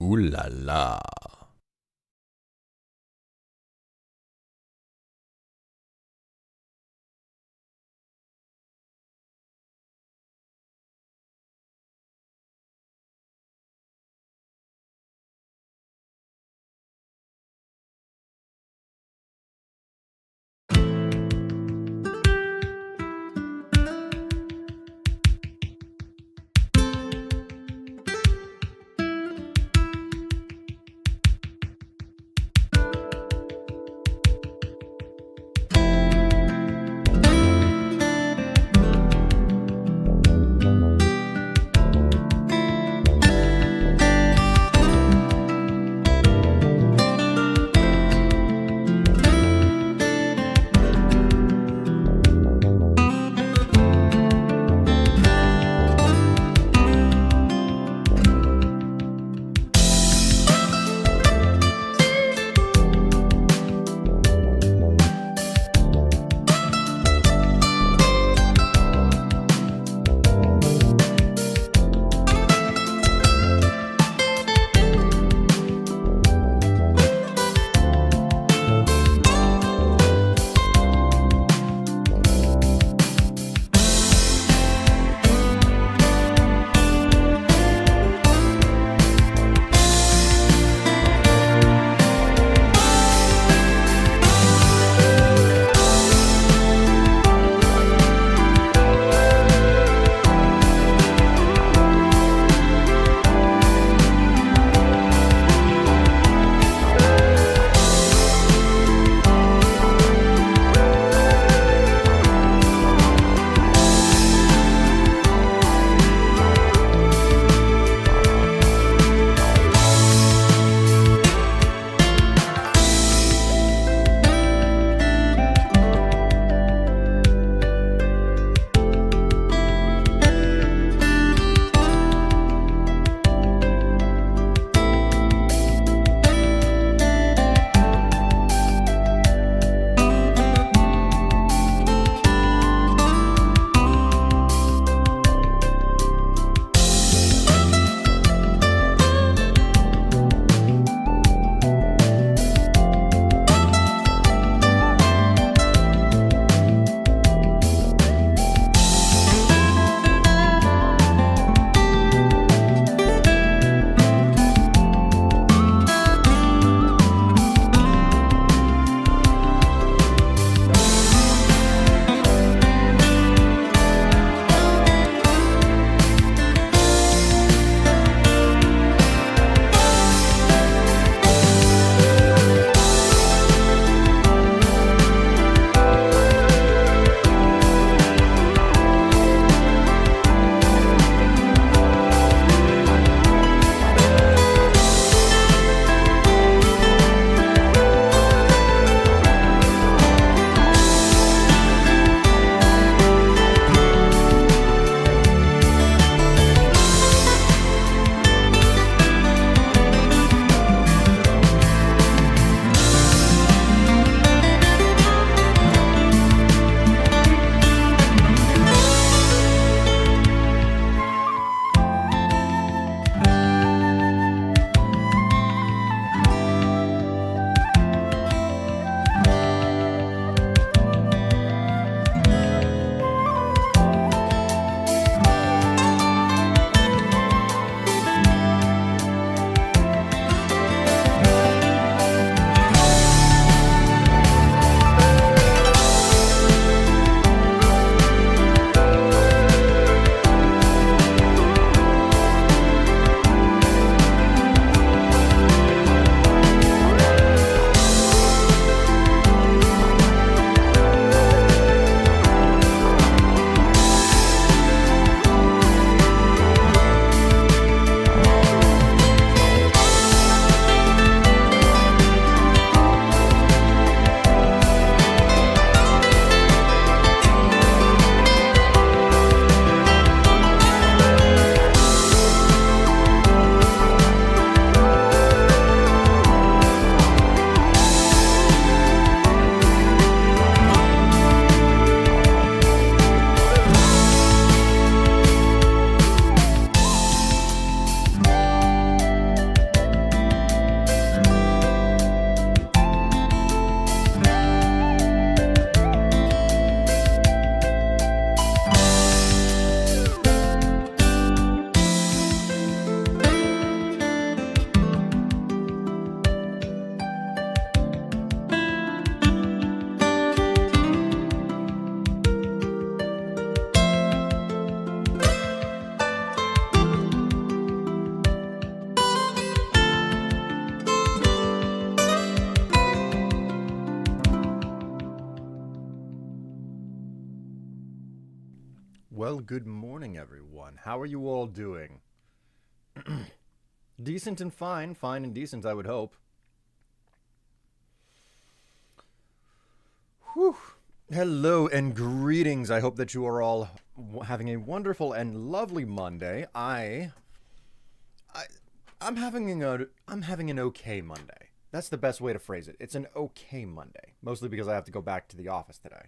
Ooh la la. Well, good morning, everyone. How are you all doing? Decent and fine. Fine and decent, I would hope. Whew. Hello and greetings. I hope that you are all having a wonderful and lovely Monday. I, I'm having an okay Monday. That's the best way to phrase it. It's an okay Monday, mostly because I have to go back to the office today.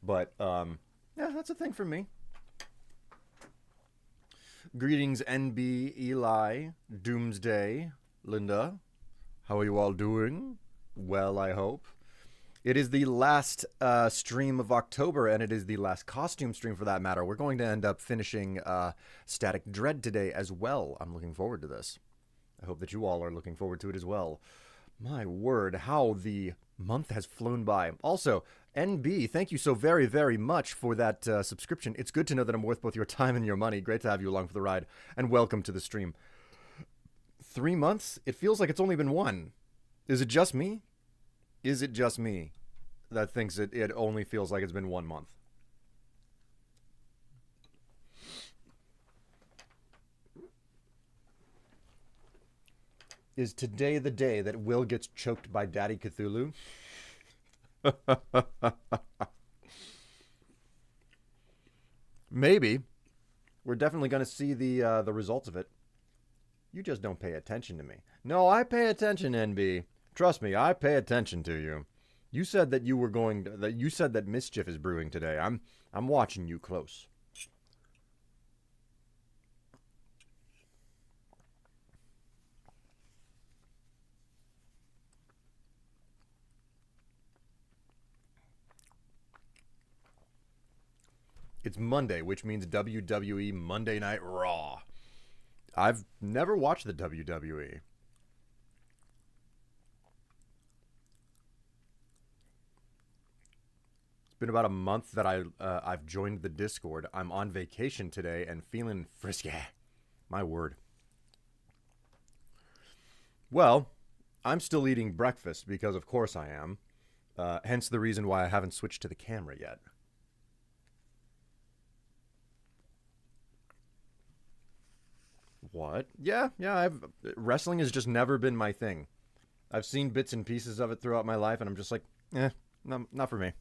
But yeah, that's a thing for me. Greetings, NB, Eli, Doomsday, Linda. How are you all doing? Well, I hope. It is the last stream of October, and it is the last costume stream for that matter. We're going to end up finishing Static Dread today as well. I'm looking forward to this. I hope that you all are looking forward to it as well. My word, how the month has flown by. Also, NB, thank you so very, very much for that subscription. It's good to know that I'm worth both your time and your money. Great to have you along for the ride, and welcome to the stream. 3 months? It feels like it's only been one. Is it just me? Is it just me that thinks it only feels like it's been 1 month? Is today the day that Will gets choked by Daddy Cthulhu? Maybe. We're definitely going to see the results of it. You just don't pay attention to me. No, I pay attention, NB. Trust me, I pay attention to you. You said that you said that mischief is brewing today. I'm watching you close. It's Monday, which means WWE Monday Night Raw. I've never watched the WWE. It's been about a month that I've joined the Discord. I'm on vacation today and feeling frisky. My word. Well, I'm still eating breakfast because of course I am. Hence the reason why I haven't switched to the camera yet. What? Yeah. Wrestling has just never been my thing. I've seen bits and pieces of it throughout my life, and I'm just like, no, not for me.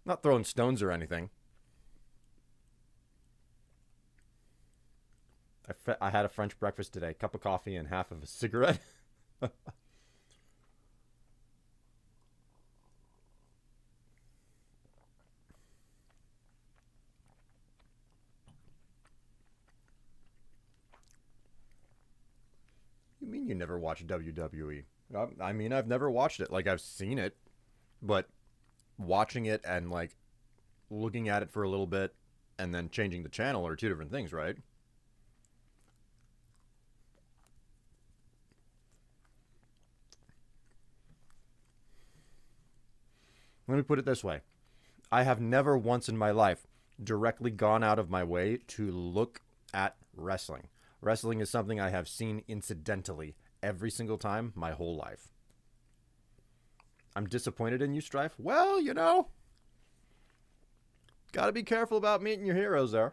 Not throwing stones or anything. I had a French breakfast today, cup of coffee and half of a cigarette. You mean you never watched WWE? I mean, I've never watched it. Like, I've seen it, but watching it and, like, looking at it for a little bit and then changing the channel are two different things, right? Let me put it this way. I have never once in my life directly gone out of my way to look at wrestling. Wrestling is something I have seen incidentally every single time my whole life. I'm disappointed in you, Strife. Well, gotta be careful about meeting your heroes there.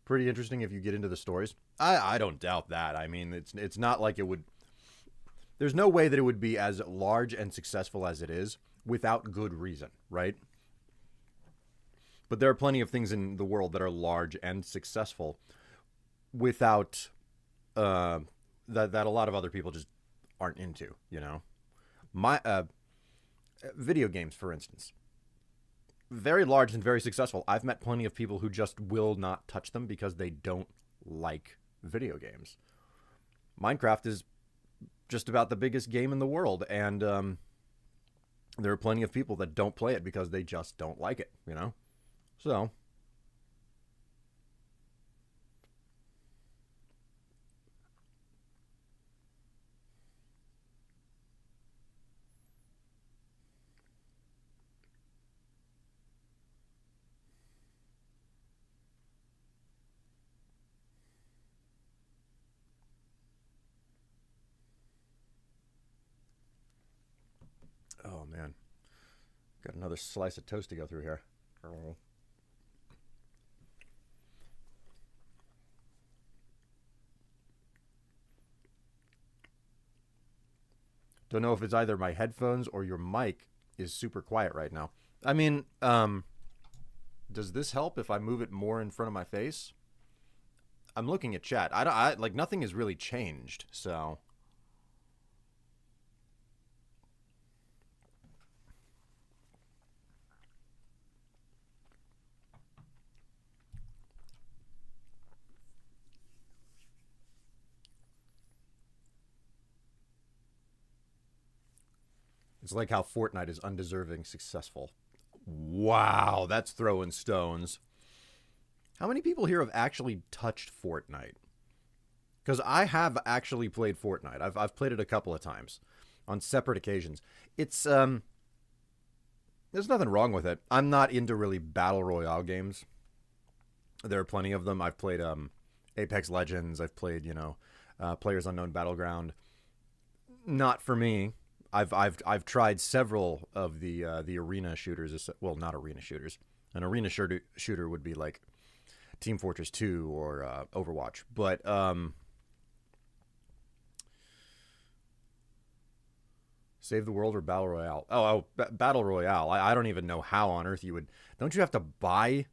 Pretty interesting if you get into the stories. I don't doubt that. I mean, it's not like it would. There's no way that it would be as large and successful as it is without good reason, right? But there are plenty of things in the world that are large and successful without that a lot of other people just aren't into. My video games, for instance, very large and very successful. I've met plenty of people who just will not touch them because they don't like video games. Minecraft is just about the biggest game in the world, and there are plenty of people that don't play it because they just don't like it. So, Got another slice of toast to go through here. Oh. Don't know if it's either my headphones or your mic is super quiet right now. I mean, does this help if I move it more in front of my face? I'm looking at chat. I like nothing has really changed, so it's like how Fortnite is undeserving successful. Wow, that's throwing stones. How many people here have actually touched Fortnite? Because I have actually played Fortnite. I've played it a couple of times on separate occasions. It's there's nothing wrong with it. I'm not into really battle royale games. There are plenty of them. I've played Apex Legends. I've played Players Unknown Battleground. Not for me. I've tried several of the arena shooters. Well, not arena shooters. An arena shooter would be like Team Fortress 2 or Overwatch. But Save the World or Battle Royale? Battle Royale. I don't even know how on earth you would. Don't you have to buy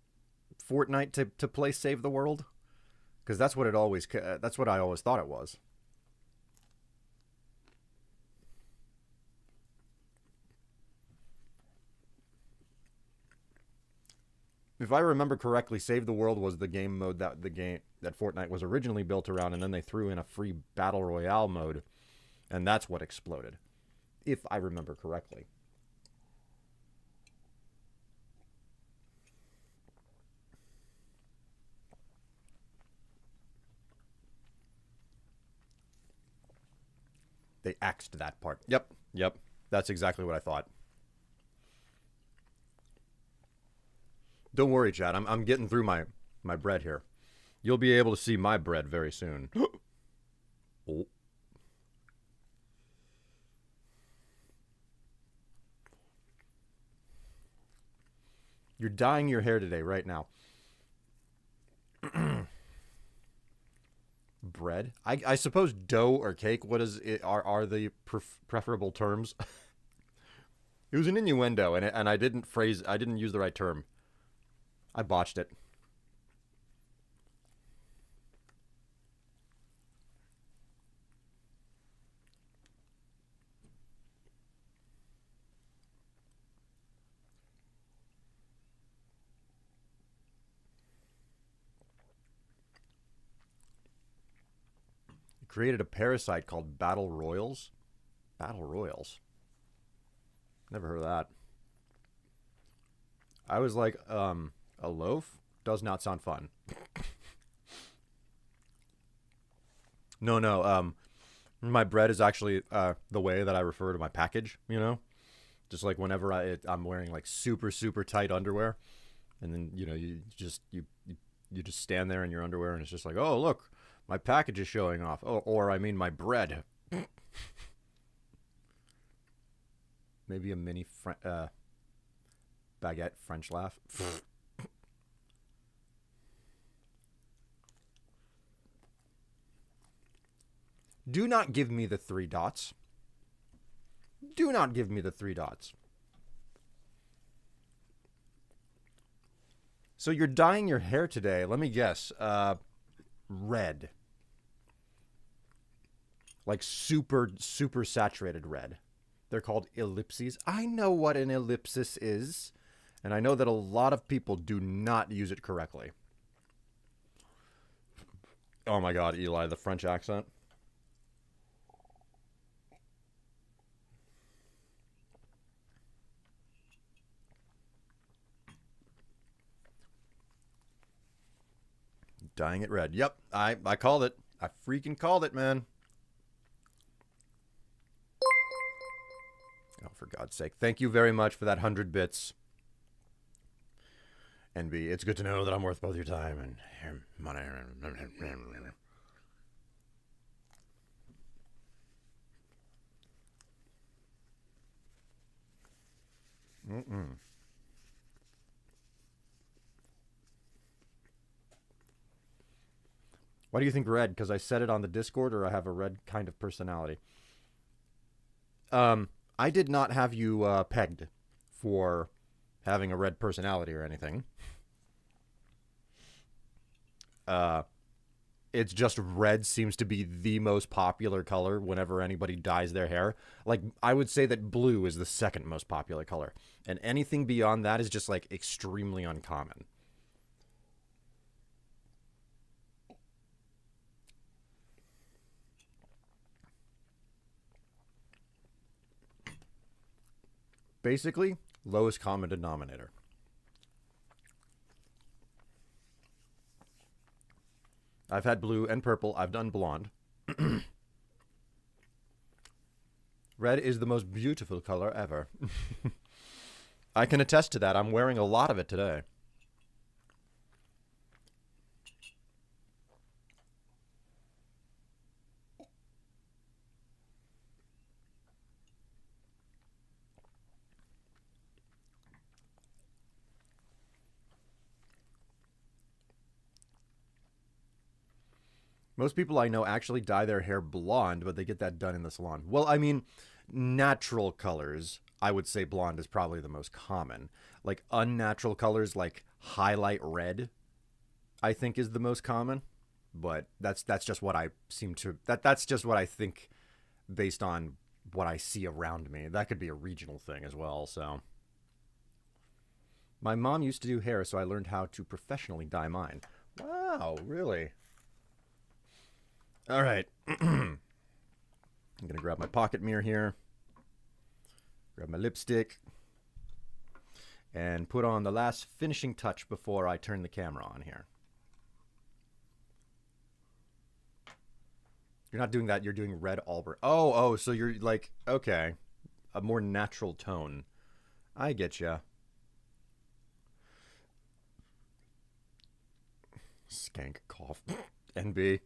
Fortnite to play Save the World? Because that's what that's what I always thought it was. If I remember correctly, Save the World was the game mode that Fortnite was originally built around, and then they threw in a free Battle Royale mode, and that's what exploded. If I remember correctly. They axed that part. Yep. That's exactly what I thought. Don't worry, Chad. I'm getting through my bread here. You'll be able to see my bread very soon. Oh. You're dyeing your hair today, right now. Bread? I suppose dough or cake. What is it? Are the preferable terms? It was an innuendo, and I didn't use the right term. I botched it. It created a parasite called Battle Royals. Battle Royals. Never heard of that. I was like, a loaf does not sound fun. No. My bread is actually the way that I refer to my package. Just like whenever I'm wearing like super super tight underwear, and then you just stand there in your underwear, and it's just like, oh look, my package is showing off. Oh, or I mean my bread. Maybe a mini baguette French laugh. Do not give me the 3 dots. Do not give me the 3 dots. So you're dyeing your hair today. Let me guess. Red. Like super, super saturated red. They're called ellipses. I know what an ellipsis is. And I know that a lot of people do not use it correctly. Oh my God, Eli, the French accent. Dyeing it red. Yep, I called it. I freaking called it, man. Oh, for God's sake. Thank you very much for that 100 bits. NB, it's good to know that I'm worth both your time and money. Mm-mm. Why do you think red? Because I said it on the Discord, or I have a red kind of personality. I did not have you pegged for having a red personality or anything. Uh, it's just red seems to be the most popular color whenever anybody dyes their hair. Like, I would say that blue is the second most popular color, and anything beyond that is just like extremely uncommon. Basically, lowest common denominator. I've had blue and purple. I've done blonde. Red is the most beautiful color ever. I can attest to that. I'm wearing a lot of it today. Most people I know actually dye their hair blonde, but they get that done in the salon. Well, I mean, natural colors, I would say blonde is probably the most common. Like unnatural colors like highlight red, I think is the most common. But that's just what I seem to that's just what I think based on what I see around me. That could be a regional thing as well, so my mom used to do hair, so I learned how to professionally dye mine. Wow, really? All right. I'm going to grab my pocket mirror here, grab my lipstick, and put on the last finishing touch before I turn the camera on here. You're not doing that. You're doing red Albert. Oh, so you're like, okay, a more natural tone. I get ya. Skank cough. NB.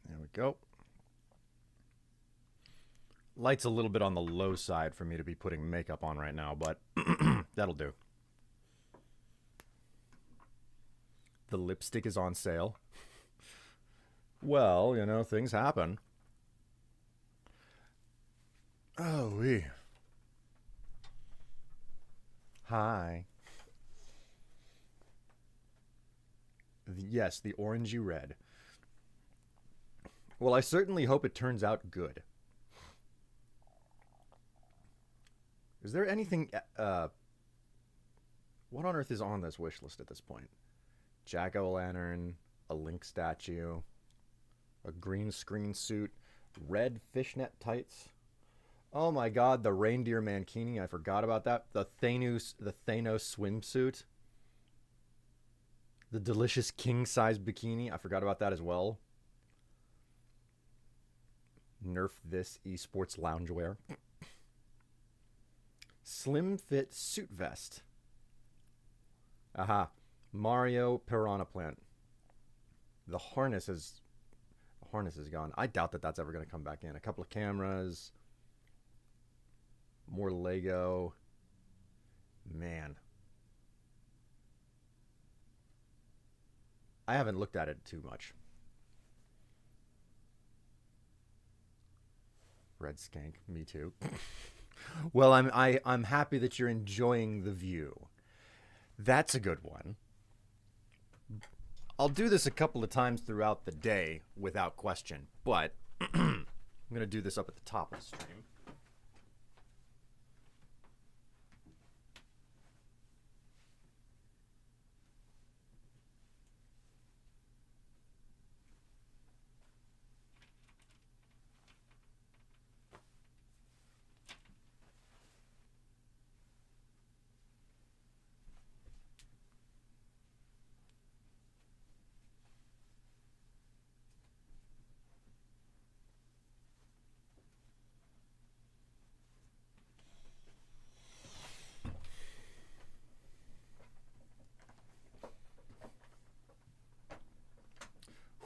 There we go. Light's a little bit on the low side for me to be putting makeup on right now, but that'll do. The lipstick is on sale. Well, things happen. Oh, we. Hi. Yes, the orangey red. Well, I certainly hope it turns out good. Is there anything... what on earth is on this wish list at this point? Jack-o'-lantern, a Link statue, a green screen suit, red fishnet tights. Oh my god, the reindeer mankini. I forgot about that. The Thanos swimsuit. The delicious king-size bikini. I forgot about that as well. Nerf this esports loungewear. Slim fit suit vest. Aha. Mario Piranha Plant. The harness is gone. I doubt that that's ever going to come back in. A couple of cameras. More Lego. Man. I haven't looked at it too much. Red Skank, me too. Well, I'm happy that you're enjoying the view. That's a good one. I'll do this a couple of times throughout the day without question, but I'm going to do this up at the top of the stream.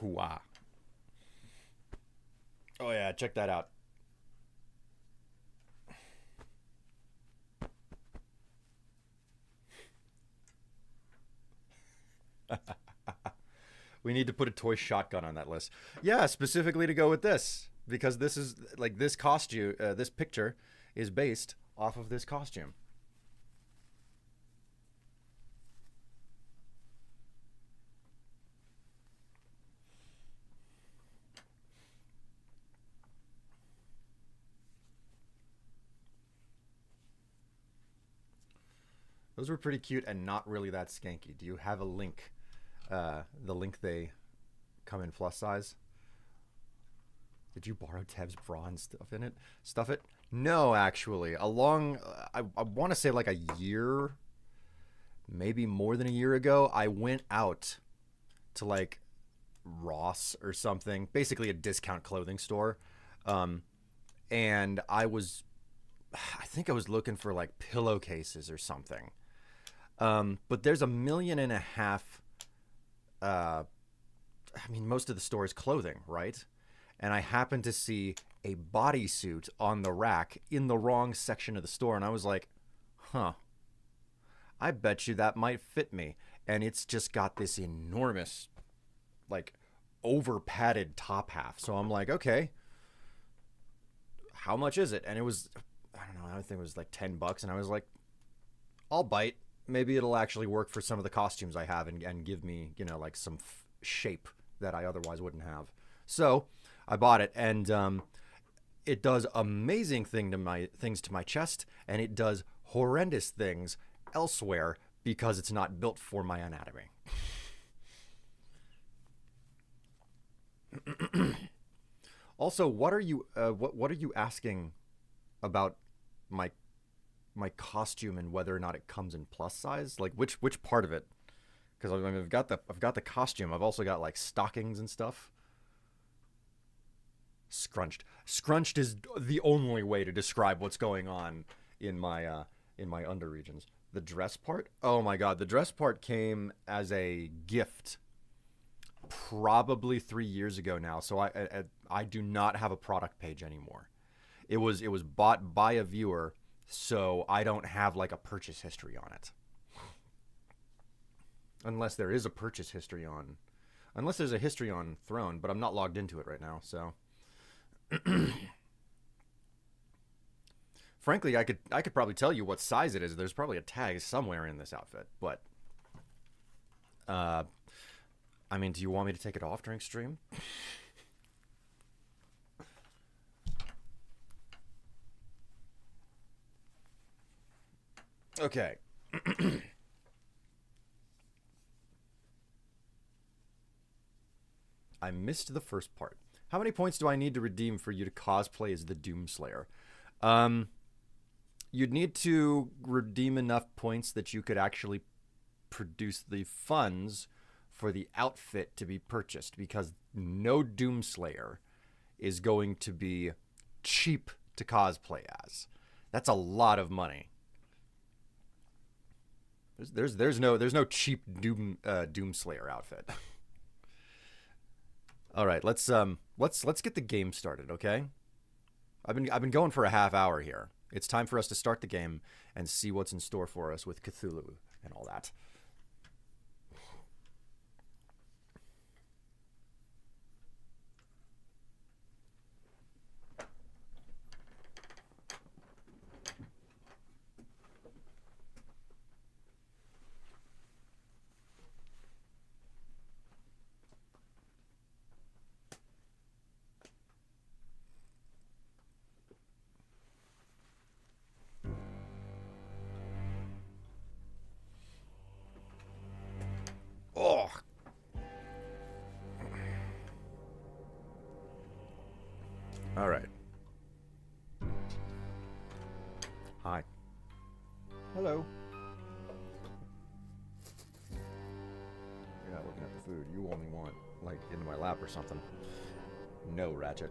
Hooah. Oh yeah, check that out. We need to put a toy shotgun on that list. Yeah, specifically to go with this, because this is like this costume. This picture is based off of this costume. Those were pretty cute and not really that skanky. Do you have a link? The link they come in plus size. Did you borrow Tev's bra and stuff it? No, actually. I want to say like a year, maybe more than a year ago, I went out to like Ross or something, basically a discount clothing store. And I think I was looking for like pillowcases or something. But there's 1.5 million. I mean, most of the store is clothing, right? And I happened to see a bodysuit on the rack in the wrong section of the store. And I was like, huh, I bet you that might fit me. And it's just got this enormous, like, over padded top half. So I'm like, okay, how much is it? And it was, I don't know, I think it was like $10. And I was like, I'll bite. Maybe it'll actually work for some of the costumes I have and give me, you know, like some shape that I otherwise wouldn't have. So I bought it, and it does amazing things to my chest, and it does horrendous things elsewhere because it's not built for my anatomy. Also, what are you asking about my costume and whether or not it comes in plus size? Like which part of it? Because I mean, I've got the costume. I've also got like stockings and stuff. Scrunched is the only way to describe what's going on in my under regions. The dress part? Oh my god, the dress part came as a gift probably 3 years ago now. So I do not have a product page anymore. It was bought by a viewer. So I don't have like a purchase history on it. Unless there is a purchase history on... Unless there's a history on Throne, but I'm not logged into it right now, so... Frankly, I could probably tell you what size it is. There's probably a tag somewhere in this outfit, but... I mean, do you want me to take it off during stream? Okay. I missed the first part. How many points do I need to redeem for you to cosplay as the Doomslayer? You'd need to redeem enough points that you could actually produce the funds for the outfit to be purchased, because no Doomslayer is going to be cheap to cosplay as. That's a lot of money. There's no cheap Doomslayer outfit. All right, let's get the game started, okay? I've been going for a half hour here. It's time for us to start the game and see what's in store for us with Cthulhu and all that. All right. Hi. Hello. You're not looking at the food. You only want, like, into my lap or something. No, Ratchet.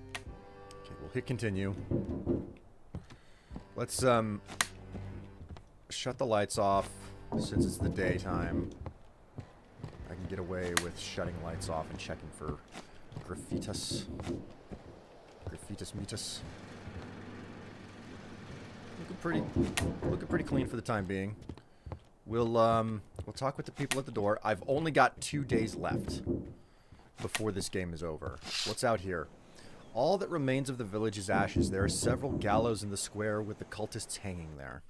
Okay, we'll hit continue. Let's, shut the lights off since it's the daytime. I can get away with shutting lights off and checking for graffitis. Graffitis meatus. Looking pretty clean for the time being. We'll talk with the people at the door. I've only got 2 days left before this game is over. What's out here? All that remains of the village is ashes. There are several gallows in the square with the cultists hanging there.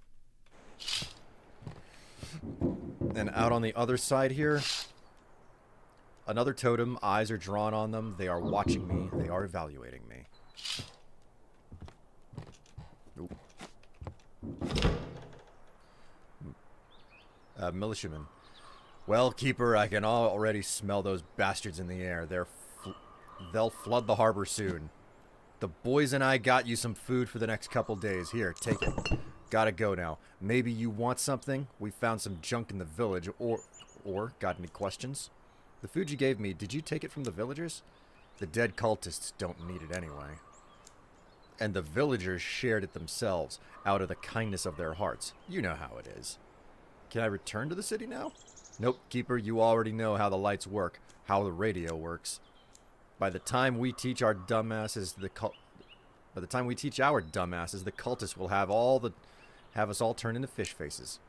And out on the other side here, another totem. Eyes are drawn on them. They are watching me. They are evaluating me. Oop. Militiaman. Well, Keeper, I can already smell those bastards in the air. They'll flood the harbor soon. The boys and I got you some food for the next couple days. Here, take it. Gotta go now. Maybe you want something? We found some junk in the village. Or got any questions? The food you gave me, did you take it from the villagers? The dead cultists don't need it anyway. And the villagers shared it themselves, out of the kindness of their hearts. You know how it is. Can I return to the city now? Nope, Keeper, you already know how the lights work, how the radio works. By the time we teach our dumbasses the cultists will have us all turn into fish faces.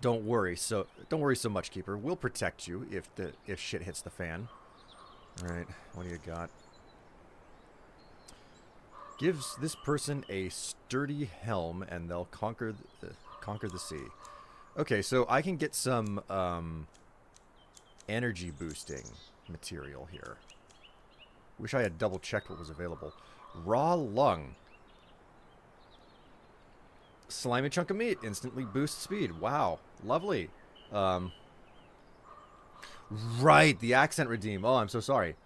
Don't worry so much, Keeper. We'll protect you if shit hits the fan. All right, what do you got? Gives this person a sturdy helm, and they'll conquer the sea. Okay, so I can get some energy boosting material here. Wish I had double checked what was available. Raw lung. Slimy chunk of meat. Instantly boosts speed. Wow. Lovely. Right, the accent redeem. Oh, I'm so sorry.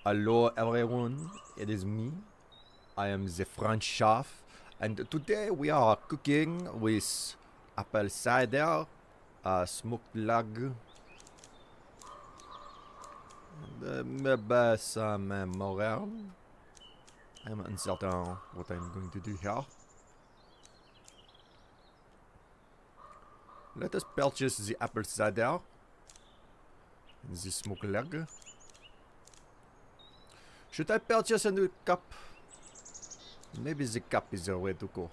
Hello everyone, it is me. I am the French chef, and today we are cooking with apple cider, smoked log, and maybe some morel. I'm uncertain what I'm going to do here. Let us purchase the apple cider and the smoked log. Should I purchase a new cup? Maybe the cup is the way to go.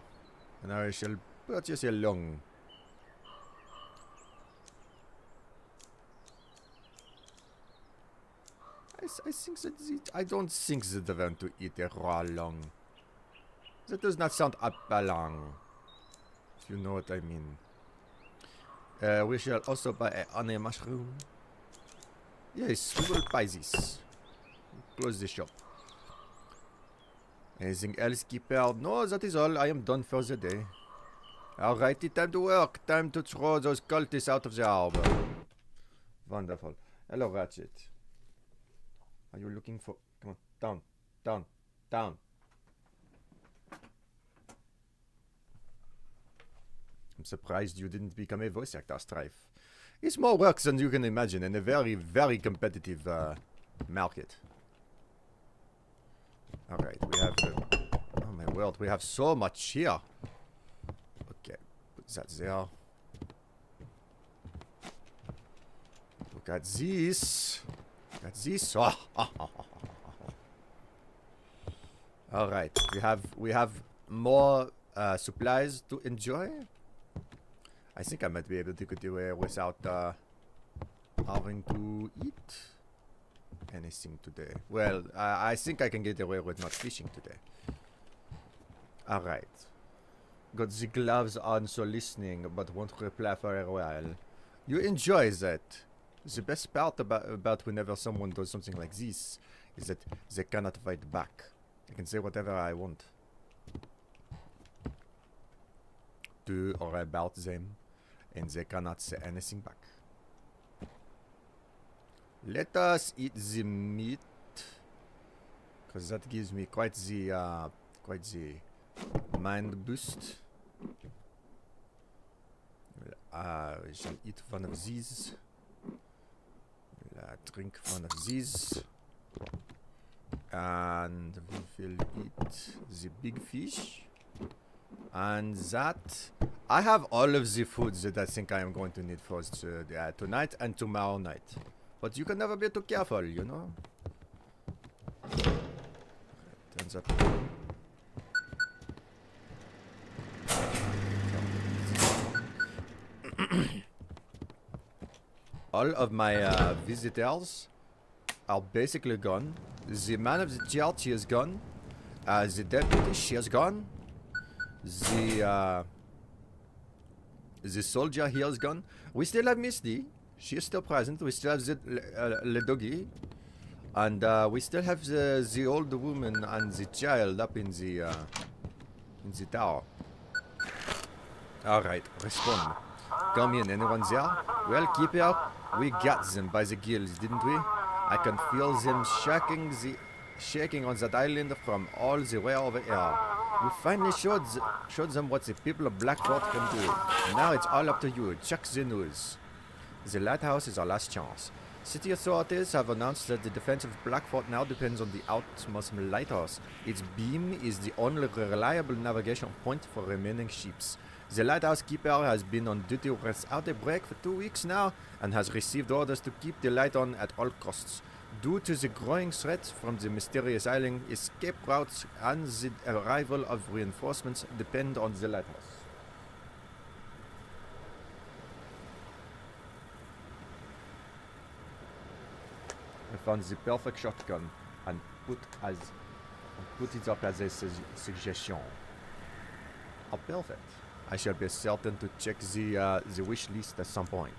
And I shall purchase a lung. I think that I don't think that I want to eat a raw lung. That does not sound appealing. If you know what I mean. We shall also buy a honey mushroom. Yes, we will buy this. Close the shop. Anything else, Keeper? No, that is all. I am done for the day. Alrighty, time to work. Time to throw those cultists out of the harbor. Wonderful. Hello, Ratchet. Are you looking for... Come on. Down. Down. Down. I'm surprised you didn't become a voice actor, Strife. It's more work than you can imagine in a very, very competitive market. Alright, we have... oh my word, we have so much here. Okay, put that there. Look at this. Look at this. Oh. Alright, we have more supplies to enjoy. I think I might be able to get away without having to eat anything today. Well, I think I can get away with not fishing today. Alright. Got the gloves on, so listening, but won't reply for a while. You enjoy that. The best part about whenever someone does something like this is that they cannot fight back. I can say whatever I want. To or about them. and they cannot say anything back. Let us eat the meat, because that gives me quite the mind boost. We shall eat one of these. We'll drink one of these. And we will eat the big fish. And that... I have all of the foods that I think I am going to need for tonight and tomorrow night. But you can never be too careful, you know? Turns up. All of my visitors are basically gone. The man of the church, he is gone. The deputy, she is gone. The soldier here is gone. We still have Misty. She is still present. We still have the le doggy. And we still have the old woman and the child up in the tower. Alright, respond. Come in, anyone there? Well, Keeper, we got them by the gills, didn't we? I can feel them shaking on that island from all the way over here. We finally showed them what the people of Blackfort can do. Now it's all up to you. Check the news. The lighthouse is our last chance. City authorities have announced that the defense of Blackfort now depends on the outmost lighthouse. Its beam is the only reliable navigation point for remaining ships. The Lighthouse Keeper has been on duty without a break for 2 weeks now and has received orders to keep the light on at all costs. Due to the growing threat from the mysterious island, escape routes and the arrival of reinforcements depend on the lighthouse. I found the perfect shotgun and put it up as a suggestion. Oh, perfect. I shall be certain to check the wish list at some point.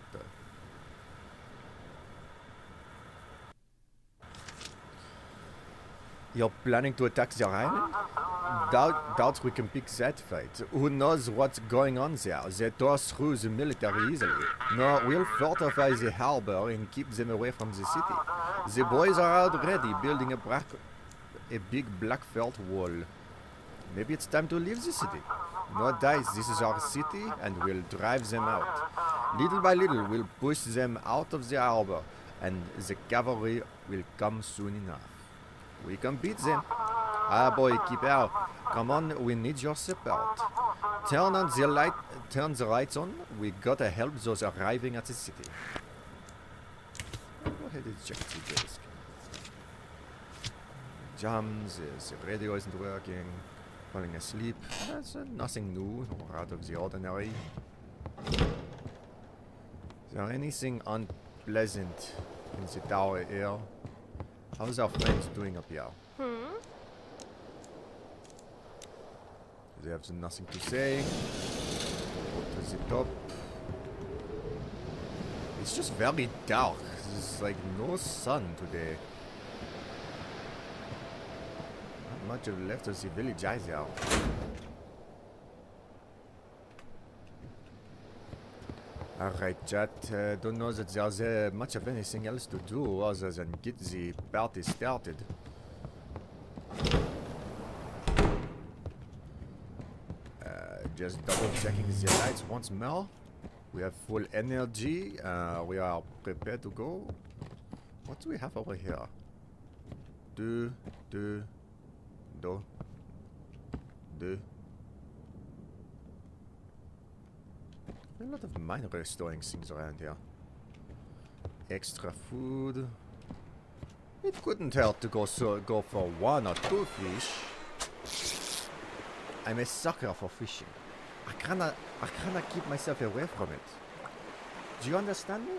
You're planning to attack the island? Doubt we can pick that fight. Who knows what's going on there? They tore through the military easily. No, we'll fortify the harbor and keep them away from the city. The boys are already building a big black felt wall. Maybe it's time to leave the city. No dice, this is our city and we'll drive them out. Little by little, we'll push them out of the harbor and the cavalry will come soon enough. We can beat them. Ah boy, keep out. Come on, we need your support. Turn the lights on. We gotta help those arriving at the city. Go ahead and check the desk. Jams, the radio isn't working. Falling asleep. That's nothing new or out of the ordinary. Is there anything unpleasant in the tower here? How's our friends doing up here? They have nothing to say. Go to the top. It's just very dark. There's like no sun today. Not much left of the village either. Alright, chat. Don't know that there's much of anything else to do other than get the party started. Just double checking the lights once more. We have full energy. We are prepared to go. What do we have over here? Do. A lot of mine restoring things around here. Extra food. It couldn't hurt to go for 1 or 2 fish. I'm a sucker for fishing. I cannot keep myself away from it. Do you understand me?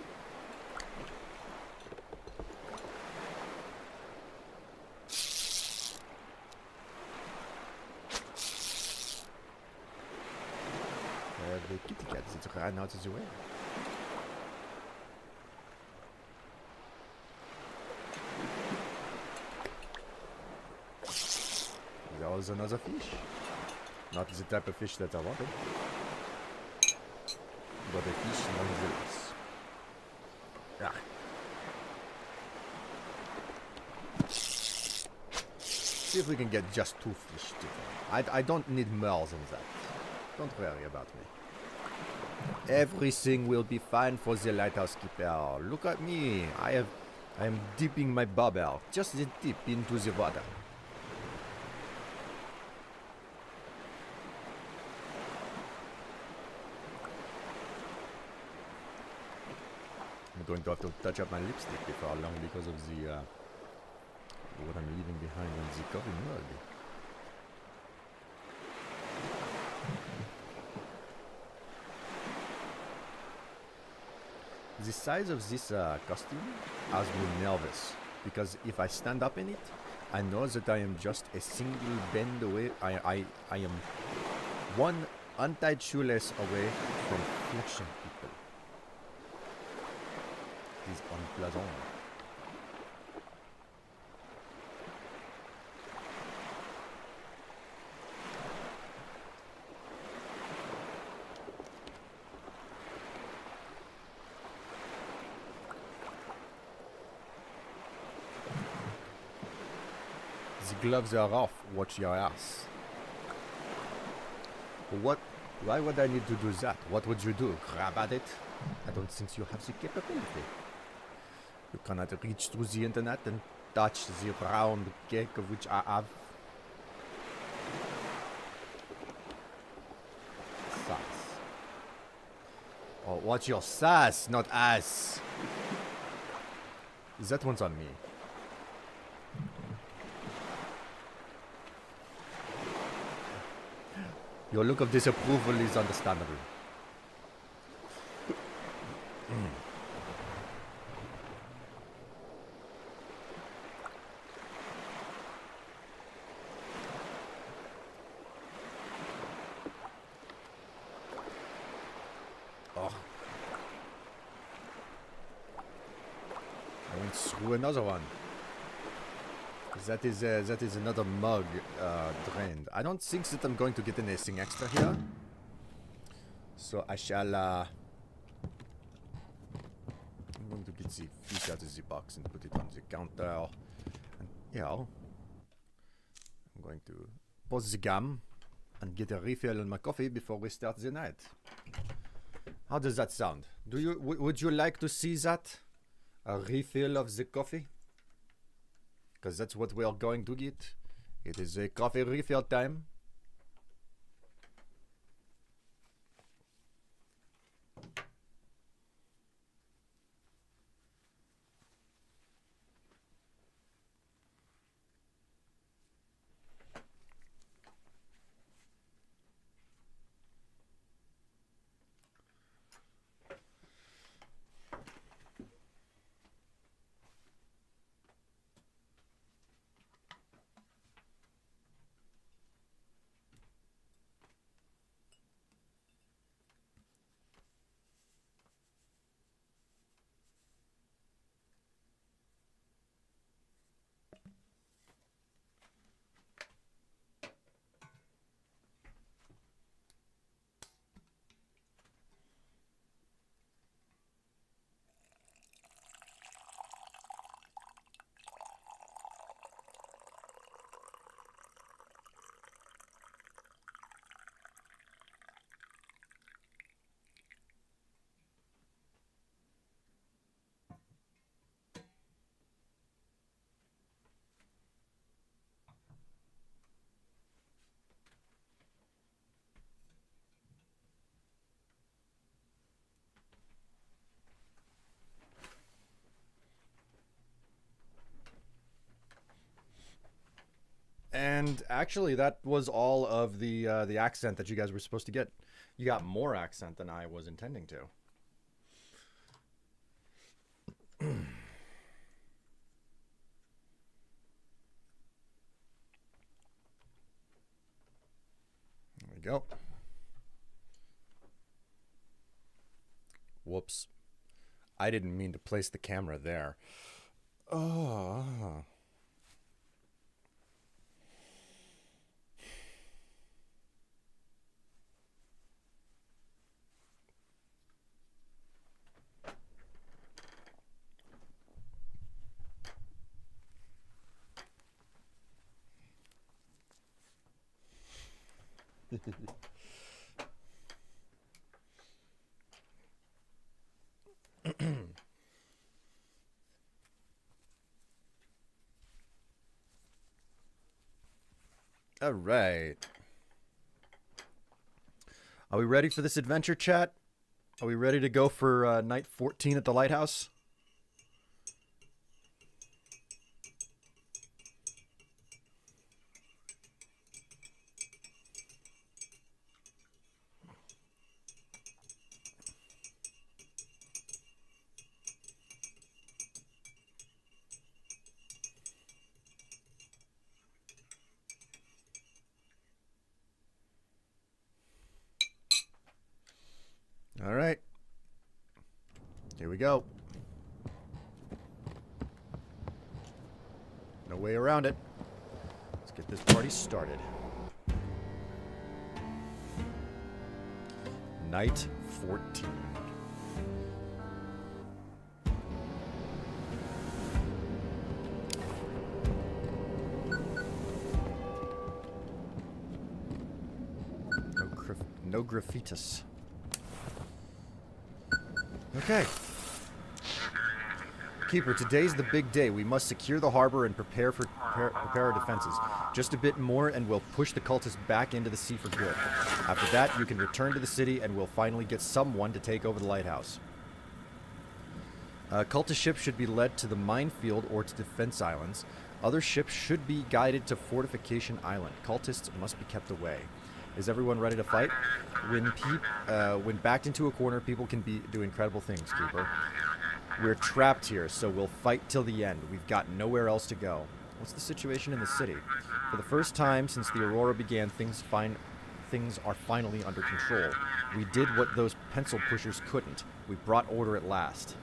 The kitty cat that ran out of the way. There was another fish. Not the type of fish that I wanted. but a fish nonetheless. Ah. See if we can get just 2 fish today. I don't need more than that. Don't worry about me. Everything will be fine for the Lighthouse Keeper. Look at me. I am dipping my bobber just a dip into the water. I'm going to have to touch up my lipstick before long because of the what I'm leaving behind in the coffee mug. The size of this costume has me nervous because if I stand up in it, I know that I am just a single bend away. I am one untied shoelace away from flashing people. It is unpleasant. The gloves are off. Watch your ass. What? Why would I need to do that? What would you do? Grab at it? I don't think you have the capability. You cannot reach through the internet and touch the round cake of which I have. Sass. Oh, watch your sass, not ass. That one's on me. Your look of disapproval is understandable. Oh. I went through another one. That is another mug drained. I don't think that I'm going to get anything extra here. So I shall I'm going to get the fish out of the box and put it on the counter. And yeah, I'm going to pause the gum and get a refill on my coffee before we start the night. How does that sound? Would you like to see that? A refill of the coffee? Because that's what we are going to get. It is a coffee refill time. And actually, that was all of the accent that you guys were supposed to get. You got more accent than I was intending to. There we go. Whoops. I didn't mean to place the camera there. Oh. All right. Are we ready for this adventure, chat? Are we ready to go for night 14 at the lighthouse? All right. Here we go. No way around it. Let's get this party started. Night 14. No graffitis. Okay. Keeper, today's the big day. We must secure the harbor and prepare our defenses. Just a bit more and we'll push the cultists back into the sea for good. After that, you can return to the city and we'll finally get someone to take over the lighthouse. Cultist ships should be led to the minefield or to defense islands. Other ships should be guided to Fortification Island. Cultists must be kept away. Is everyone ready to fight? When backed into a corner, people can do incredible things, Keeper. We're trapped here, so we'll fight till the end. We've got nowhere else to go. What's the situation in the city? For the first time since the Aurora began, things are finally under control. We did what those pencil pushers couldn't. We brought order at last.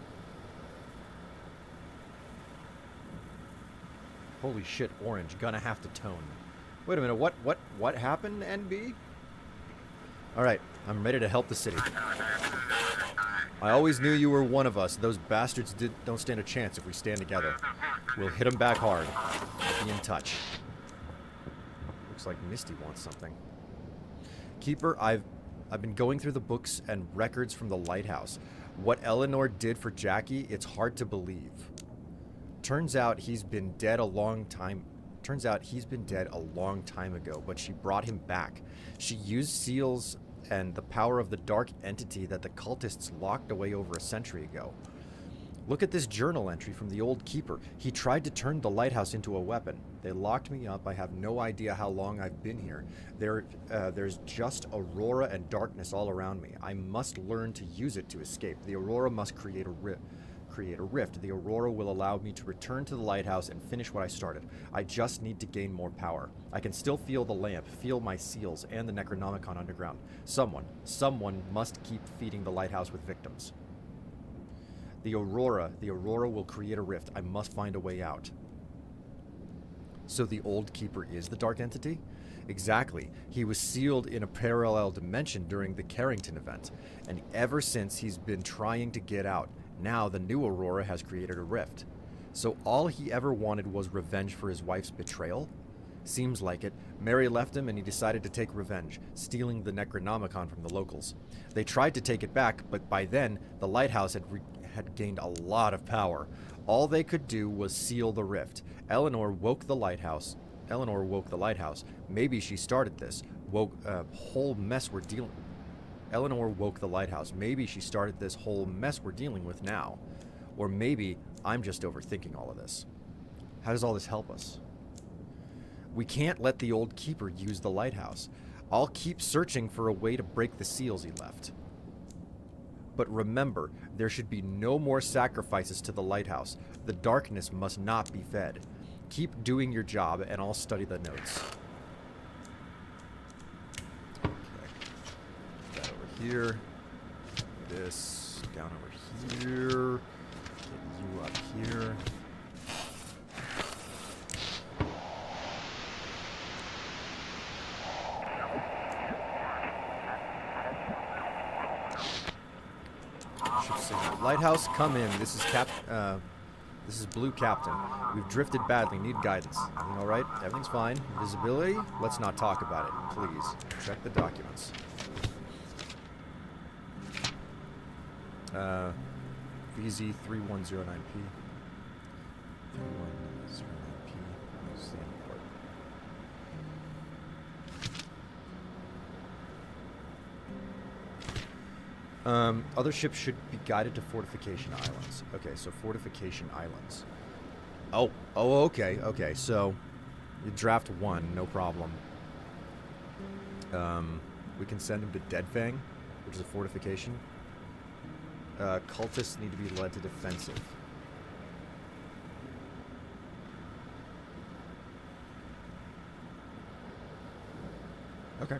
Holy shit, Orange. Gonna have to tone. Wait a minute, what happened, NB? Alright, I'm ready to help the city. I always knew you were one of us. Those bastards don't stand a chance if we stand together. We'll hit them back hard. I'll be in touch. Looks like Misty wants something. Keeper, I've been going through the books and records from the lighthouse. What Eleanor did for Jackie, it's hard to believe. Turns out he's been dead a long time ago, but she brought him back. She used seals and the power of the dark entity that the cultists locked away over a century ago. Look at this journal entry from the old keeper. He tried to turn the lighthouse into a weapon. They locked me up. I have no idea how long I've been here. There's just aurora and darkness all around me. I must learn to use it to escape. The aurora must create a rift. The aurora will allow me to return to the lighthouse and finish what I started. I just need to gain more power. I can still feel the lamp, feel my seals, and the Necronomicon underground. Someone must keep feeding the lighthouse with victims. The aurora will create a rift. I must find a way out. So the old keeper is the dark entity? Exactly. He was sealed in a parallel dimension during the Carrington event, and ever since he's been trying to get out. Now the new Aurora has created a rift. So all he ever wanted was revenge for his wife's betrayal? Seems like it. Mary left him and he decided to take revenge, stealing the Necronomicon from the locals. They tried to take it back, but by then, the lighthouse had gained a lot of power. All they could do was seal the rift. Eleanor woke the lighthouse. Maybe she started this. Whole mess we're dealing with. Eleanor woke the lighthouse. Maybe she started this whole mess we're dealing with now. Or maybe I'm just overthinking all of this. How does all this help us? We can't let the old keeper use the lighthouse. I'll keep searching for a way to break the seals he left. But remember, there should be no more sacrifices to the lighthouse. The darkness must not be fed. Keep doing your job and I'll study the notes. Here, this down over here, get you up here. Lighthouse, come in. This is This is Blue Captain. We've drifted badly. Need guidance. Everything all right? Everything's fine. Visibility? Let's not talk about it, please. Check the documents. VZ3109P. 3109P. Where's the import? Other ships should be guided to Fortification Islands. Okay, so Fortification Islands. Oh, okay, okay. So, you draft 1, no problem. We can send him to Deadfang, which is a fortification. Cultists need to be led to defensive. Okay.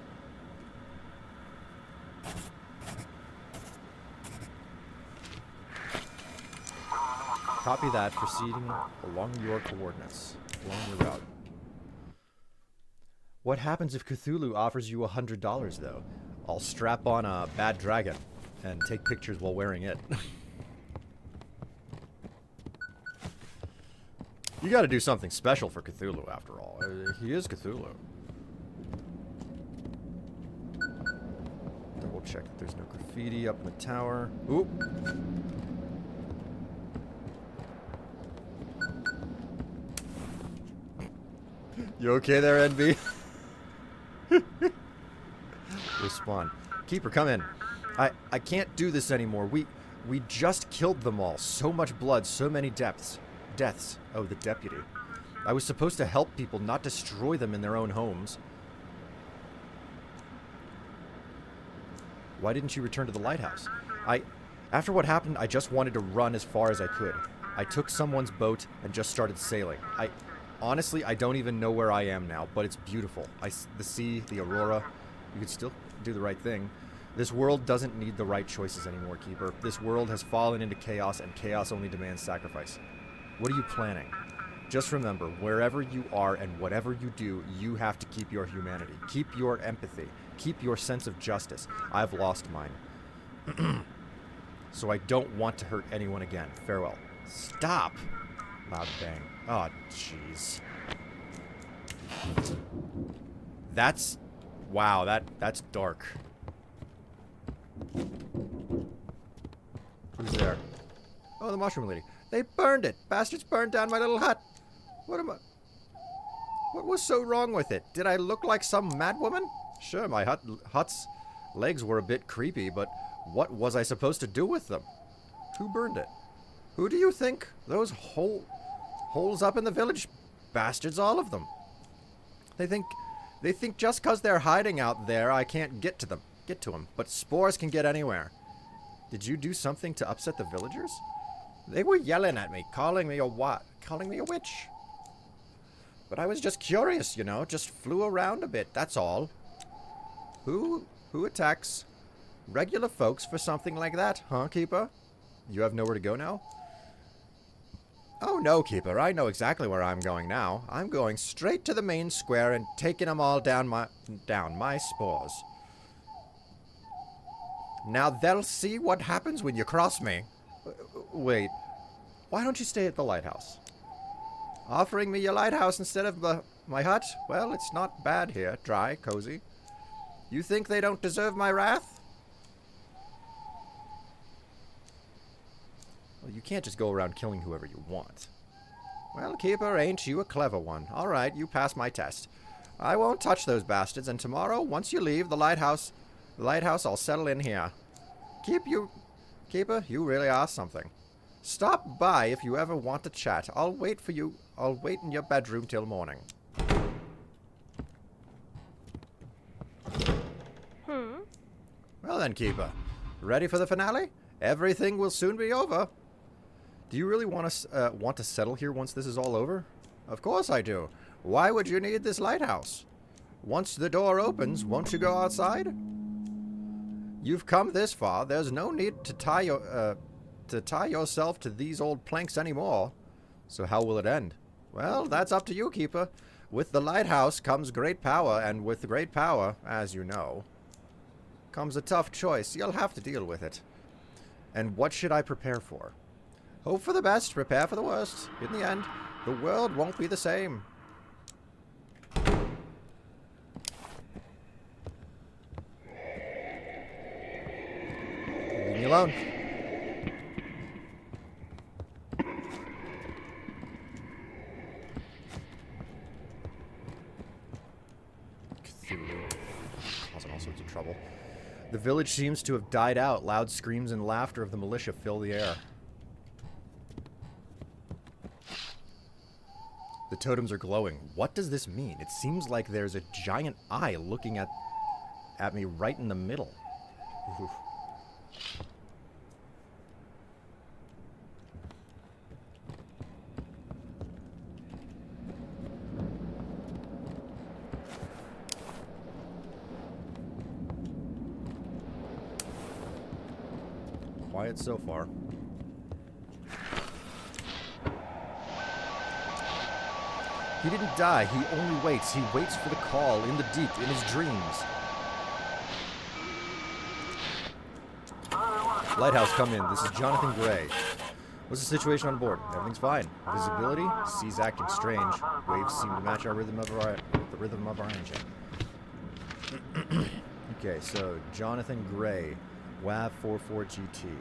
Copy that, proceeding along your coordinates, along your route. What happens if Cthulhu offers you $100, though? I'll strap on a bad dragon and take pictures while wearing it. You gotta do something special for Cthulhu, after all. He is Cthulhu. Double check that there's no graffiti up in the tower. Oop! You okay there, NB? Respawn. Keeper, come in. I can't do this anymore. We just killed them all. So much blood, so many deaths. Oh, the deputy. I was supposed to help people, not destroy them in their own homes. Why didn't you return to the lighthouse? After what happened, I just wanted to run as far as I could. I took someone's boat and just started sailing. Honestly, I don't even know where I am now, but it's beautiful. The sea, the aurora. You could still do the right thing. This world doesn't need the right choices anymore, Keeper. This world has fallen into chaos, and chaos only demands sacrifice. What are you planning? Just remember, wherever you are and whatever you do, you have to keep your humanity. Keep your empathy. Keep your sense of justice. I've lost mine. So I don't want to hurt anyone again. Farewell. Stop! Loud bang. Oh, jeez. That's... Wow, that's dark. Who's there? Oh, the mushroom lady. They burned it! Bastards burned down my little hut! What was so wrong with it? Did I look like some madwoman? Sure, my hut's legs were a bit creepy, but what was I supposed to do with them? Who burned it? Who do you think? Those holes up in the village bastards, all of them. They think just 'cause they're hiding out there, I can't get to them. But spores can get anywhere. Did you do something to upset the villagers? They were yelling at me, calling me a witch. But I was just curious, you know, just flew around a bit, that's all. Who attacks regular folks for something like that, huh, Keeper? You have nowhere to go now? Oh no, Keeper, I know exactly where I'm going now. I'm going straight to the main square and taking them all down my spores. Now they'll see what happens when you cross me. Wait, why don't you stay at the lighthouse? Offering me your lighthouse instead of my hut? Well, it's not bad here. Dry, cozy. You think they don't deserve my wrath? Well, you can't just go around killing whoever you want. Well, Keeper, ain't you a clever one? All right, you pass my test. I won't touch those bastards, and tomorrow, once you leave the lighthouse, I'll settle in here. Keeper, you really are something. Stop by if you ever want to chat. I'll wait for you. I'll wait in your bedroom till morning. Well then, Keeper. Ready for the finale? Everything will soon be over. Do you really want to settle here once this is all over? Of course I do. Why would you need this lighthouse? Once the door opens, won't you go outside? You've come this far. There's no need to tie yourself to these old planks anymore. So how will it end? Well, that's up to you, Keeper. With the lighthouse comes great power, and with great power, as you know, comes a tough choice. You'll have to deal with it. And what should I prepare for? Hope for the best, prepare for the worst. In the end, the world won't be the same. Leave me alone. Cthulhu. Causing all sorts of trouble. The village seems to have died out. Loud screams and laughter of the militia fill the air. The totems are glowing. What does this mean? It seems like there's a giant eye looking at me right in the middle. Oof. Quiet so far. He didn't die. He only waits. He waits for the call in the deep, in his dreams. Lighthouse, come in. This is Jonathan Gray. What's the situation on board? Everything's fine. Visibility? Seas acting strange. Waves seem to match the rhythm of our engine. Okay, so Jonathan Gray, WAV 44GT.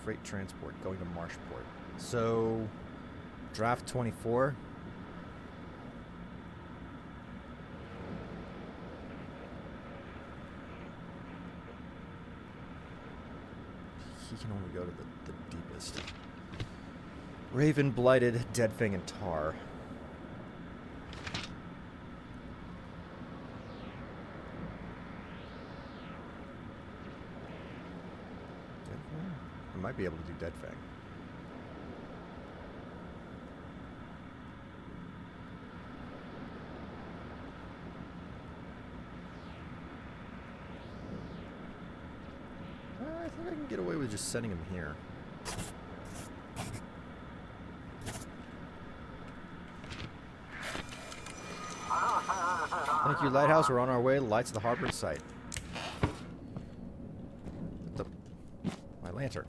Freight transport going to Marshport. So, draft 24. He can only go to the deepest. Raven, Blighted, Deadfang, and Tar. I might be able to do Deadfang. I think I can get away with just sending him here. Thank you, Lighthouse. We're on our way. Lights of the harbor in sight. My lantern.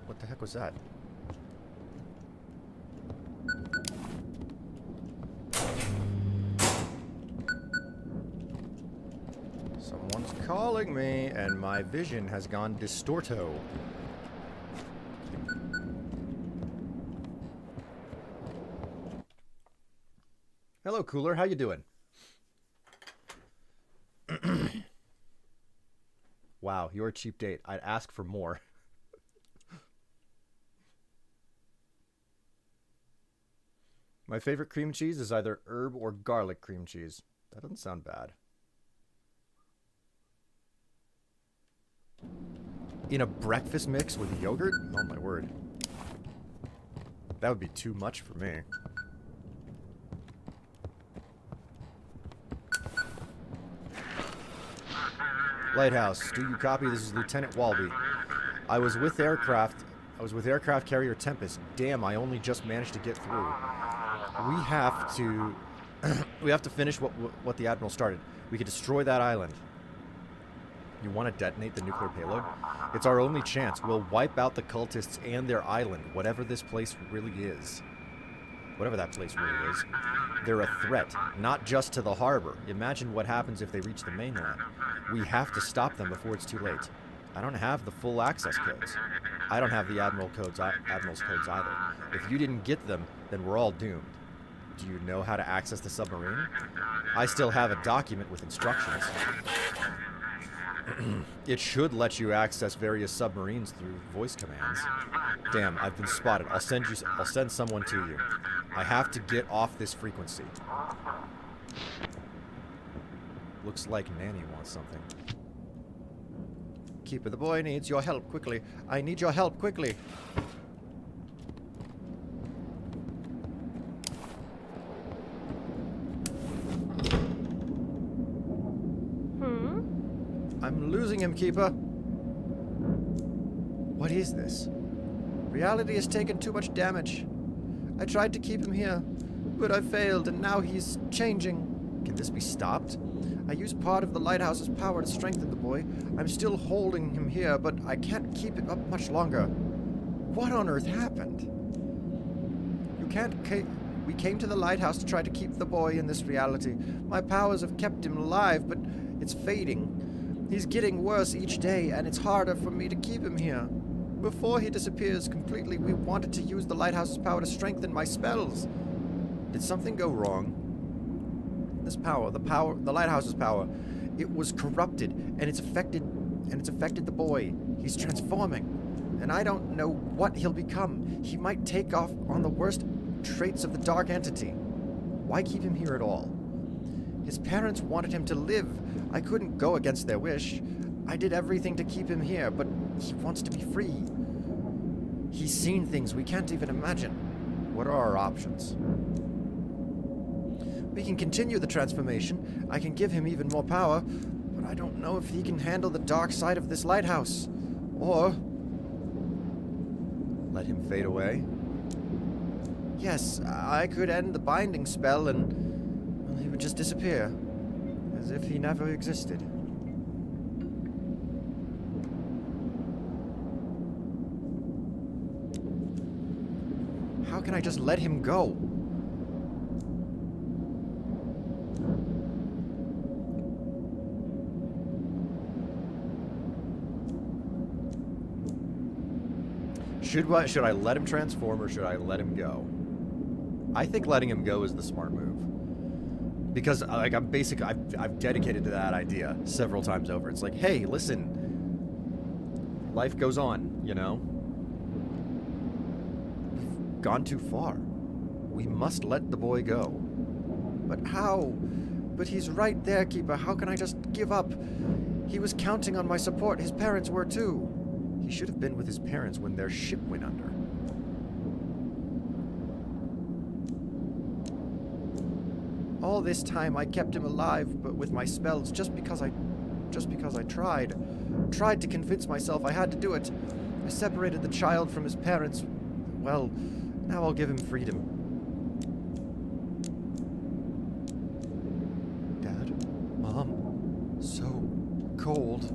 What the heck was that? Someone's calling me, and my vision has gone distorto. Hello, Cooler. How you doing? Wow, you're a cheap date. I'd ask for more. My favorite cream cheese is either herb or garlic cream cheese. That doesn't sound bad. In a breakfast mix with yogurt? Oh my word. That would be too much for me. Lighthouse, do you copy? This is Lieutenant Walby. I was with aircraft carrier Tempest. Damn, I only just managed to get through. We have to finish what the Admiral started. We could destroy that island. You want to detonate the nuclear payload? It's our only chance. We'll wipe out the cultists and their island, whatever this place really is. Whatever that place really is. They're a threat, not just to the harbor. Imagine what happens if they reach the mainland. We have to stop them before it's too late. I don't have the full access codes. I don't have the Admiral's codes either. If you didn't get them, then we're all doomed. Do you know how to access the submarine? I still have a document with instructions. It should let you access various submarines through voice commands. Damn, I've been spotted. I'll send someone to you. I have to get off this frequency. Looks like Nanny wants something. Keeper, the boy needs your help quickly. I need your help quickly. I'm losing him, Keeper. What is this? Reality has taken too much damage. I tried to keep him here, but I failed, and now he's changing. Can this be stopped? I used part of the lighthouse's power to strengthen the boy. I'm still holding him here, but I can't keep it up much longer. What on earth happened? We came to the lighthouse to try to keep the boy in this reality. My powers have kept him alive, but it's fading. He's getting worse each day, and it's harder for me to keep him here. Before he disappears completely, we wanted to use the lighthouse's power to strengthen my spells. Did something go wrong? This power, the lighthouse's power, it was corrupted, and it's affected the boy. He's transforming, and I don't know what he'll become. He might take off on the worst traits of the dark entity. Why keep him here at all? His parents wanted him to live. I couldn't go against their wish. I did everything to keep him here, but he wants to be free. He's seen things we can't even imagine. What are our options? We can continue the transformation. I can give him even more power, but I don't know if he can handle the dark side of this lighthouse. Or let him fade away? Yes, I could end the binding spell and well, he would just disappear, as if he never existed. How can I just let him go? Should I let him transform or should I let him go? I think letting him go is the smart move. Because like I've dedicated to that idea several times over. It's like, hey, listen, life goes on, you know? We've gone too far. We must let the boy go. But how? But he's right there, Keeper. How can I just give up? He was counting on my support. His parents were too. He should have been with his parents when their ship went under. All this time I kept him alive, but with my spells, just because I tried. Tried to convince myself I had to do it. I separated the child from his parents. Well, now I'll give him freedom. Dad? Mom? So cold.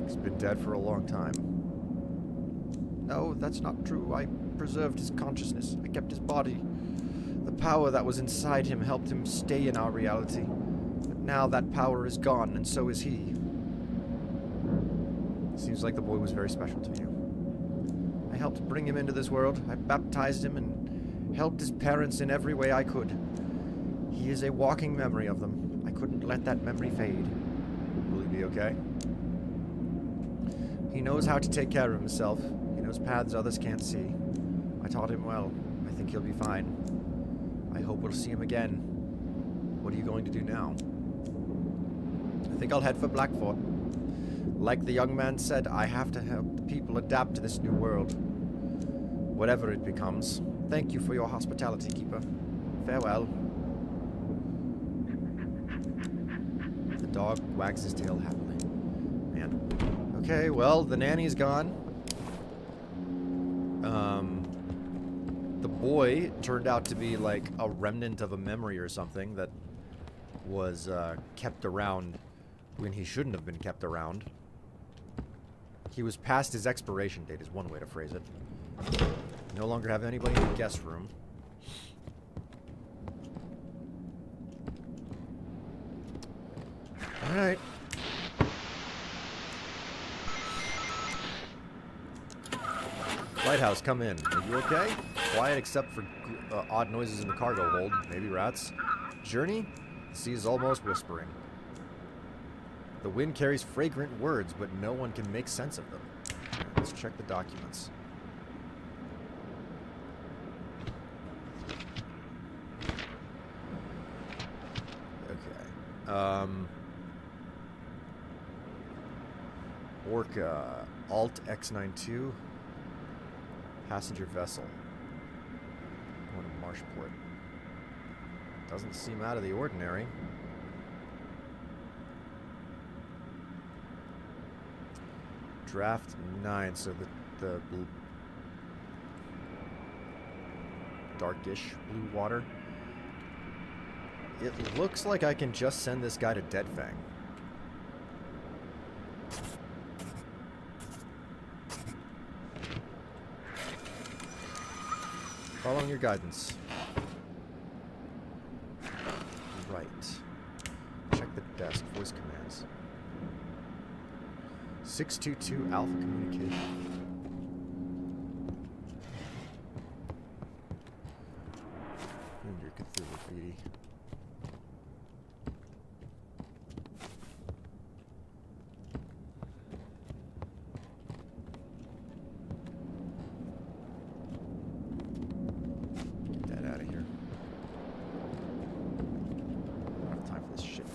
He's been dead for a long time. No, that's not true. I preserved his consciousness. I kept his body. The power that was inside him helped him stay in our reality. But now that power is gone, and so is he. Seems like the boy was very special to you. I helped bring him into this world. I baptized him and helped his parents in every way I could. He is a walking memory of them. I couldn't let that memory fade. Will he be okay? He knows how to take care of himself. He knows paths others can't see. I taught him well. I think he'll be fine. I hope we'll see him again. What are you going to do now? I think I'll head for Blackfort. Like the young man said, I have to help the people adapt to this new world. Whatever it becomes. Thank you for your hospitality, Keeper. Farewell. The dog wags his tail happily. Man. Okay, well, the nanny's gone. The boy turned out to be like a remnant of a memory or something that was kept around when he shouldn't have been kept around. He was past his expiration date is one way to phrase it. No longer have anybody in the guest room. Alright. Lighthouse, come in. Are you okay? Quiet except for odd noises in the cargo hold. Maybe rats. Journey? The sea is almost whispering. The wind carries fragrant words, but no one can make sense of them. Let's check the documents. Okay. Orca. Alt X92. Passenger vessel. Going to Marshport. Doesn't seem out of the ordinary. Draft 9, so the darkish blue water. It looks like I can just send this guy to Deadfang. Following your guidance. Right. Check the desk. Voice commands. 622 Alpha Communication. Your Cthulhu graffiti. Get that out of here. I don't have time for this shit.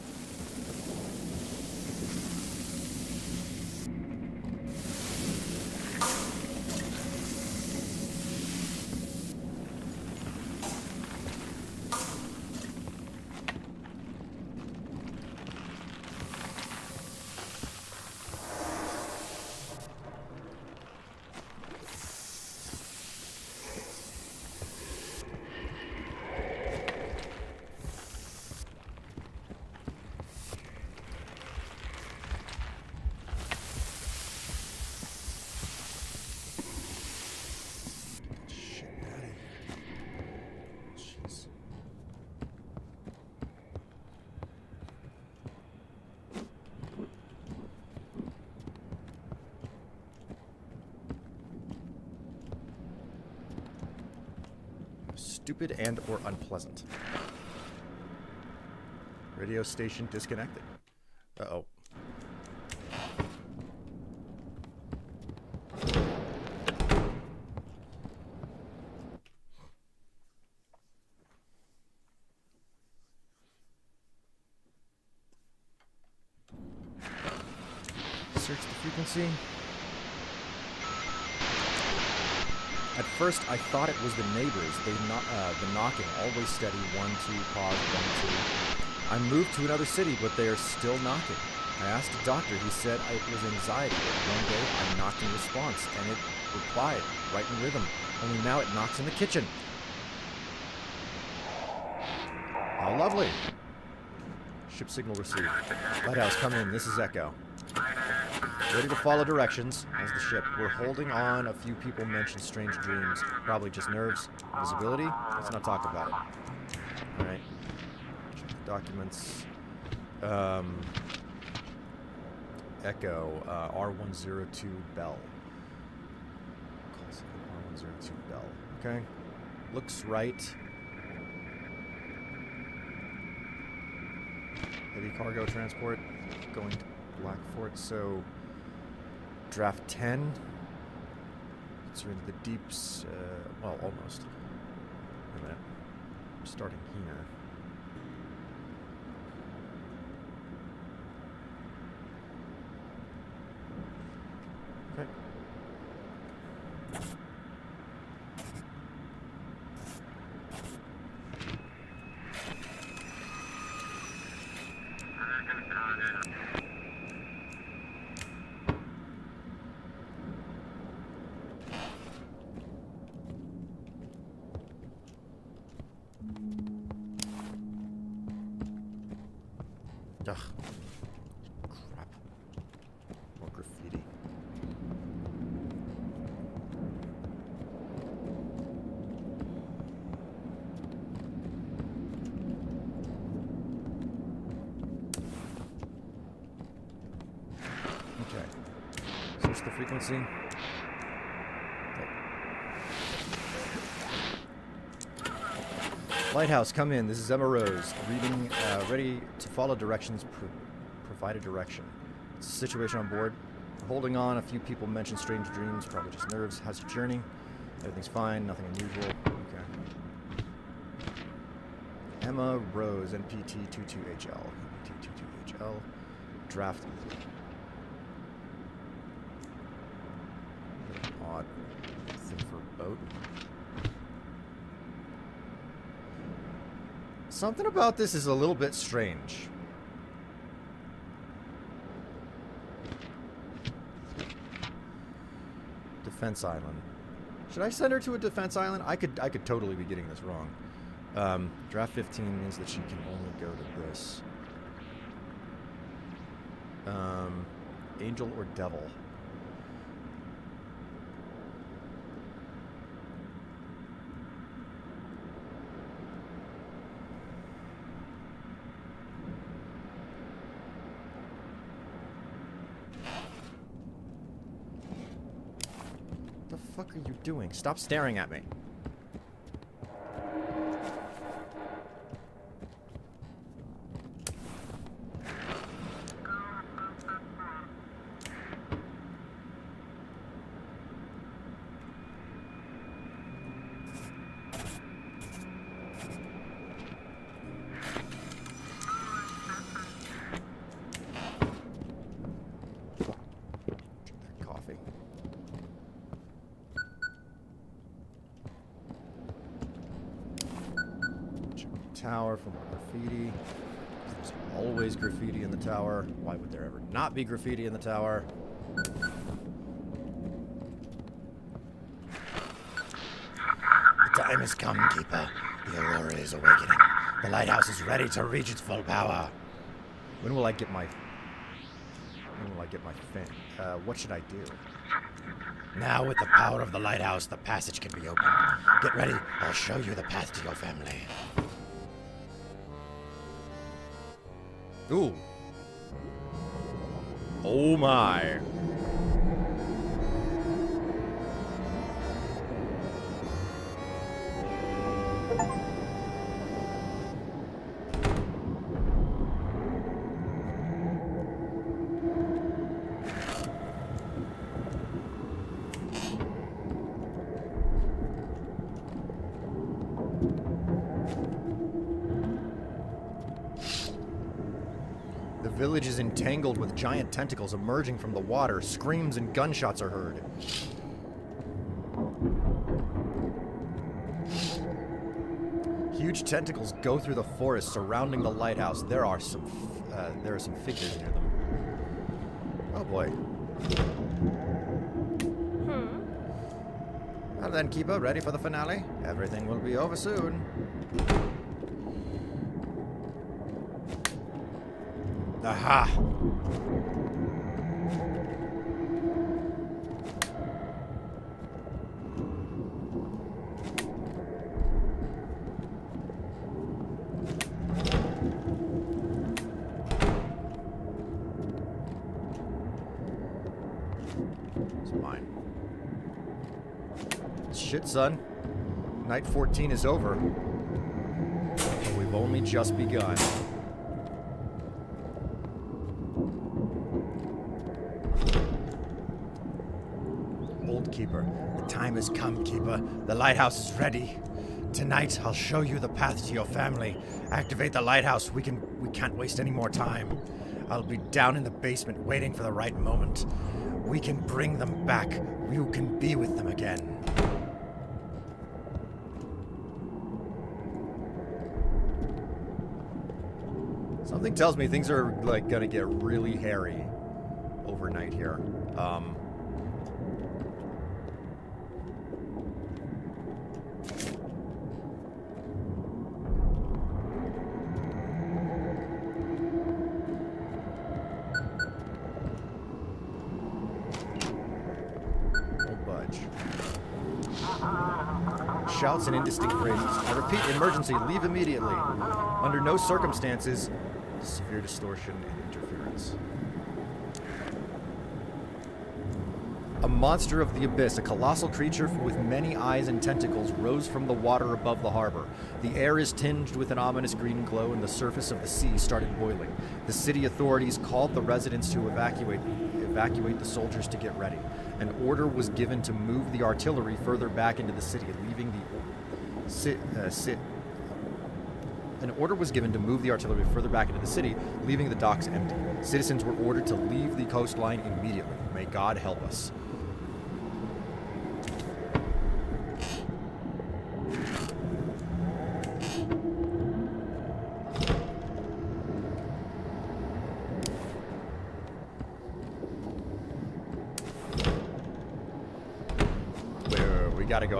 Stupid and or unpleasant. Radio station disconnected. Uh-oh. Search the frequency. At first, I thought it was the neighbors. The knocking, always steady. 1, 2, pause, 1, 2. I moved to another city, but they are still knocking. I asked a doctor. He said it was anxiety. One day, I knocked in response, and it replied, right in rhythm. Only now it knocks in the kitchen. How lovely. Ship signal received. Lighthouse, come in. This is Echo. Ready to follow directions. As the ship. We're holding on. A few people mentioned strange dreams. Probably just nerves. Visibility? Let's not talk about it. Alright. Check the documents. Echo. R102 Bell. Call sign R102 Bell. Okay. Looks right. Heavy cargo transport. Going to Blackfort, so draft 10. It's in the deeps, well, almost. Wait a minute. I'm starting here. Okay. Ugh. Crap. More graffiti. Okay. Search the frequency. Lighthouse, come in. This is Emma Rose. Reading, ready to follow directions. Provide a direction. It's a situation on board. Holding on. A few people mentioned strange dreams. Probably just nerves. How's your journey? Everything's fine. Nothing unusual. Okay. Emma Rose, NPT 22HL. NPT 22HL. Draft. Odd thing for a boat. Something about this is a little bit strange. Defense island. Should I send her to a defense island? I could totally be getting this wrong. Draft 15 means that she can only go to this. Angel or devil? What the fuck are you doing? Stop staring at me. Coffee. Check the tower for more graffiti. There's always graffiti in the tower. Why would there ever not be graffiti in the tower? The time has come, Keeper. The aurora is awakening. The lighthouse is ready to reach its full power. When will I get my fin? What should I do? Now, with the power of the lighthouse, the passage can be opened. Get ready. I'll show you the path to your family. Ooh. Oh my. The village is entangled with giant tentacles emerging from the water. Screams and gunshots are heard. Huge tentacles go through the forest surrounding the lighthouse. There are some figures near them. Oh boy. Well then, Keeper, ready for the finale? Everything will be over soon. Aha! It's mine. Shit, son. Night 14 is over. And we've only just begun. Old Keeper, the time has come, Keeper. The lighthouse is ready. Tonight, I'll show you the path to your family. Activate the lighthouse. We can't waste any more time. I'll be down in the basement waiting for the right moment. We can bring them back. You can be with them again. Something tells me things are like gonna get really hairy overnight here. Don't budge. Shouts and indistinct phrases. I repeat, emergency, leave immediately. Under no circumstances, severe distortion and interference. A monster of the abyss, a colossal creature with many eyes and tentacles, rose from the water above the harbor. The air is tinged with an ominous green glow, and the surface of the sea started boiling. The city authorities called the residents to evacuate the soldiers to get ready. An order was given to move the artillery further back into the city, leaving the docks empty. Citizens were ordered to leave the coastline immediately. May God help us.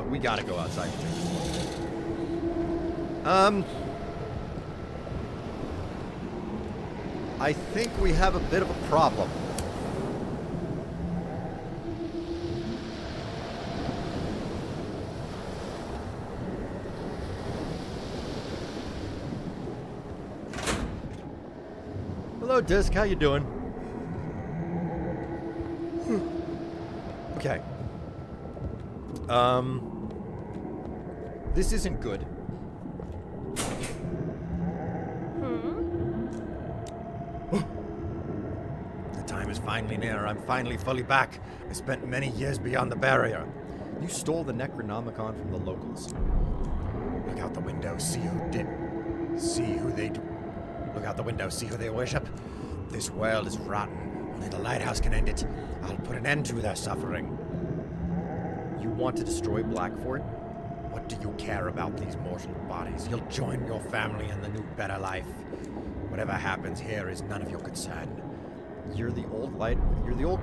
We gotta go outside. I think we have a bit of a problem. Hello, Disc. How you doing? Okay. This isn't good. The time is finally near. I'm finally fully back. I spent many years beyond the barrier. You stole the Necronomicon from the locals. Look out the window. See who did. See who they do. Look out the window. See who they worship. This world is rotten. Only the lighthouse can end it. I'll put an end to their suffering. You want to destroy Blackfort? What do you care about these mortal bodies? You'll join your family in the new better life. Whatever happens here is none of your concern. You're the old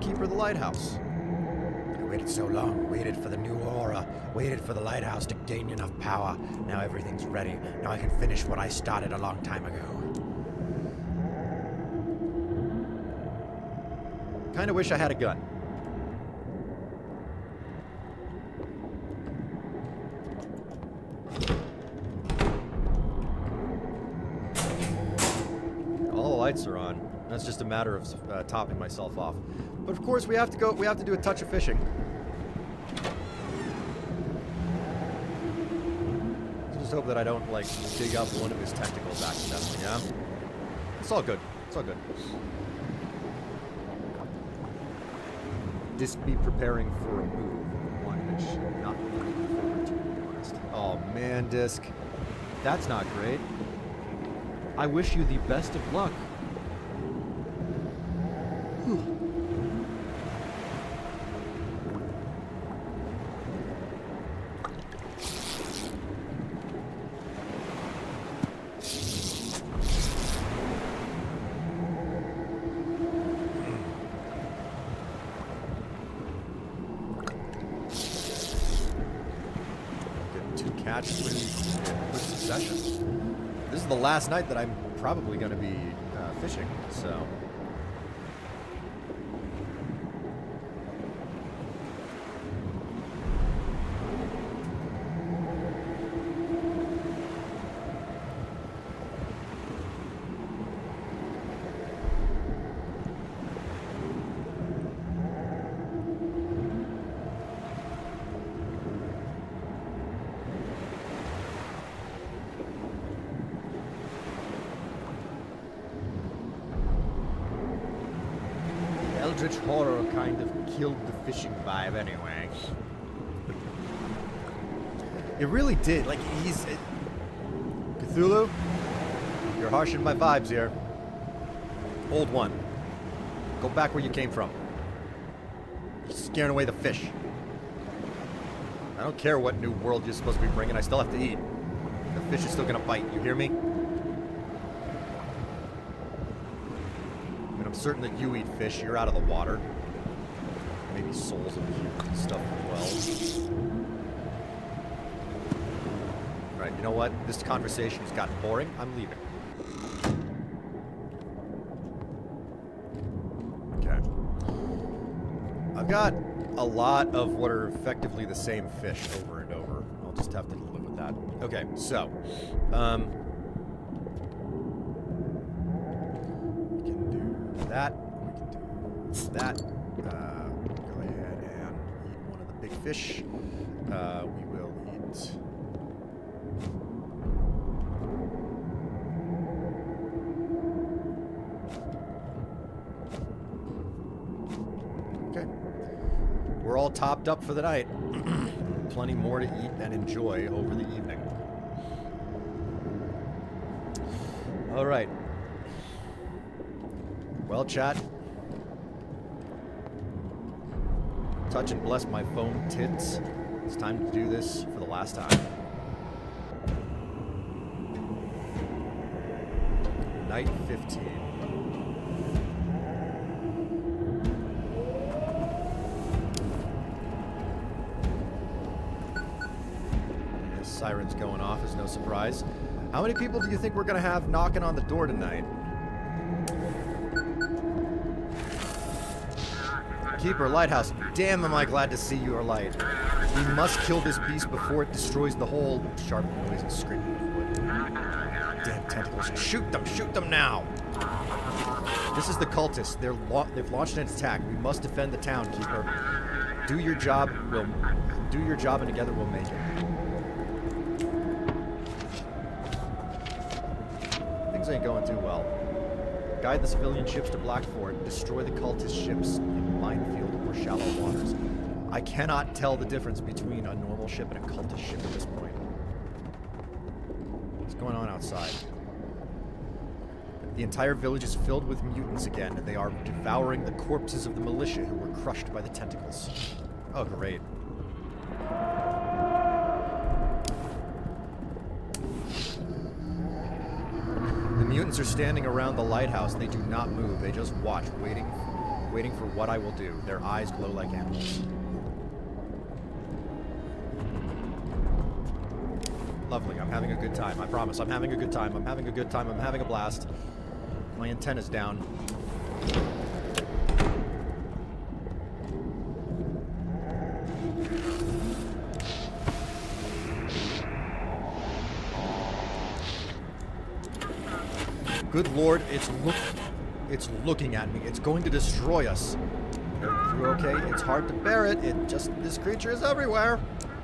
keeper of the lighthouse. I waited so long, waited for the new aura, waited for the lighthouse to gain enough power. Now everything's ready. Now I can finish what I started a long time ago. Kinda wish I had a gun. All the lights are on. That's just a matter of topping myself off. But of course, we have to do a touch of fishing. Just hope that I don't, like, dig up one of his tentacles accidentally, yeah? It's all good. It's all good. Disc be preparing for a move. One which not really looking forward to be honest. Oh man, Disc. That's not great. I wish you the best of luck. Catch with succession. This is the last night that I'm probably going to be fishing, so. Eldritch horror kind of killed the fishing vibe anyway. It really did. Like, Cthulhu, you're harshing my vibes here. Old one. Go back where you came from. You're scaring away the fish. I don't care what new world you're supposed to be bringing. I still have to eat. The fish is still gonna bite. You hear me? I'm certain that you eat fish. You're out of the water. Maybe souls of you and stuff as well. Alright, you know what? This conversation has gotten boring. I'm leaving. Okay. I've got a lot of what are effectively the same fish over and over. I'll just have to live with that. Okay, so. That. We can do that. Go ahead and eat one of the big fish. We will eat. Okay. We're all topped up for the night. Plenty more to eat and enjoy over the evening. All right. Well, chat. Touch and bless my foam tits. It's time to do this for the last time. Night 15. This siren's going off is no surprise. How many people do you think we're gonna have knocking on the door tonight? Keeper, Lighthouse, damn am I glad to see your light. We must kill this beast before it destroys the whole... Sharp noise and screaming of wood. Damn tentacles. Shoot them now! This is the cultists. They've launched an attack. We must defend the town, Keeper. Do your job, and together we'll make it. Things ain't going too well. Guide the civilian ships to Black Fort. Destroy the cultist ships in minefield or shallow waters. I cannot tell the difference between a normal ship and a cultist ship at this point. What's going on outside? The entire village is filled with mutants again, and they are devouring the corpses of the militia who were crushed by the tentacles. Oh, great. The mutants are standing around the lighthouse. They do not move. They just watch, waiting for what I will do. Their eyes glow like animals. Lovely. I'm having a good time. I promise. I'm having a good time. I'm having a good time. I'm having a blast. My antenna's down. Good Lord, it's looking at me. It's going to destroy us. You okay? It's hard to bear it. This creature is everywhere.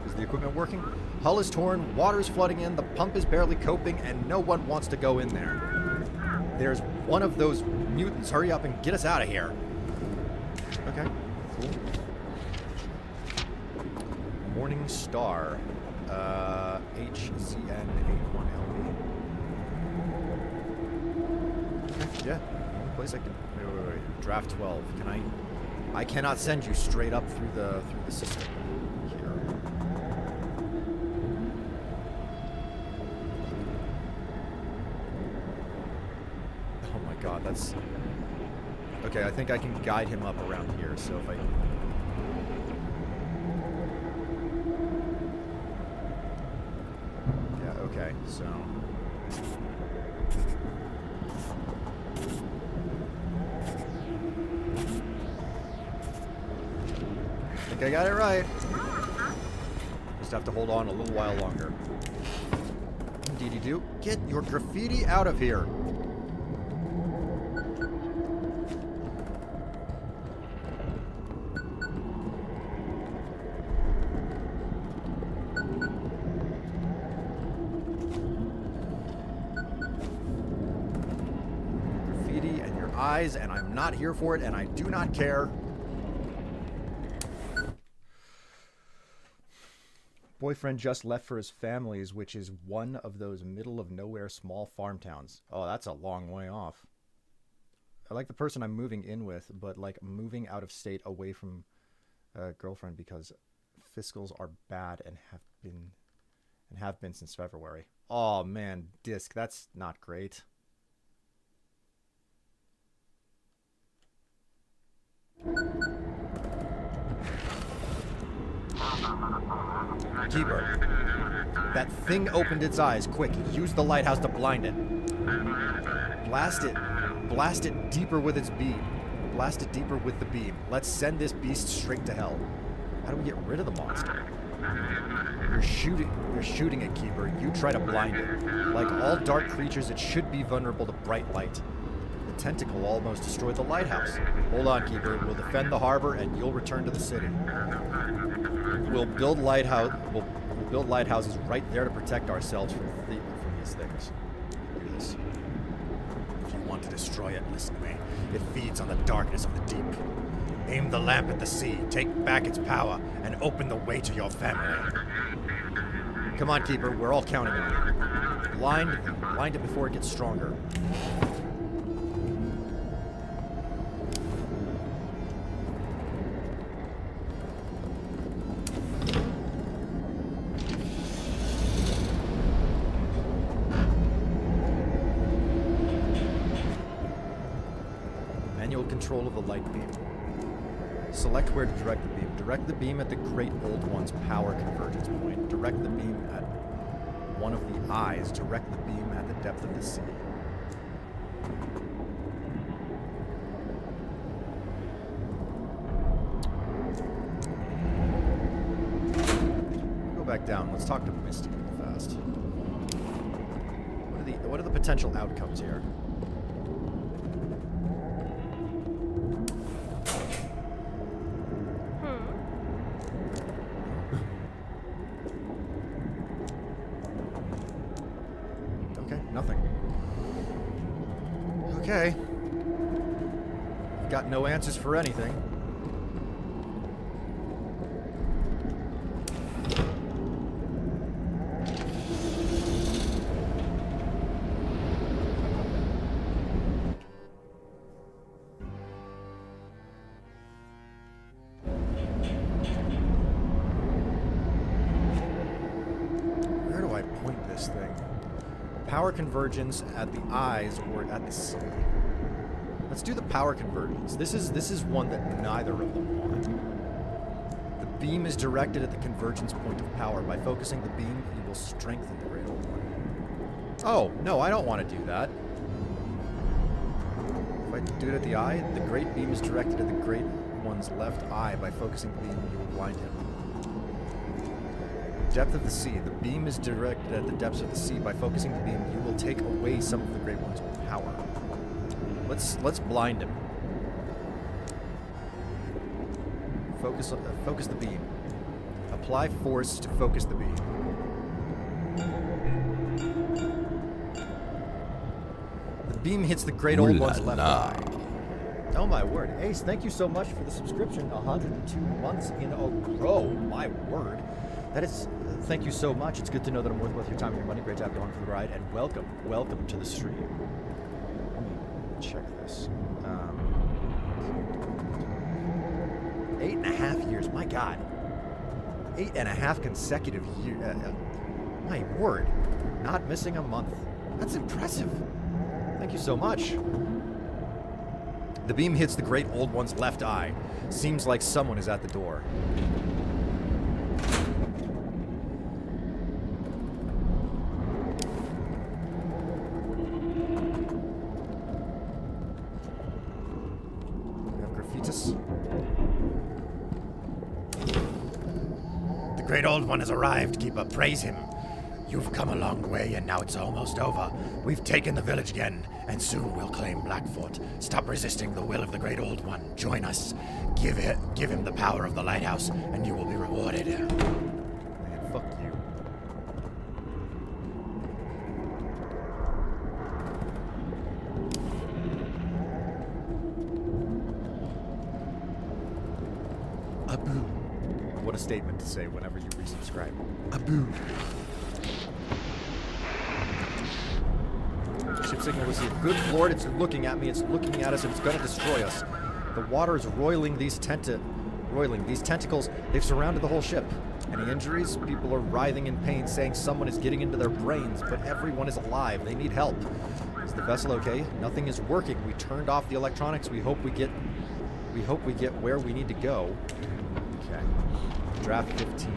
Is the equipment working? Hull is torn, water is flooding in, the pump is barely coping, and no one wants to go in there. There's one of those mutants. Hurry up and get us out of here. Okay, cool. Morning Star. HZN81LB. Yeah, only place I can... Wait. Draft 12. I cannot send you straight up through the system. Here. Oh my god, that's... Okay, I think I can guide him up around here, so if I... Yeah, okay, so... I think I got it right. Just have to hold on a little while longer. Indeedy do. Get your graffiti out of here. Graffiti and your eyes, and I'm not here for it, and I do not care. Boyfriend just left for his family's, which is one of those middle-of-nowhere small farm towns. Oh, that's a long way off. I like the person I'm moving in with, but like moving out of state away from a girlfriend because fiscals are bad and have been since February. Oh man, Disc, that's not great. Keeper. That thing opened its eyes. Quick, use the lighthouse to blind it. Blast it. Blast it deeper with its beam. Blast it deeper with the beam. Let's send this beast straight to hell. How do we get rid of the monster? You're shooting it, Keeper. You try to blind it. Like all dark creatures, it should be vulnerable to bright light. The tentacle almost destroyed the lighthouse. Hold on, Keeper. We'll defend the harbor and you'll return to the city. We'll build lighthouses right there to protect ourselves from these things. Do this. If you want to destroy it, listen to me. It feeds on the darkness of the deep. Aim the lamp at the sea, take back its power, and open the way to your family. Come on, Keeper. We're all counting on you. Blind it before it gets stronger. Control of the light beam. Select where to direct the beam. Direct the beam at the Great Old One's power convergence point. Direct the beam at one of the eyes direct the beam at the depth of the sea. Go back down. Let's talk to Misty real fast. What are the potential outcomes here? Okay, nothing. Okay. Got no answers for anything. Where do I point this thing? Power convergence at the eyes or at the sea. Let's do the power convergence. This is one that neither of them want. The beam is directed at the convergence point of power. By focusing the beam, you will strengthen the Great Old One. Oh, no, I don't want to do that. If I do it at the eye, the Great Beam is directed at the Great One's left eye. By focusing the beam, you will blind him. Depth of the sea. The beam is directed at the depths of the sea. By focusing the beam, you will take away some of the Great One's power. Let's blind him. Focus the beam. Apply force to focus the beam. The beam hits the Great Old One's left eye. Oh my word. Ace, thank you so much for the subscription. 102 months in a row. My word. That is, thank you so much. It's good to know that I'm worth your time and your money. Great to have you along for the ride. And welcome to the stream. Let me check this. 8.5 years. My God. 8.5 consecutive years. My word. Not missing a month. That's impressive. Thank you so much. The beam hits the Great Old One's left eye. Seems like someone is at the door. The Great Old One has arrived, Keeper. Praise him. You've come a long way, and now it's almost over. We've taken the village again, and soon we'll claim Blackfoot. Stop resisting the will of the Great Old One. Join us. Give him the power of the Lighthouse, and you will be rewarded. Man, fuck you. Abu. What a statement to say whenever you resubscribe. Abu. Ship signal was here. Good Lord, it's looking at me, it's looking at us, and it's gonna destroy us. The water is roiling these tentacles. They've surrounded the whole ship. Any injuries? People are writhing in pain, saying someone is getting into their brains, but everyone is alive. They need help. Is the vessel okay? Nothing is working. We turned off the electronics. We hope we get where we need to go. Okay. Draft 15.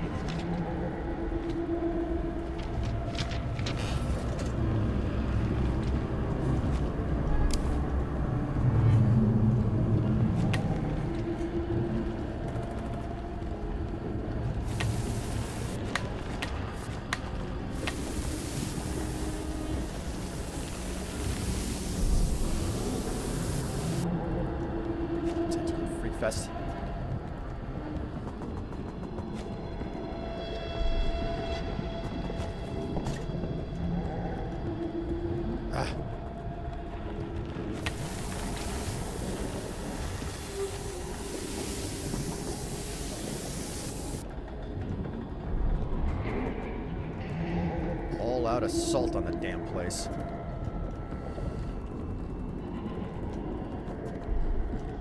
Freak Fest. All-out assault on the damn place.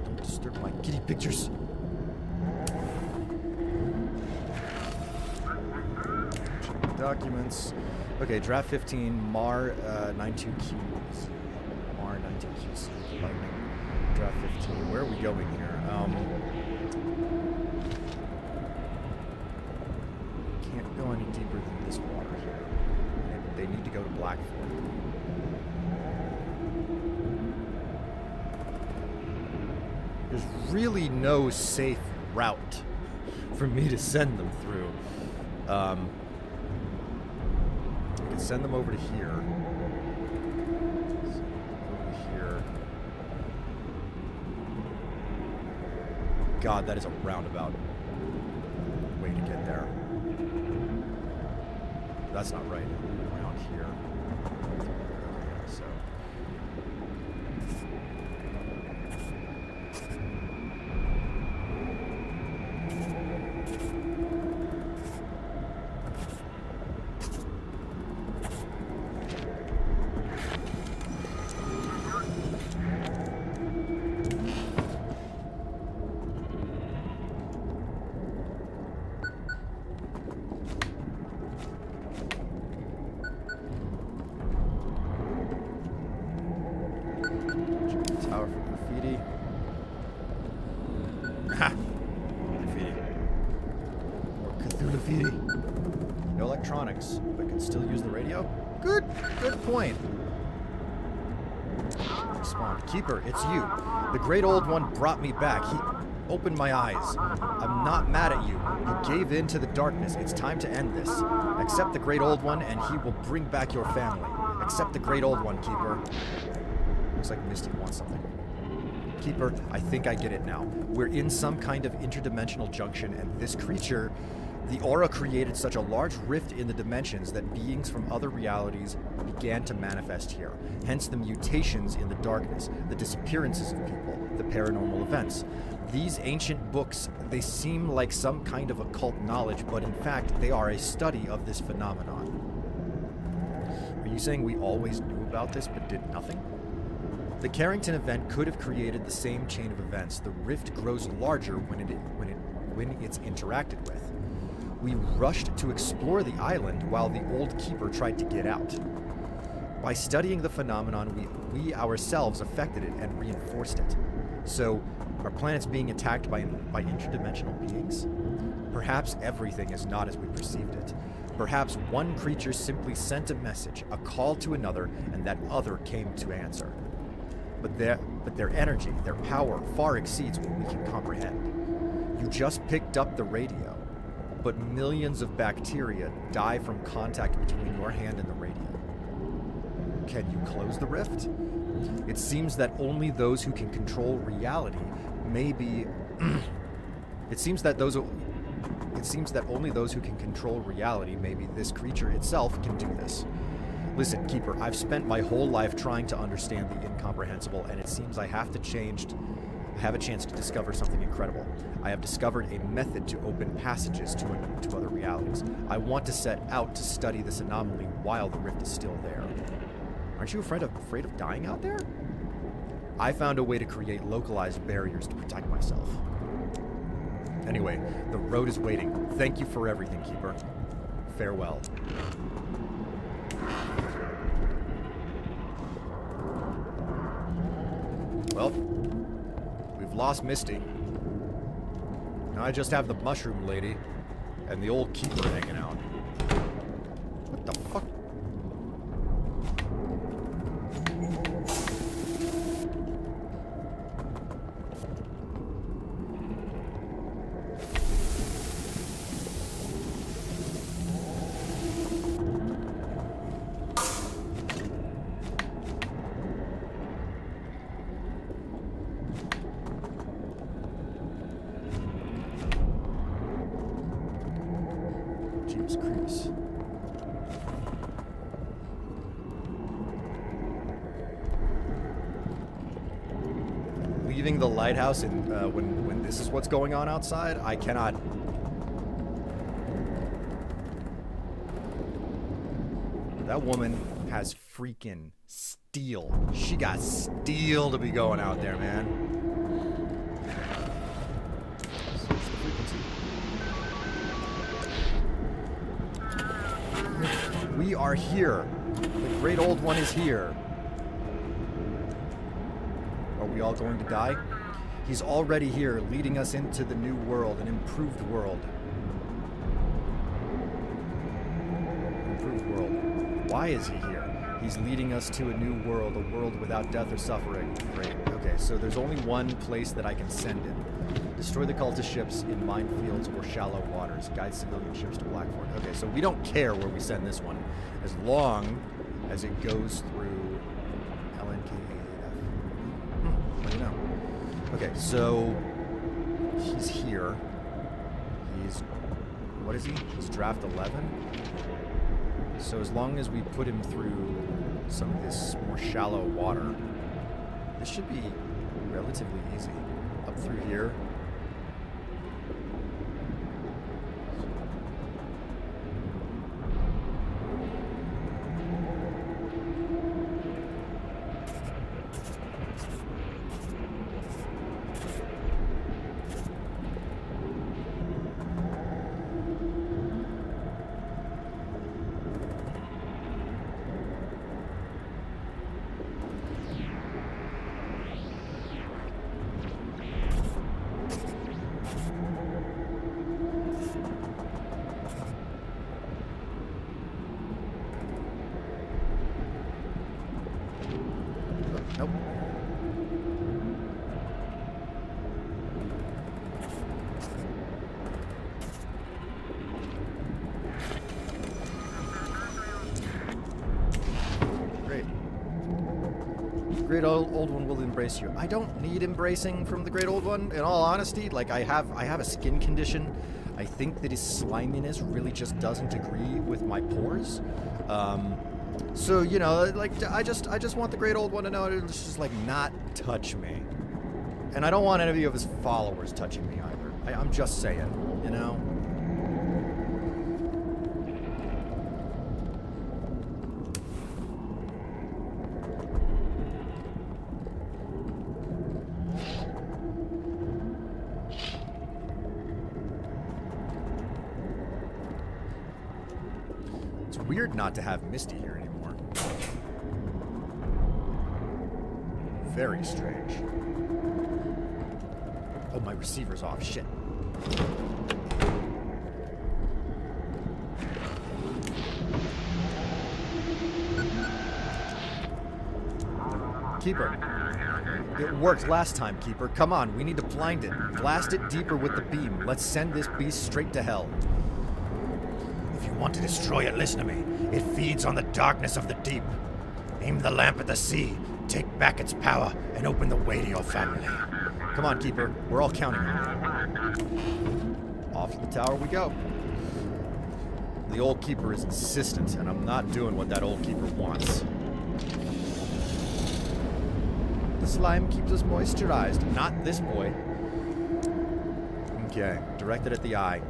Don't disturb my kitty pictures. Check documents. Okay, draft 15, Mar 92QZ. Mar 92QZ. Lightning. Draft 15. Where are we going here? Can't go any deeper than this water here. they need to go to Blackford. There's really no safe route for me to send them through. I can send them over to here. Over here. God, that is a roundabout way to get there. That's not right. Around here. So. Tower for graffiti. Ha! Graffiti. More Cthulhu-fiti. No electronics, but can still use the radio? Good point. Spawned. Keeper, it's you. The great old one brought me back. He opened my eyes. I'm not mad at you. You gave in to the darkness. It's time to end this. Accept the great old one, and he will bring back your family. Accept the great old one, Keeper. Looks like Misty wants something. Keeper, I think I get it now. We're in some kind of interdimensional junction, and this creature, the aura created such a large rift in the dimensions that beings from other realities began to manifest here. Hence the mutations in the darkness, the disappearances of people, the paranormal events. These ancient books, they seem like some kind of occult knowledge, but in fact, they are a study of this phenomenon. Are you saying we always knew about this but did nothing? The Carrington event could have created the same chain of events. The rift grows larger when it's interacted with. We rushed to explore the island while the old keeper tried to get out. By studying the phenomenon, we ourselves affected it and reinforced it. So, are planets being attacked by interdimensional beings? Perhaps everything is not as we perceived it. Perhaps one creature simply sent a message, a call to another, and that other came to answer. But their energy, their power, far exceeds what we can comprehend. You just picked up the radio, but millions of bacteria die from contact between your hand and the radio. Can you close the rift? It seems that only those who can control reality may be... It seems that only those who can control reality, maybe this creature itself, can do this. Listen, Keeper, I've spent my whole life trying to understand the incomprehensible, and it seems I have a chance to discover something incredible. I have discovered a method to open passages to other realities. I want to set out to study this anomaly while the rift is still there. Aren't you afraid of dying out there? I found a way to create localized barriers to protect myself. Anyway, the road is waiting. Thank you for everything, Keeper. Farewell. Well, we've lost Misty. Now I just have the mushroom lady and the old keeper hanging out. What the fuck? Creeps. Leaving the lighthouse and when this is what's going on outside, I cannot. That woman has freaking steel. She got steel to be going out there, man. We are here. The great old one is here. Are we all going to die? He's already here, leading us into the new world, an improved world. Improved world. Why is he here? He's leading us to a new world, a world without death or suffering. Great. Okay, so there's only one place that I can send him. Destroy the cultist ships in minefields or shallow waters. Guide civilian ships to Blackford. Okay, so we don't care where we send this one, as long as it goes through LNKAF. What do you know? Okay, so he's here. What is he? He's draft 11. So as long as we put him through some of this more shallow water, this should be relatively easy. Up through here. Nope. Great. The Great Old One will embrace you. I don't need embracing from the Great Old One, in all honesty. Like, I have a skin condition. I think that his sliminess really just doesn't agree with my pores. So, you know, like, I just want the Great Old One to know to just, like, not touch me. And I don't want any of his followers touching me either. I'm just saying, you know? It's weird not to have Misty here anymore. Very strange. Oh, my receiver's off. Shit. Keeper. It worked last time, Keeper. Come on, we need to blind it. Blast it deeper with the beam. Let's send this beast straight to hell. If you want to destroy it, listen to me. It feeds on the darkness of the deep. Aim the lamp at the sea, take back its power, and open the way to your family. Come on, Keeper. We're all counting on you. Off to the tower we go. The old Keeper is insistent, and I'm not doing what that old Keeper wants. The slime keeps us moisturized. Not this boy. Okay, directed at the eye.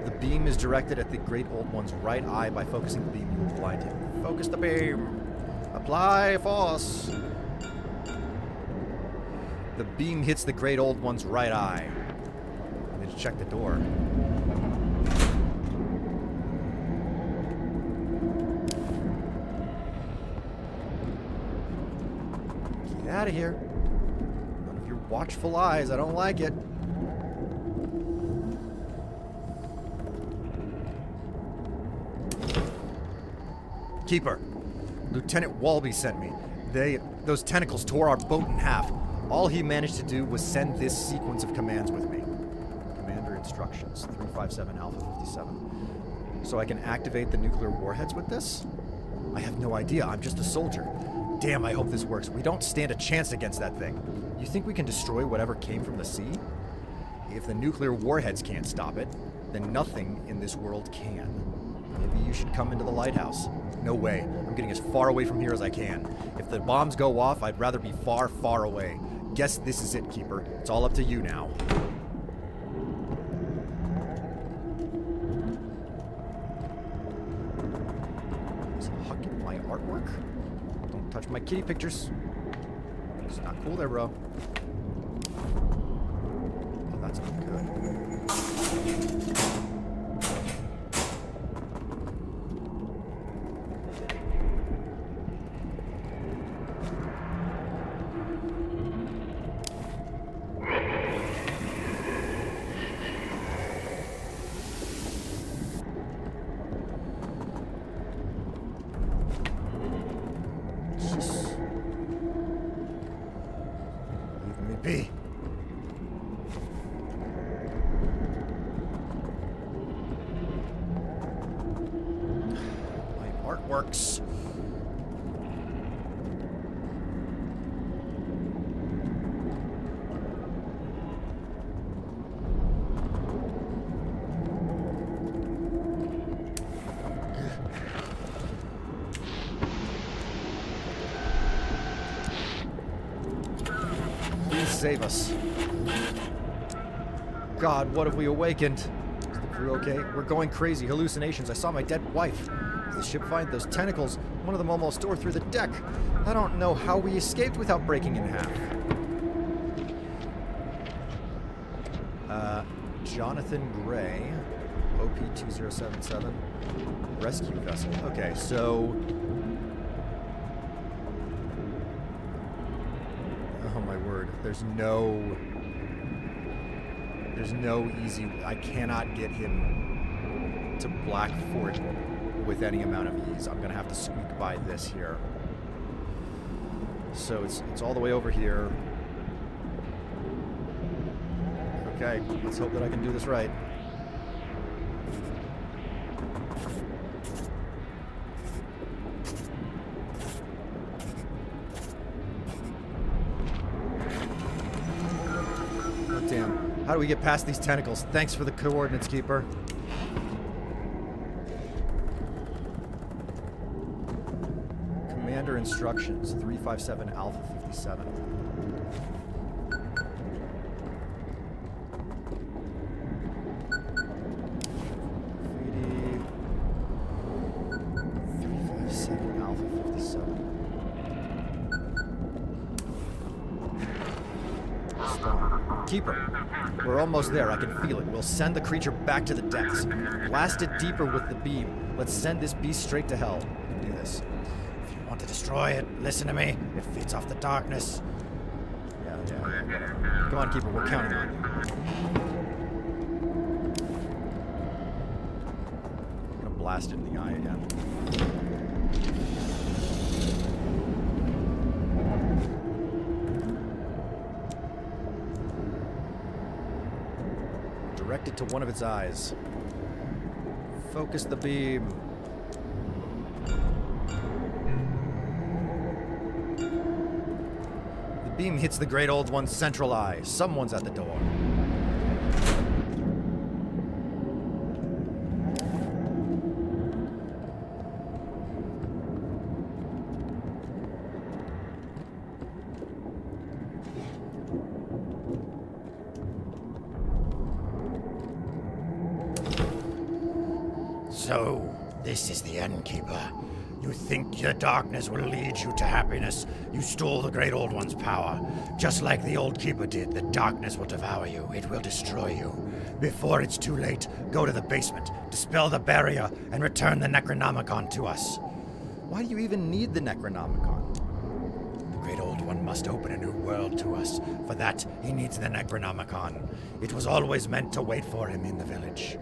The beam is directed at the Great Old One's right eye. By focusing the beam, you will blind him. Focus the beam. Apply force. The beam hits the Great Old One's right eye. I need to check the door. Get out of here. None of your watchful eyes. I don't like it. Keeper, Lieutenant Walby sent me. Those tentacles tore our boat in half. All he managed to do was send this sequence of commands with me. Commander instructions, 357 Alpha 57. So I can activate the nuclear warheads with this? I have no idea, I'm just a soldier. Damn, I hope this works. We don't stand a chance against that thing. You think we can destroy whatever came from the sea? If the nuclear warheads can't stop it, then nothing in this world can. Maybe you should come into the lighthouse. No way. I'm getting as far away from here as I can. If the bombs go off, I'd rather be far, far away. Guess this is it, Keeper. It's all up to you now. Is Huck my artwork? Don't touch my kitty pictures. It's not cool there, bro. Oh, that's not good. it be? My artworks. Please save us. God, what have we awakened? Is the crew okay? We're going crazy. Hallucinations. I saw my dead wife. Does the ship find those tentacles? One of them almost tore through the deck. I don't know how we escaped without breaking in half. Jonathan Gray, OP-2077, rescue vessel. Okay, so... Oh my word. There's no easy... I cannot get him to Black Fort with any amount of ease. I'm gonna have to squeak by this here. So it's all the way over here. Okay, let's hope that I can do this right. Oh, damn. How do we get past these tentacles? Thanks for the coordinates, Keeper. Commander instructions, 357 Alpha 57. Keeper, we're almost there. I can feel it. We'll send the creature back to the depths. Blast it deeper with the beam. Let's send this beast straight to hell. We can do this. If you want to destroy it, listen to me. It feeds off the darkness. Yeah, whatever. Come on, Keeper. We're counting on you. I'm gonna blast it in the eye again. Direct it to one of its eyes. Focus the beam. The beam hits the Great Old One's central eye. Someone's at the door. So, this is the end, Keeper. You think your darkness will lead you to happiness. You stole the Great Old One's power. Just like the old Keeper did, the darkness will devour you. It will destroy you. Before it's too late, go to the basement, dispel the barrier, and return the Necronomicon to us. Why do you even need the Necronomicon? The Great Old One must open a new world to us. For that, he needs the Necronomicon. It was always meant to wait for him in the village.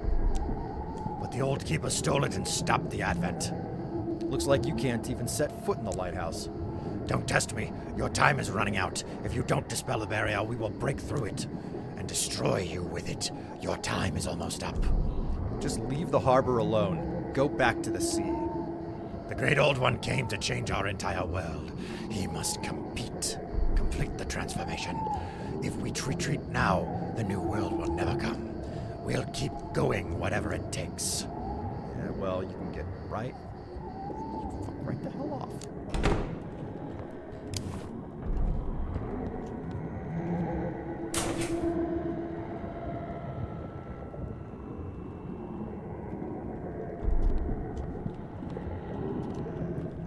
But the old Keeper stole it and stopped the advent. Looks like you can't even set foot in the lighthouse. Don't test me. Your time is running out. If you don't dispel the barrier, we will break through it and destroy you with it. Your time is almost up. Just leave the harbor alone. Go back to the sea. The Great Old One came to change our entire world. He must complete the transformation. If we retreat now, the new world will never come. We'll keep going, whatever it takes. Yeah, well, you can get right the hell off.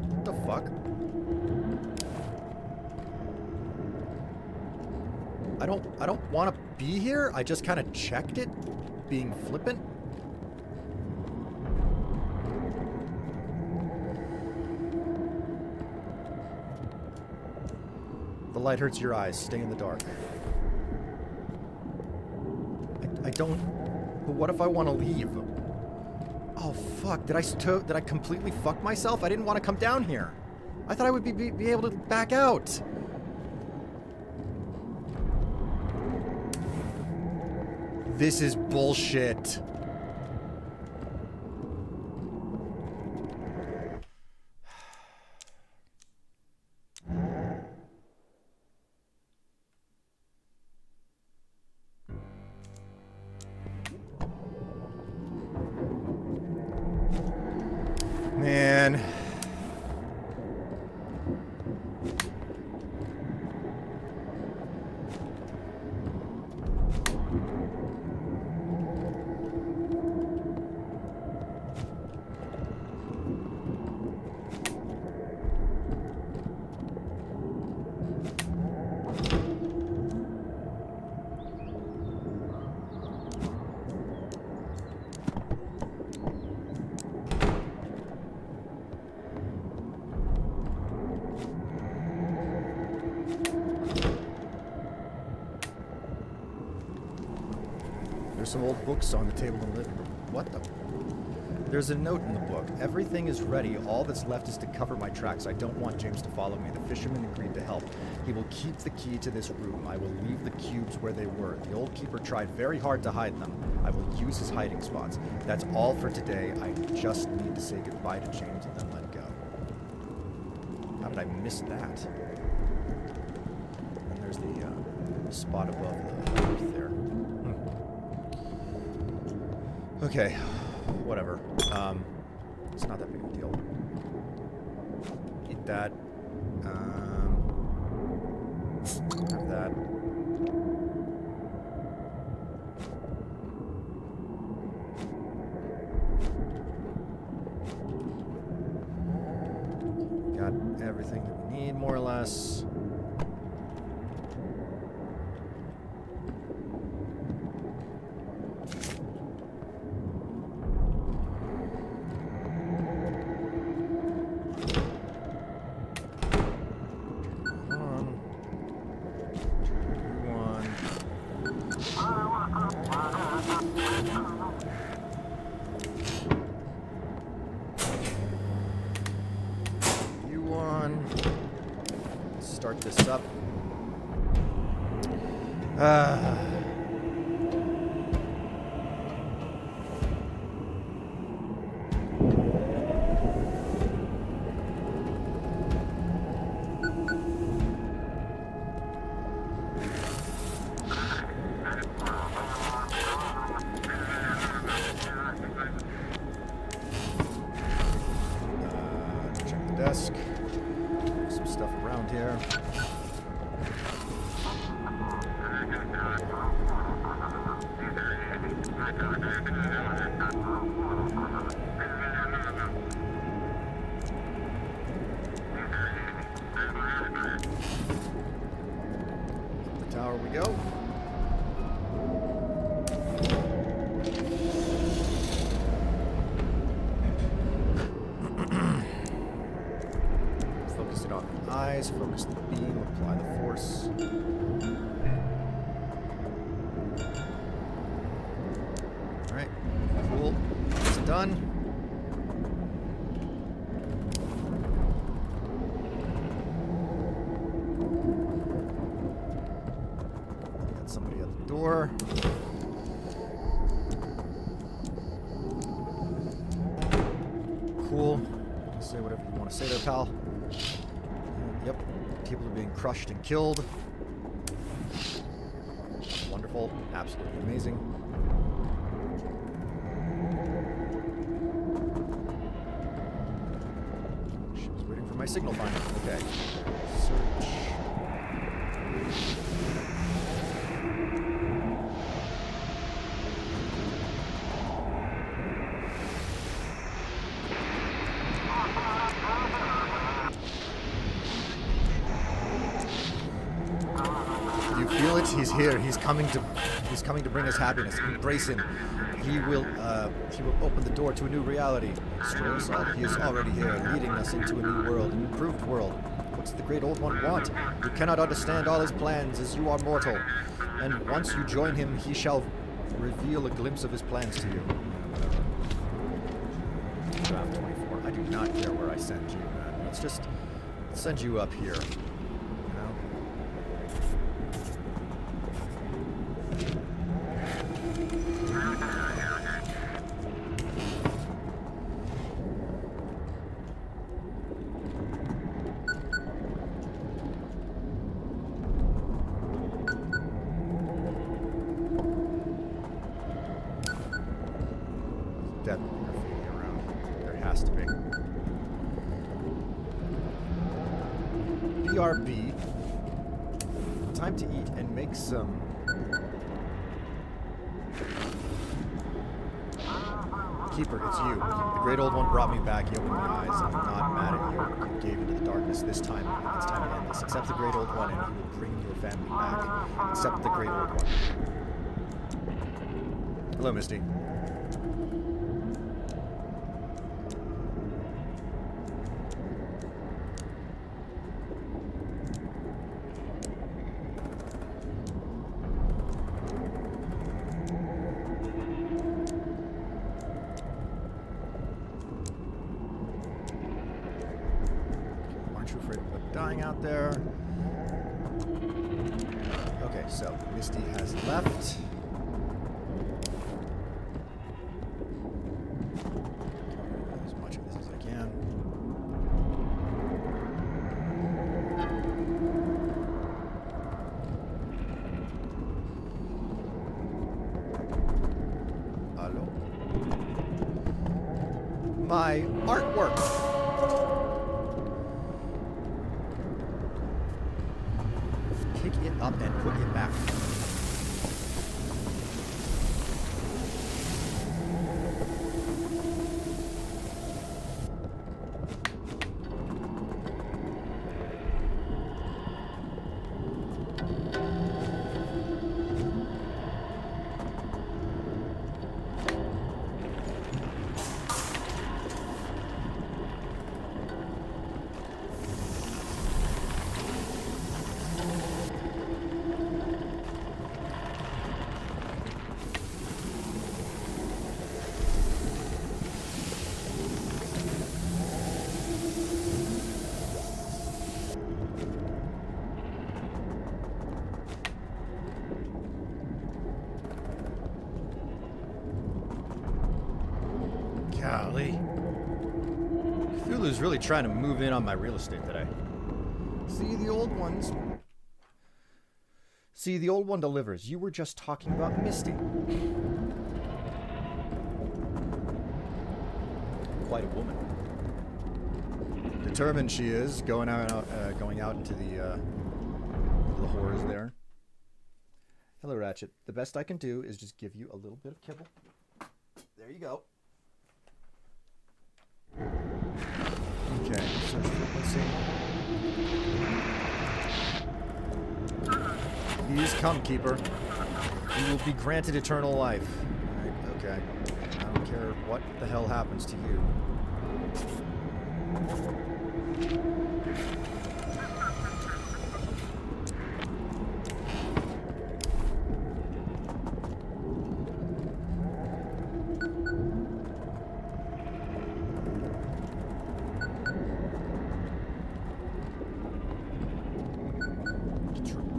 What the fuck? I don't want to be here. I just kind of checked it, being flippant. The light hurts your eyes. Stay in the dark. I don't... But what if I want to leave? Oh, fuck. Did I completely fuck myself? I didn't want to come down here. I thought I would be able to back out. This is bullshit. Man. There's some old books on the table in the living room. What the? There's a note in the book. Everything is ready. All that's left is to cover my tracks. I don't want James to follow me. The fisherman agreed to help. He will keep the key to this room. I will leave the cubes where they were. The old keeper tried very hard to hide them. I will use his hiding spots. That's all for today. I just need to say goodbye to James and then let go. How did I miss that? And there's the spot above the earth there. Okay, whatever. It's not that big of a deal. Eat that. Have that. Got everything that we need, more or less. Start this up. Check the desk. Some stuff around here. Up the tower we go. Focus it on the eyes, focus the beam, apply the force. Alright, cool. It's done. Got somebody at the door. Cool. Say whatever you want to say there, pal. Yep. People are being crushed and killed. Wonderful. Absolutely amazing. She was waiting for my signal finally. Okay. Search. You feel it? He's here. He's coming to bring us happiness. Embrace him. He will open the door to a new reality. Destroy us all. He is already here, leading us into a new world, an improved world. What's the great old one want? You cannot understand all his plans, as you are mortal. And once you join him, he shall reveal a glimpse of his plans to you. Draft 24. I do not care where I send you, man. Let's just send you up here. You know? definitely graffiti around. There has to be. BRB. Time to eat and make some... Keeper, it's you. The great old one brought me back. He opened my eyes. I'm not mad at you. You gave into the darkness this time. It's time to end this. Accept the great old one and he will bring your family back. Accept the great old one. Hello, Misty. Out there. Okay, so Misty has left. As much of this as I can. Hello? My artwork. Pick it up and put it back. Golly. Cthulhu's really trying to move in on my real estate today. See, the old ones. See, the old one delivers. You were just talking about Misty. Quite a woman. Determined she is, going out into the horrors there. Hello, Ratchet. The best I can do is just give you a little bit of kibble. There you go. Okay, so let's see. Please come, Keeper. You will be granted eternal life. Alright, okay. I don't care what the hell happens to you.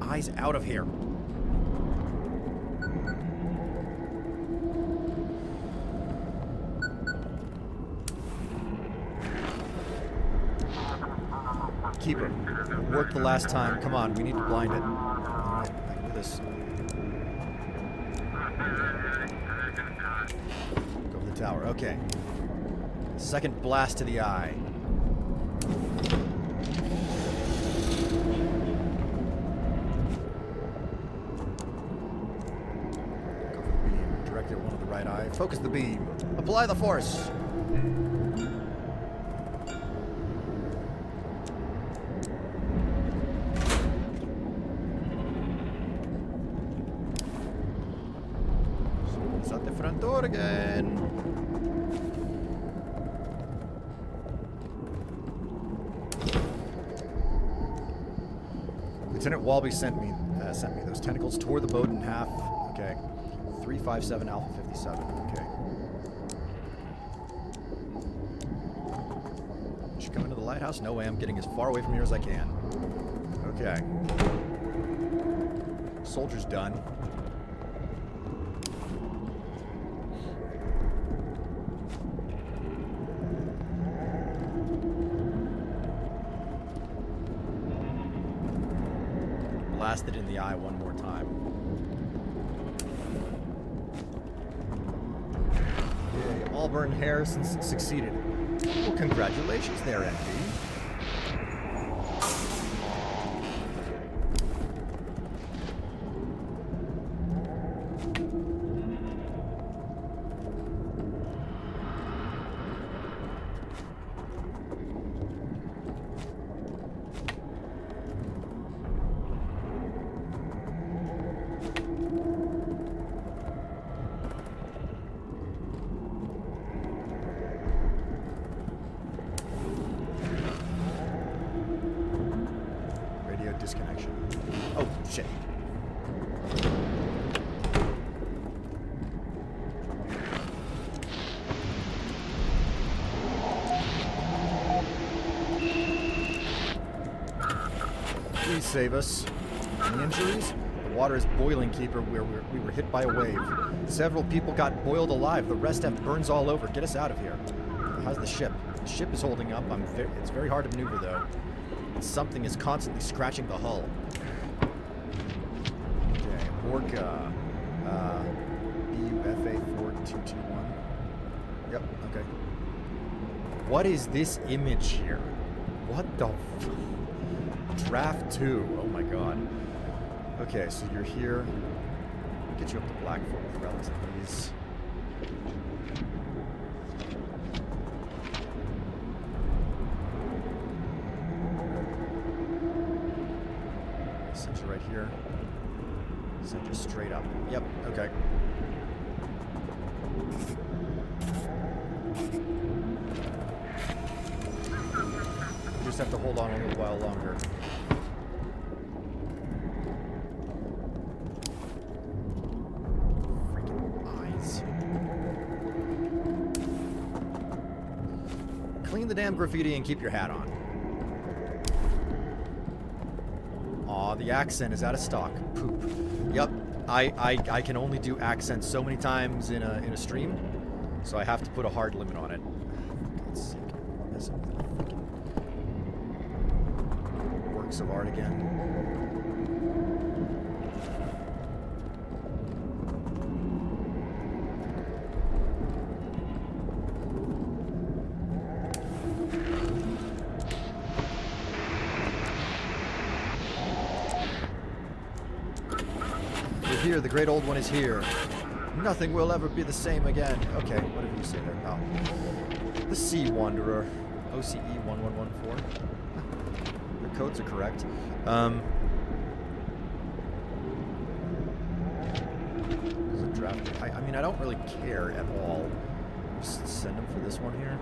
Eyes out of here. Keeper, worked the last time. Come on, we need to blind it. Alright, I can do this. Go for the tower. Okay. Second blast to the eye. One of the right eye. Focus the beam. Apply the force. It's at the front door again. Lieutenant Walby sent me those tentacles tore the boat in half. Okay. 357 Alpha 57. Okay. Should come into the lighthouse? No way. I'm getting as far away from here as I can. Okay. Soldier's done. Blasted in the eye one more time. Auburn Harrison's succeeded. Well, congratulations there, NB. Disconnection. Oh, shit. Please save us. Any injuries? The water is boiling, Keeper. We were hit by a wave. Several people got boiled alive. The rest have burns all over. Get us out of here. How's the ship? The ship is holding up. It's very hard to maneuver, though. Something is constantly scratching the hull. Okay, Orca. BUFA 4221. Yep, okay. What is this image here? What the Draft 2. Oh my god. Okay, so you're here. I'll get you up to Blackfoot with relative ease. Send you right here. Send you straight up. Yep, okay. You just have to hold on a little while longer. Freaking eyes. Clean the damn graffiti and keep your hat on. Aw, the accent is out of stock. Poop. Yep, I can only do accents so many times in a stream, so I have to put a hard limit on it. For God's sake, messing with the freaking works of art again. Here, the great old one is here. Nothing will ever be the same again. Okay, whatever you say there, pal. The Sea Wanderer. OCE 1114. The codes are correct. There's a draft. I mean, I don't really care at all. Just send him for this one here.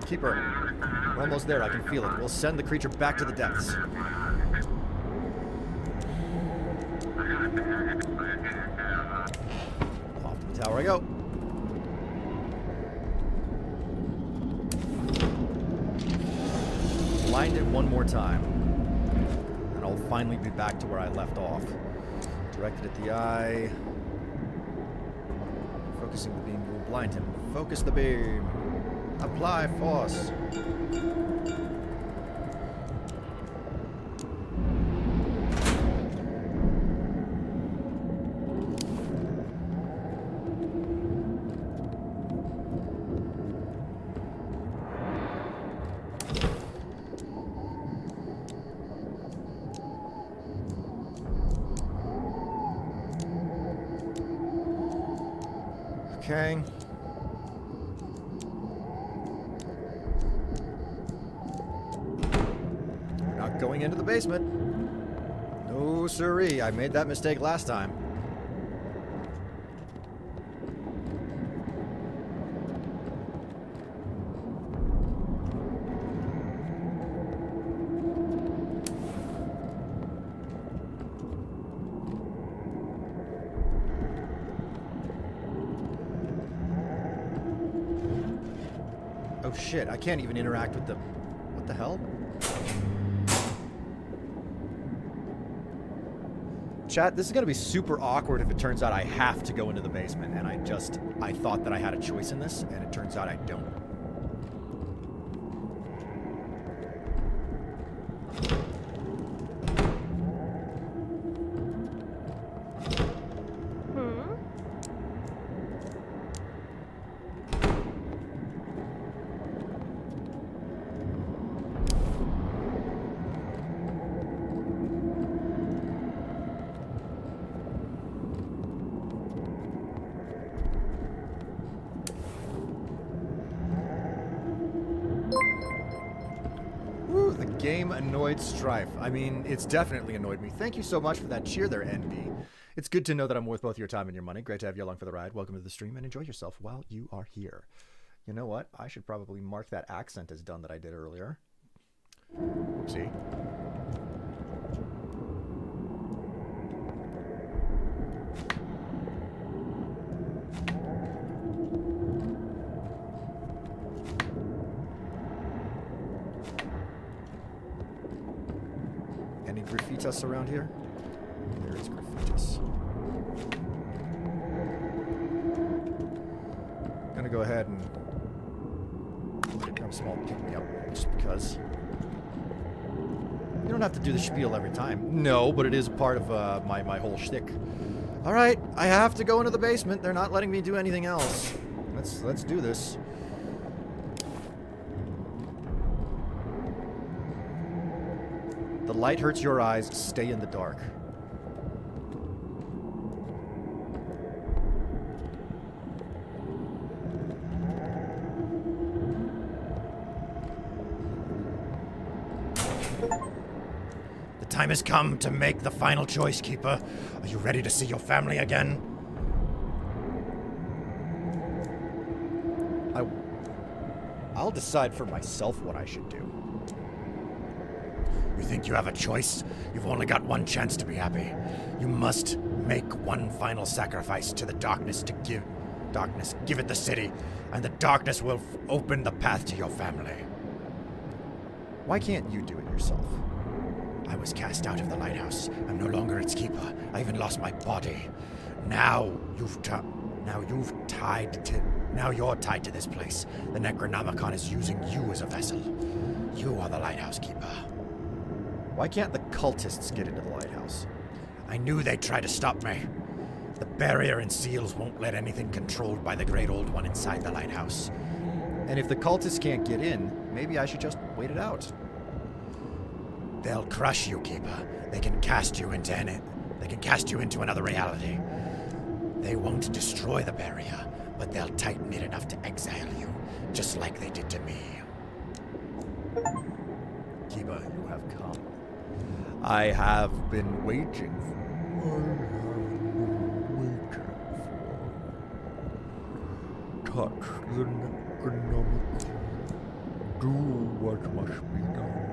Keeper, we're almost there. I can feel it. We'll send the creature back to the depths. Off to the tower I go. Blind it one more time. And I'll finally be back to where I left off. Directed at the eye. Focusing the beam will blind him. Focus the beam. Apply force. Okay. Going into the basement. No siree, I made that mistake last time. Oh shit, I can't even interact with the... What the hell? Chat, this is going to be super awkward if it turns out I have to go into the basement, and I thought that I had a choice in this, and it turns out I don't. Game annoyed Strife. I mean, it's definitely annoyed me. Thank you so much for that cheer there, NB. It's good to know that I'm worth both your time and your money. Great to have you along for the ride. Welcome to the stream and enjoy yourself while you are here. You know what? I should probably mark that accent as done that I did earlier. Oopsie. Graffitis around here? There is graffitis. Gonna go ahead and grab a small pick-me-up, just because. You don't have to do the spiel every time. No, but it is part of my whole shtick. Alright, I have to go into the basement. They're not letting me do anything else. Let's do this. The light hurts your eyes. Stay in the dark. The time has come to make the final choice, Keeper. Are you ready to see your family again? I'll decide for myself what I should do. You think you have a choice? You've only got one chance to be happy. You must make one final sacrifice to the darkness to give it the city, and the darkness will open the path to your family. Why can't you do it yourself? I was cast out of the lighthouse. I'm no longer its keeper. I even lost my body. Now you're tied to this place. The Necronomicon is using you as a vessel. You are the Lighthouse Keeper. Why can't the cultists get into the lighthouse? I knew they'd try to stop me. The barrier and seals won't let anything controlled by the Great Old One inside the lighthouse. And if the cultists can't get in, maybe I should just wait it out. They'll crush you, Keeper. They can cast you into another reality. They won't destroy the barrier, but they'll tighten it enough to exile you, just like they did to me. Keeper, you have come. I have been waiting for touch the Necronomicon. Do what must be done.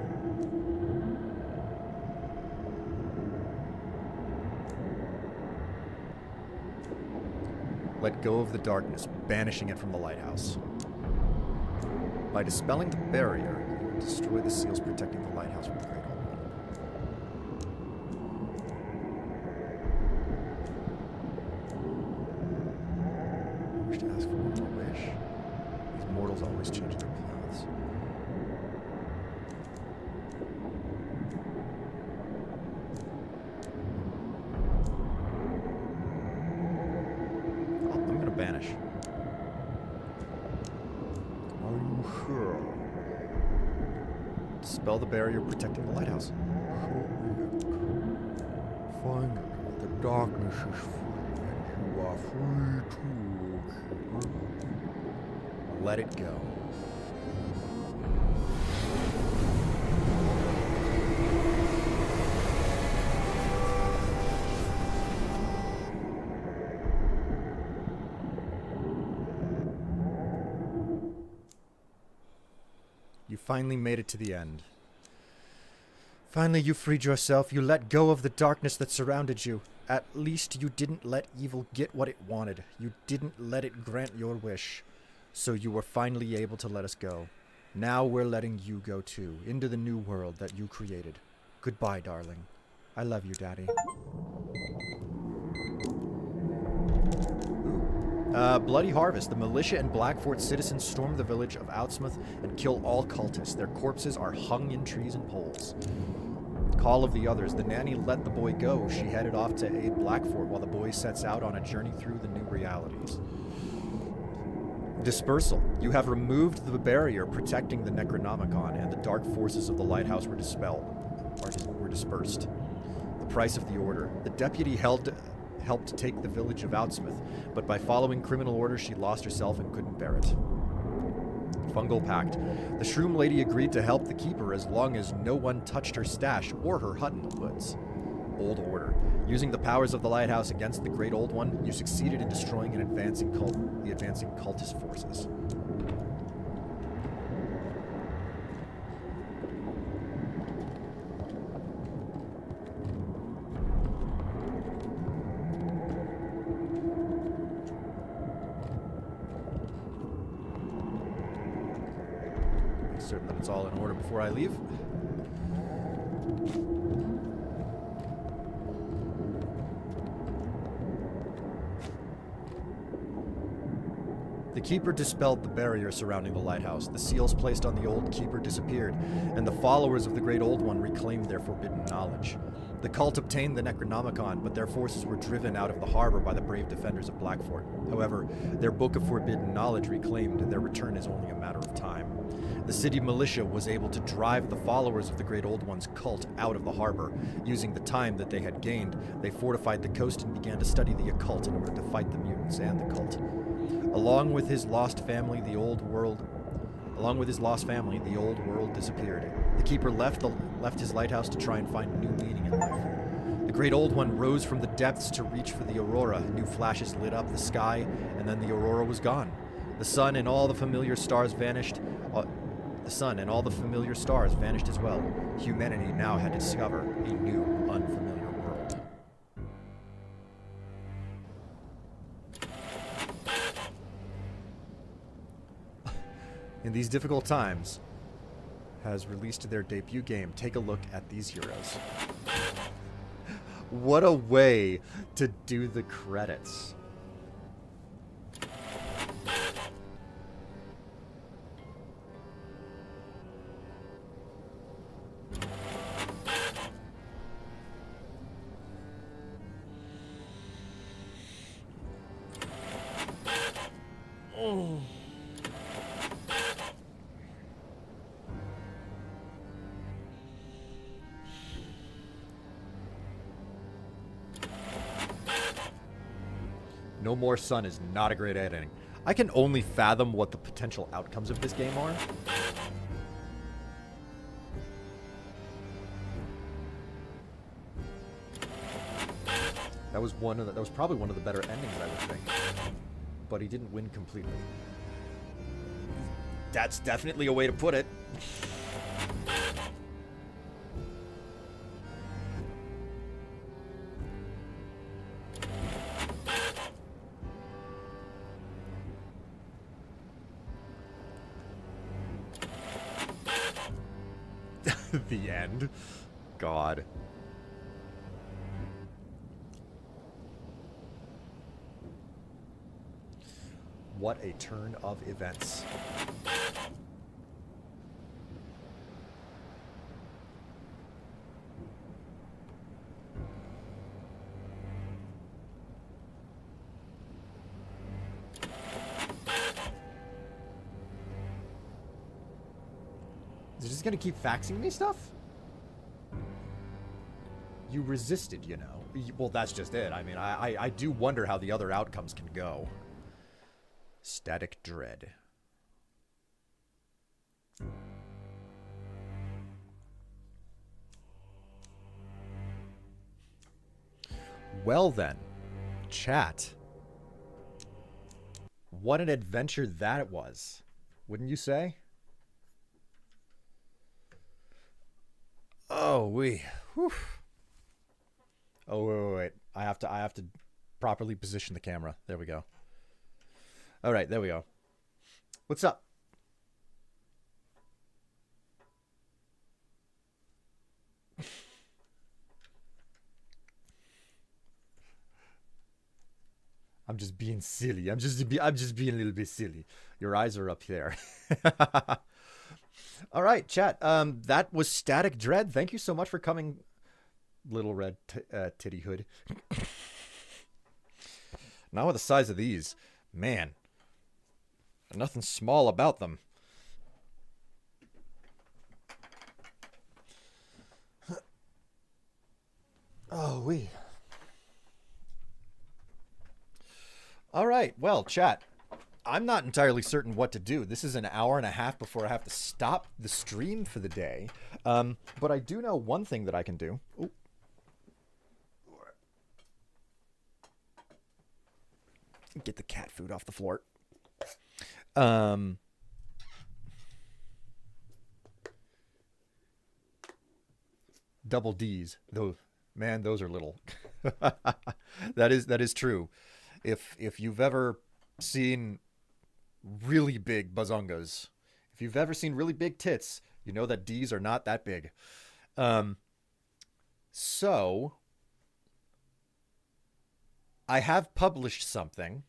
Let go of the darkness, banishing it from the lighthouse. By dispelling the barrier, you destroy the seals protecting the lighthouse from the Great Old One. I wish to ask for one more wish. These mortals always change their paths. I'm gonna banish. Are you sure? Dispel the barrier protecting the lighthouse. Finally, the darkness is free, and you are free too. Let it go. You finally made it to the end. Finally, you freed yourself. You let go of the darkness that surrounded you. At least you didn't let evil get what it wanted. You didn't let it grant your wish. So you were finally able to let us go. Now we're letting you go too, into the new world that you created. Goodbye, darling. I love you, Daddy. Bloody Harvest. The militia and Blackfort citizens storm the village of Outsmouth and kill all cultists. Their corpses are hung in trees and poles. Call of the others. The nanny let the boy go. She headed off to aid Blackfort while the boy sets out on a journey through the new realities. Dispersal. You have removed the barrier protecting the Necronomicon, and the dark forces of the lighthouse were dispersed. The price of the order. The deputy helped take the village of Outsmouth, but by following criminal orders, she lost herself and couldn't bear it. Fungal Pact. The Shroom Lady agreed to help the Keeper as long as no one touched her stash or her Hutton goods. Old Order. Using the powers of the Lighthouse against the Great Old One, you succeeded in destroying the advancing cultist forces. Certain that it's all in order before I leave. The Keeper dispelled the barrier surrounding the lighthouse. The seals placed on the old Keeper disappeared, and the followers of the Great Old One reclaimed their forbidden knowledge. The cult obtained the Necronomicon, but their forces were driven out of the harbor by the brave defenders of Blackfort. However, their Book of Forbidden Knowledge reclaimed, and their return is only a matter of time. The city militia was able to drive the followers of the Great Old One's cult out of the harbor. Using the time that they had gained, they fortified the coast and began to study the occult in order to fight the mutants and the cult. Along with his lost family, the old world disappeared. The Keeper left his lighthouse to try and find new meaning in life. The Great Old One rose from the depths to reach for the aurora. New flashes lit up the sky, and then the aurora was gone. The sun and all the familiar stars vanished. As well. Humanity now had to discover a new, unfamiliar world. In these difficult times, has released their debut game. Take a look at these heroes. What a way to do the credits. No More Sun is not a great editing. I can only fathom what the potential outcomes of this game are. That was probably one of the better endings, I would think. But he didn't win completely. That's definitely a way to put it. The end. God. What a turn of events. Is it just gonna keep faxing me stuff? You resisted, you know. Well, that's just it. I mean, I do wonder how the other outcomes can go. Static Dread. Well then, chat. What an adventure that was. Wouldn't you say? Oh, whew. Oh, wait. I have to properly position the camera. There we go. All right, there we go. What's up? I'm just being silly. I'm just being a little bit silly. Your eyes are up there. All right, chat. That was Static Dread. Thank you so much for coming, Little Red Titty Hood. Now with the size of these, man, nothing small about them. Oh, we. All right. Well, chat, I'm not entirely certain what to do. This is an hour and a half before I have to stop the stream for the day. But I do know one thing that I can do. Ooh. Get the cat food off the floor. Double D's. Those, man, those are little. That is true. If you've ever seen really big bazongas, if you've ever seen really big tits, you know that D's are not that big. So I have published something.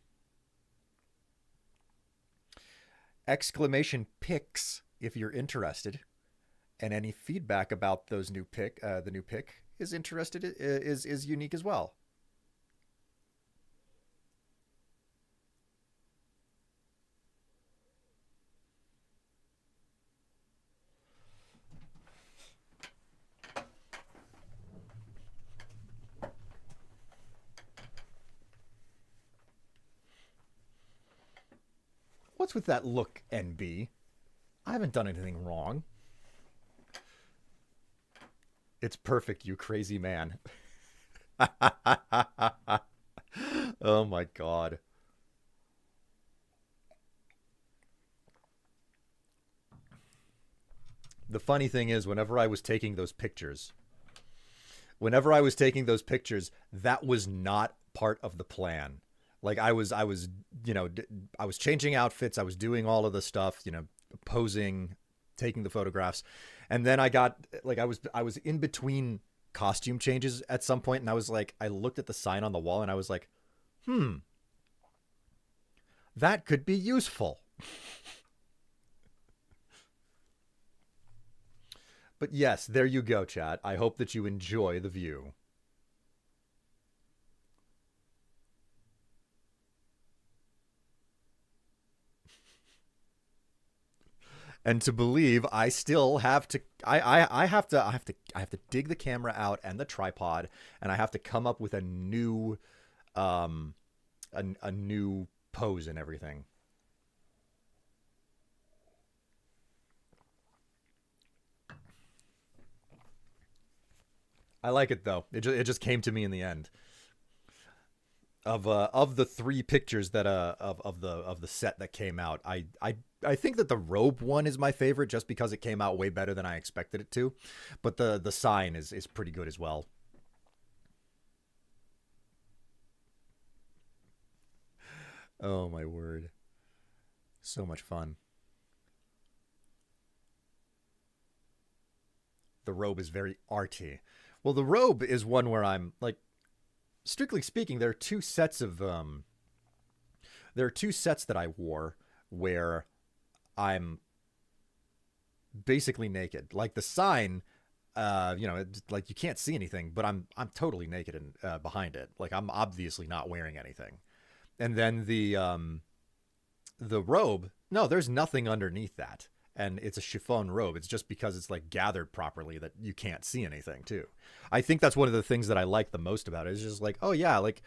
Exclamation pics if you're interested, and any feedback about those new the new pic is unique as well. What's with that look, NB? I haven't done anything wrong. It's perfect, you crazy man. Oh my god. The funny thing is, whenever I was taking those pictures, that was not part of the plan. Like I was, you know, I was changing outfits. I was doing all of the stuff, you know, posing, taking the photographs. And then I got like, I was in between costume changes at some point. And I was like, I looked at the sign on the wall and I was like, that could be useful. But yes, there you go, chat. I hope that you enjoy the view. And to believe I still have to, I have to dig the camera out and the tripod, and I have to come up with a new, a new pose and everything. I like it though. It just came to me in the end. Of the three pictures that of the set that came out, I think that the robe one is my favorite just because it came out way better than I expected it to, but the sign is pretty good as well. Oh my word. So much fun. The robe is very arty. Well, the robe is one where I'm like, strictly speaking, there are two sets that I wore where I'm basically naked. Like the sign, you know, like you can't see anything, but I'm totally naked and behind it. Like I'm obviously not wearing anything. And then the robe, no, there's nothing underneath that. And it's a chiffon robe. It's just because it's like gathered properly that you can't see anything too. I think that's one of the things that I like the most about it. Is just like, oh yeah, like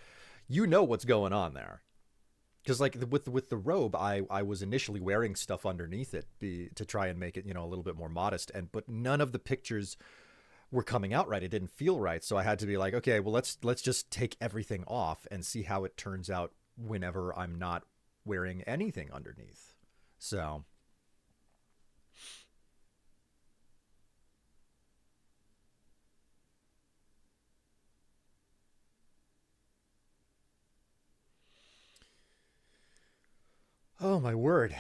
you know what's going on there. Because like with the robe, I was initially wearing stuff underneath it to try and make it, you know, a little bit more modest. But none of the pictures were coming out right. It didn't feel right. So I had to be like, okay, well let's just take everything off and see how it turns out whenever I'm not wearing anything underneath. So. Oh, my word.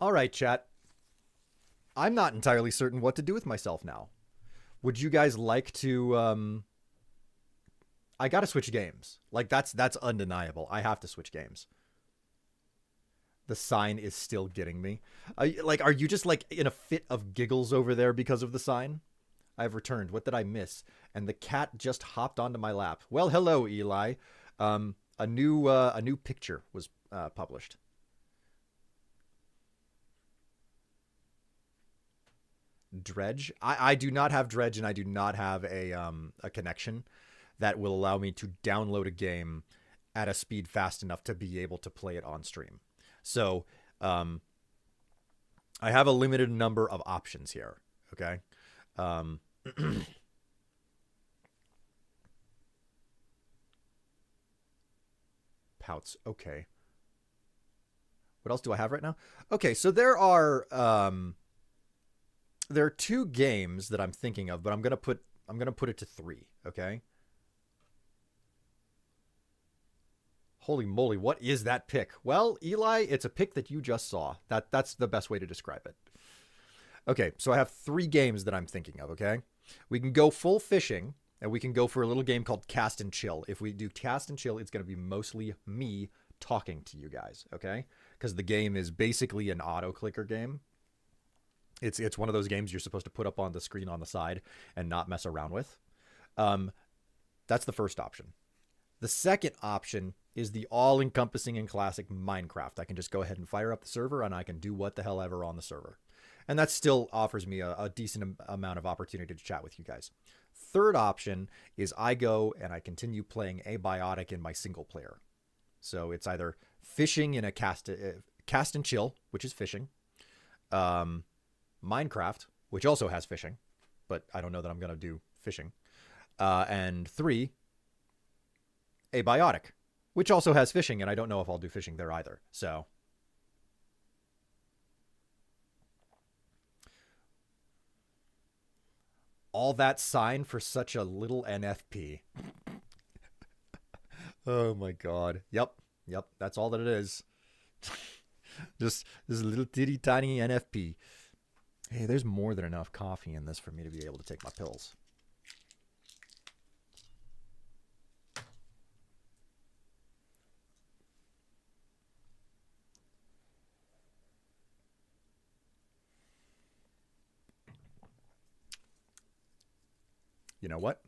All right, chat. I'm not entirely certain what to do with myself now. Would you guys like to... I gotta switch games. Like that's undeniable. I have to switch games. The sign is still getting me. Are you just like in a fit of giggles over there because of the sign? I've returned. What did I miss? And the cat just hopped onto my lap. Well, hello, Eli. A new picture was published. Dredge. I do not have Dredge, and I do not have a connection that will allow me to download a game at a speed fast enough to be able to play it on stream. So I have a limited number of options here. Okay. Pouts. Okay. What else do I have right now? Okay, so there are two games that I'm thinking of, but I'm gonna put it to 3. Okay. Holy moly, what is that pick? Well, Eli, it's a pick that you just saw. That's the best way to describe it. Okay, so I have 3 games that I'm thinking of, okay? We can go full fishing, and we can go for a little game called Cast and Chill. If we do Cast and Chill, it's going to be mostly me talking to you guys, okay? Because the game is basically an auto-clicker game. It's one of those games you're supposed to put up on the screen on the side and not mess around with. That's the first option. The second option is the all-encompassing and classic Minecraft. I can just go ahead and fire up the server, and I can do what the hell ever on the server. And that still offers me a decent amount of opportunity to chat with you guys. Third option is I go and I continue playing Abiotic in my single player. So it's either fishing in a cast and chill, which is fishing, Minecraft, which also has fishing, but I don't know that I'm going to do fishing, and 3, Abiotic, which also has fishing, and I don't know if I'll do fishing there either. So all that sign for such a little NFP. Oh my god. Yep, that's all that it is. Just this little titty tiny NFP. Hey, there's more than enough coffee in this for me to be able to take my pills. You know what?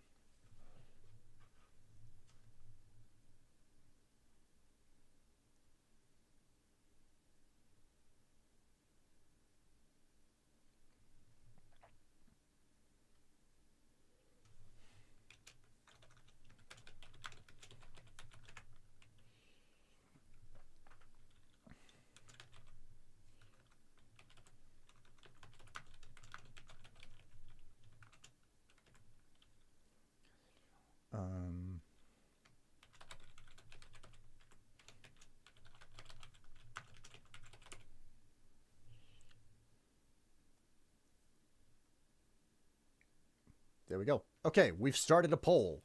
There we go. Okay, we've started a poll.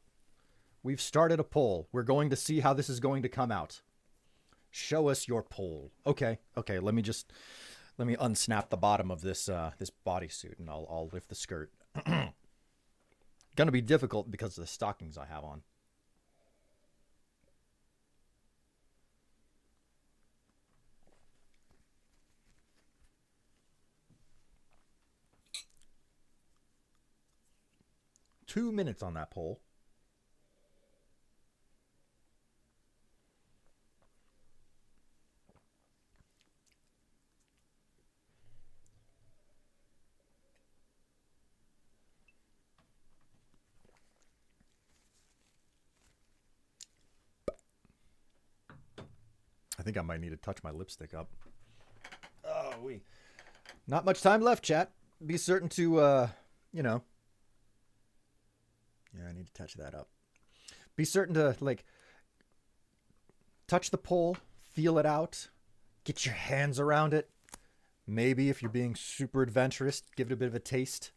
We're going to see how this is going to come out. Show us your poll. Okay. Let me unsnap the bottom of this this bodysuit, and I'll lift the skirt. Gonna be difficult because of the stockings I have on. Two minutes on that poll. I think I might need to touch my lipstick up. Oh, not much time left, chat. Be certain to, Yeah, I need to touch that up. Be certain to, touch the pole, feel it out, get your hands around it. Maybe if you're being super adventurous, give it a bit of a taste,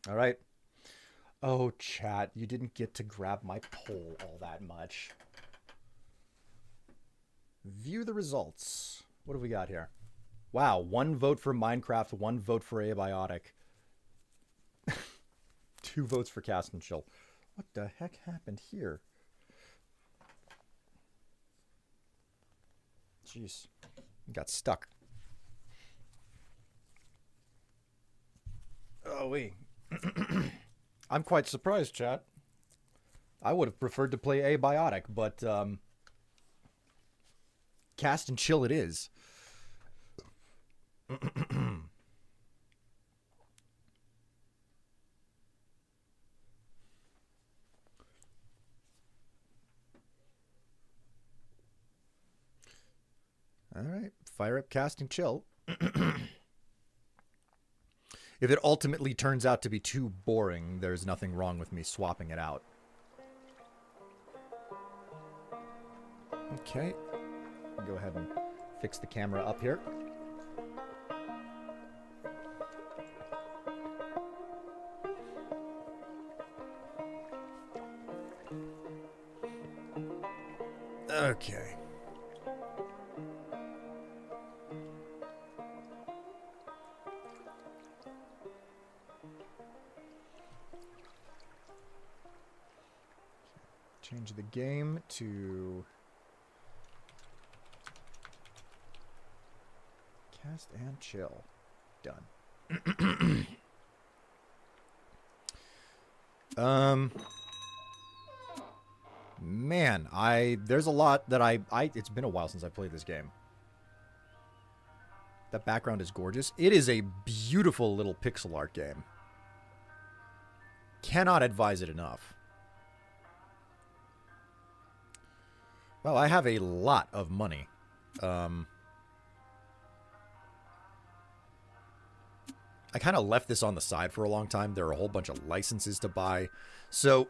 All right. Oh, chat, you didn't get to grab my poll all that much. View the results. What have we got here? Wow, 1 vote for Minecraft, 1 vote for Abiotic. 2 votes for Cast and Chill. What the heck happened here? Jeez. Got stuck. Oh, wait. I'm quite surprised, chat. I would have preferred to play Abiotic, but Cast and Chill it is. All right, fire up Cast and Chill. If it ultimately turns out to be too boring, there's nothing wrong with me swapping it out. Okay, go ahead and fix the camera up here. Okay. Change the game to Cast and Chill. Done. Man, there's a lot that it's been a while since I played this game. That background is gorgeous. It is a beautiful little pixel art game. Cannot advise it enough. Well, I have a lot of money. I kind of left this on the side for a long time. There are a whole bunch of licenses to buy. So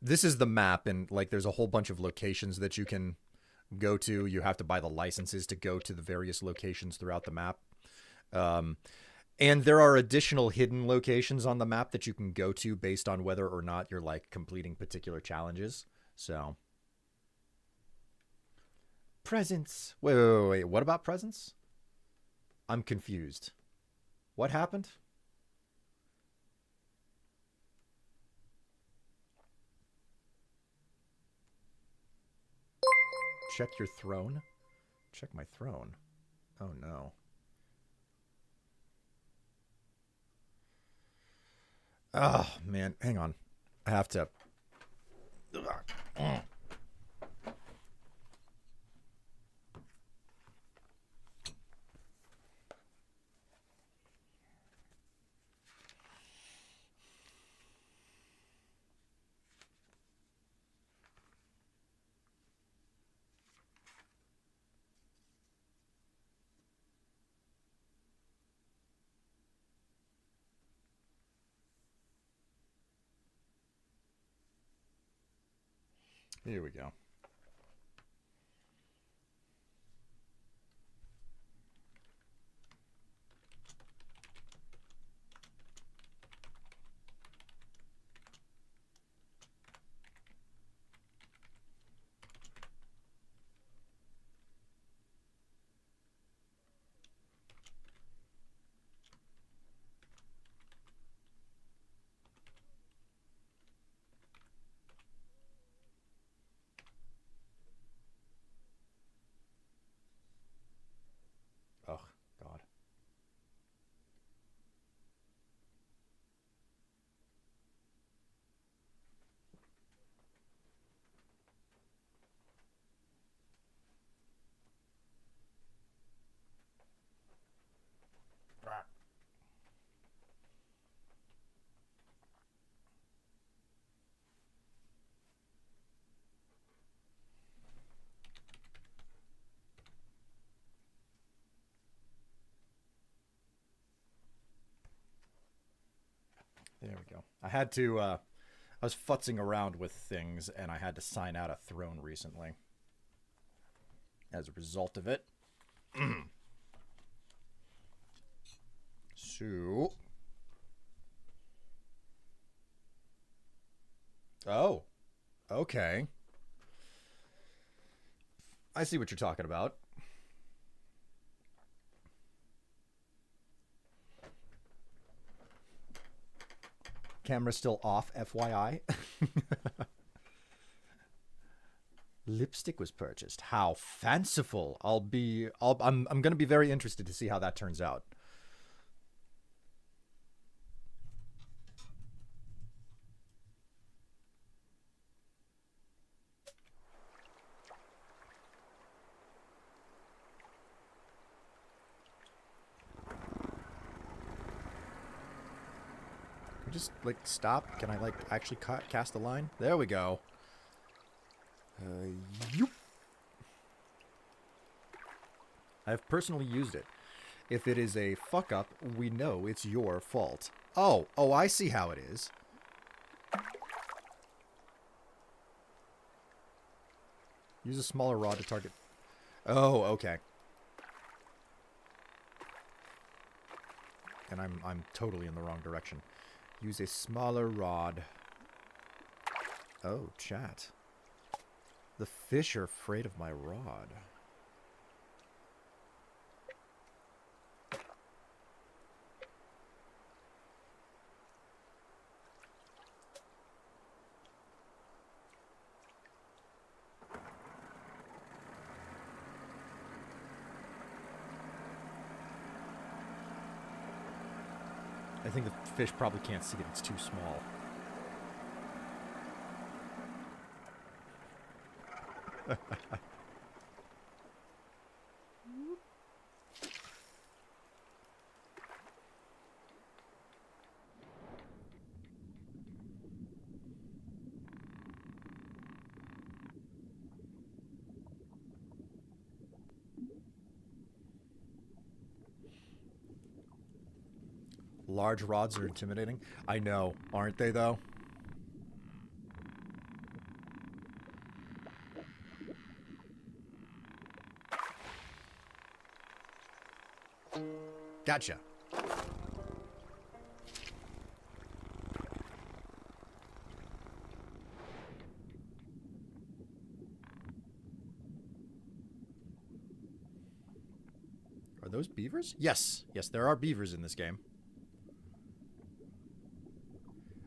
this is the map, and like there's a whole bunch of locations that you can go to. You have to buy the licenses to go to the various locations throughout the map. And there are additional hidden locations on the map that you can go to based on whether or not you're like completing particular challenges. So presents. Wait. What about presents? I'm confused. What happened? Check your throne? Check my throne. Oh no. Oh, man. Hang on. I have to... Here we go. Oh, God. There we go. I had to, I was futzing around with things, and I had to sign out a throne recently. As a result of it. 2. Oh. Okay. I see what you're talking about. Camera's still off, FYI. Lipstick was purchased. How fanciful. I'm going to be very interested to see how that turns out. Just like stop. Can I like actually cast a line? There we go. Yoop. I've personally used it. If it is a fuck up, we know it's your fault. Oh, I see how it is. Use a smaller rod to target. Oh, okay. And I'm totally in the wrong direction. Use a smaller rod. Oh, chat. The fish are afraid of my rod. I think the fish probably can't see it. It's too small. Large rods are intimidating. I know, aren't they, though? Gotcha. Are those beavers? Yes. Yes, there are beavers in this game.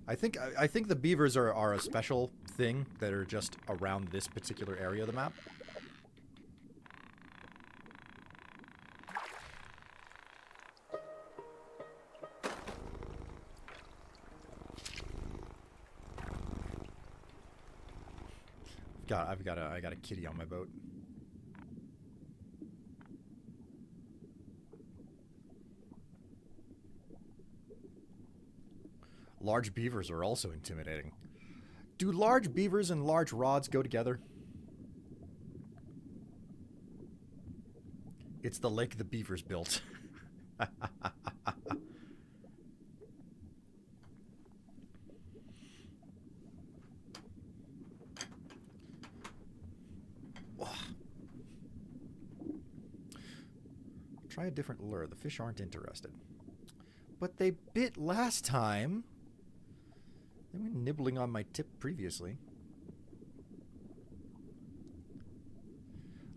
I think the beavers are a special thing that are just around this particular area of the map. I got a kitty on my boat. Large beavers are also intimidating. Do large beavers and large rods go together? It's the lake the beavers built. Try a different lure. The fish aren't interested. But they bit last time. They were nibbling on my tip previously.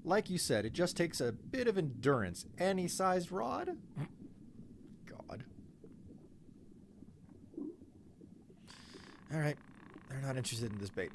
Like you said, it just takes a bit of endurance. Any sized rod? God. Alright. They're not interested in this bait.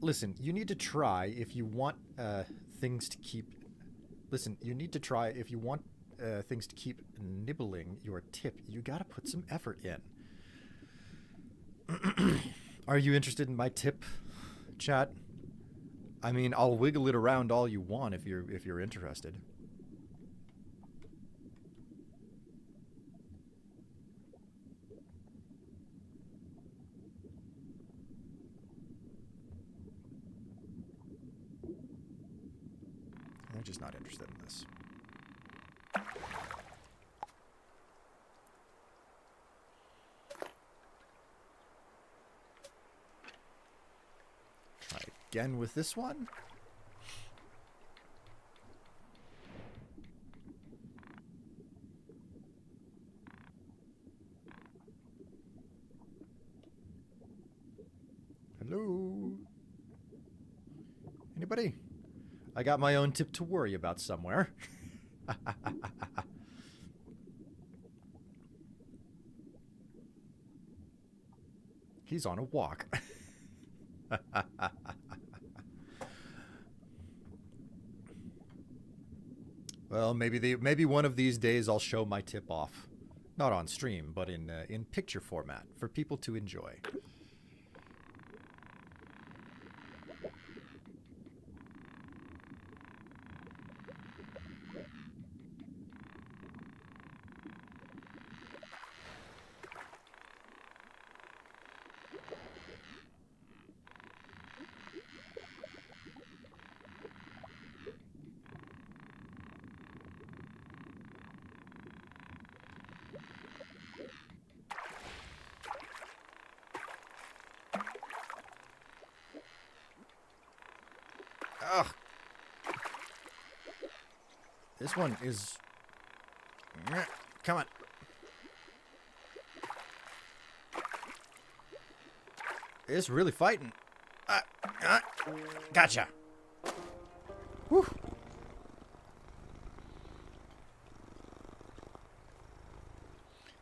Listen, you need to try if you want things to keep... Listen, you need to try if you want things to keep nibbling your tip. You gotta put some effort in. Are you interested in my tip, chat? I mean, I'll wiggle it around all you want if you're interested. I'm just not interested in this. Try again with this one. Hello? Anybody? I got my own tip to worry about somewhere. He's on a walk. Well, maybe one of these days I'll show my tip off. Not on stream, but in picture format for people to enjoy. Ugh. This one is... Come on. It's really fighting. Gotcha. Whew.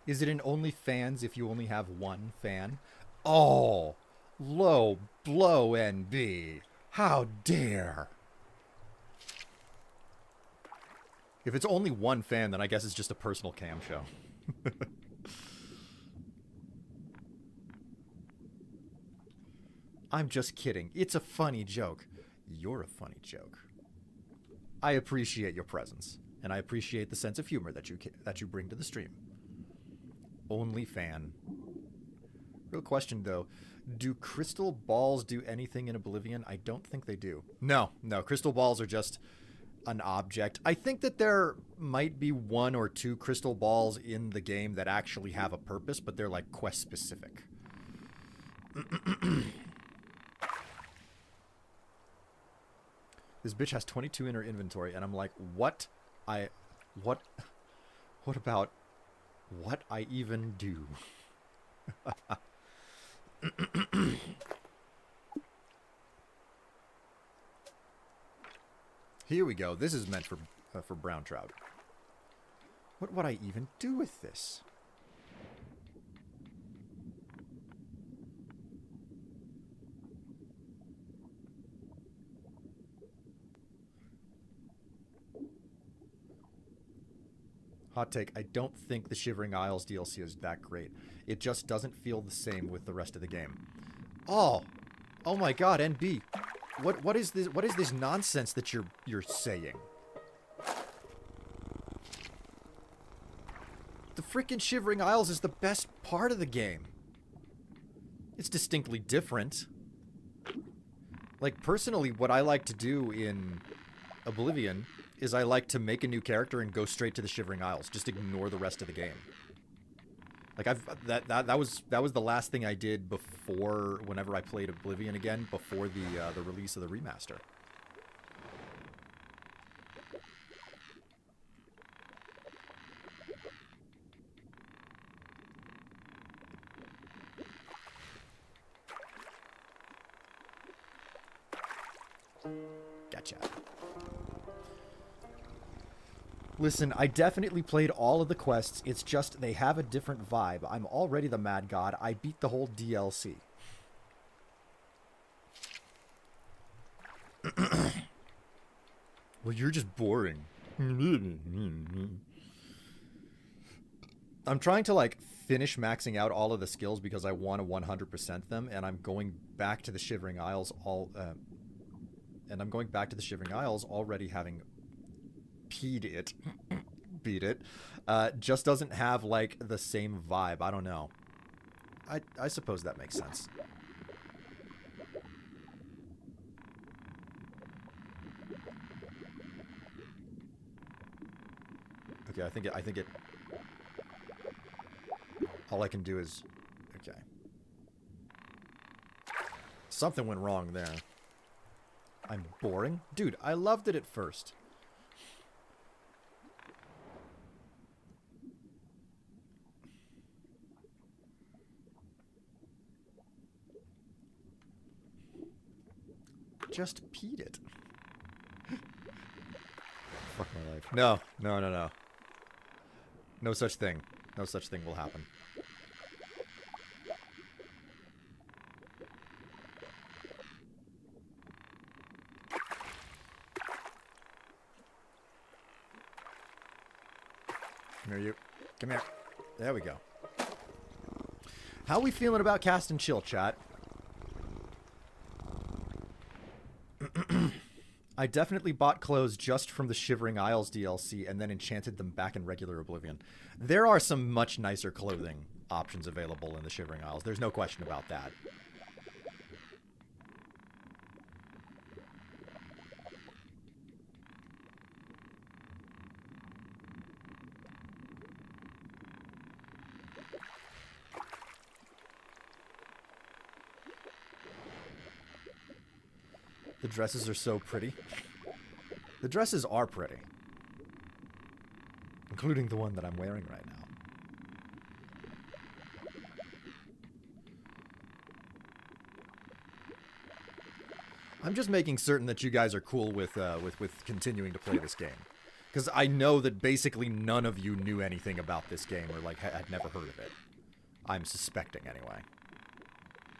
Is it an OnlyFans if you only have one fan? Oh, low blow, NB. How dare. If it's only one fan, then I guess it's just a personal cam show. I'm just kidding. It's a funny joke. You're a funny joke. I appreciate your presence, and I appreciate the sense of humor that you bring to the stream. Only fan. Real question, though. Do crystal balls do anything in Oblivion? I don't think they do. No. Crystal balls are just an object. I think that there might be one or two crystal balls in the game that actually have a purpose, but they're like quest specific. This bitch has 22 in her inventory, and I'm like, what about what I even do? Here we go. This is meant for brown trout. What would I even do with this? Hot take, I don't think the Shivering Isles DLC is that great. It just doesn't feel the same with the rest of the game. Oh my god, NB. What is this nonsense that you're saying? The freaking Shivering Isles is the best part of the game. It's distinctly different. Like, personally, what I like to do in Oblivion is I like to make a new character and go straight to the Shivering Isles. Just ignore the rest of the game. Like, that was the last thing I did before, whenever I played Oblivion again, before the release of the remaster. Gotcha. Listen, I definitely played all of the quests. It's just they have a different vibe. I'm already the Mad God. I beat the whole DLC. Well, you're just boring. I'm trying to, like, finish maxing out all of the skills because I want to 100% them, and I'm going back to the Shivering Isles And I'm going back to the Shivering Isles already having peed it. Beat it. Just doesn't have, like, the same vibe. I don't know. I suppose that makes sense. Okay, I think it... All I can do is... Okay. Something went wrong there. I'm boring? Dude, I loved it at first. Just peed it. Fuck my life. No. No such thing. No such thing will happen. Come here, you. Come here. There we go. How we feeling about Cast and Chill, chat? I definitely bought clothes just from the Shivering Isles DLC and then enchanted them back in regular Oblivion. There are some much nicer clothing options available in the Shivering Isles. There's no question about that. The dresses are so pretty. The dresses are pretty. Including the one that I'm wearing right now. I'm just making certain that you guys are cool with continuing to play this game. Because I know that basically none of you knew anything about this game or like had never heard of it. I'm suspecting anyway.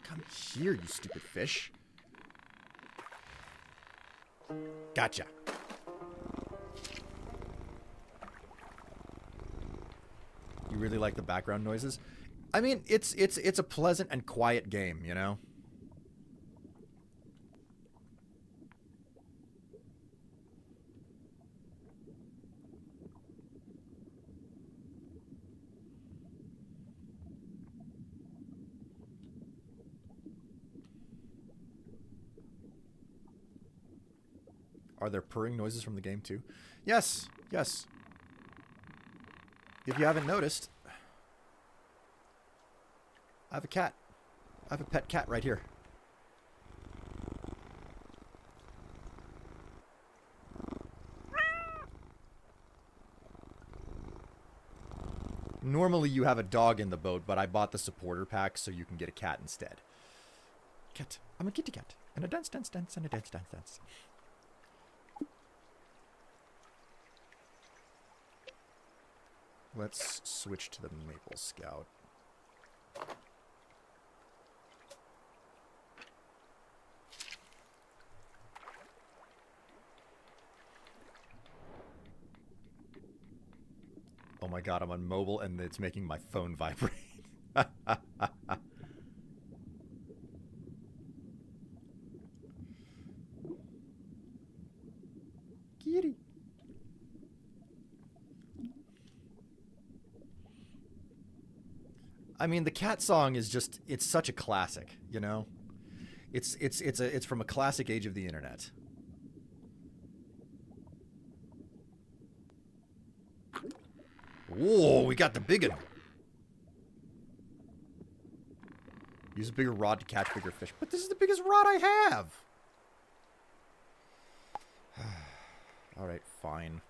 Come here, you stupid fish. Gotcha. You really like the background noises? I mean, it's a pleasant and quiet game, you know? Are there purring noises from the game too? Yes, yes. If you haven't noticed, I have a cat. I have a pet cat right here. Normally you have a dog in the boat, but I bought the supporter pack so you can get a cat instead. Cat. I'm a kitty cat. And a dance, dance, dance, and a dance, dance, dance. Let's switch to the Maple Scout. Oh my god, I'm on mobile and it's making my phone vibrate. Kitty. I mean, the cat song is just, it's such a classic, you know? It's from a classic age of the internet. Whoa, we got the big one. Use a bigger rod to catch bigger fish. But this is the biggest rod I have. All right, fine.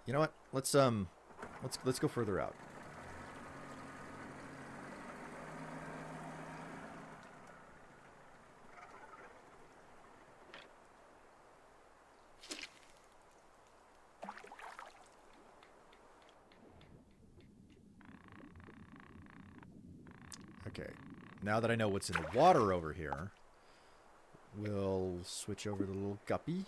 You know what? Let's go further out. Okay, now that I know what's in the water over here, we'll switch over to the little guppy.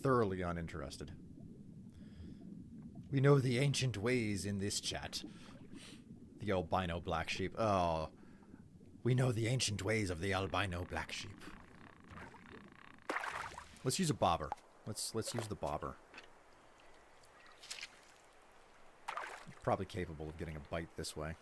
thoroughly uninterested. We know the ancient ways in this chat. The albino black sheep. Oh. We know the ancient ways of the albino black sheep. Let's use a bobber. Let's use the bobber. Probably capable of getting a bite this way.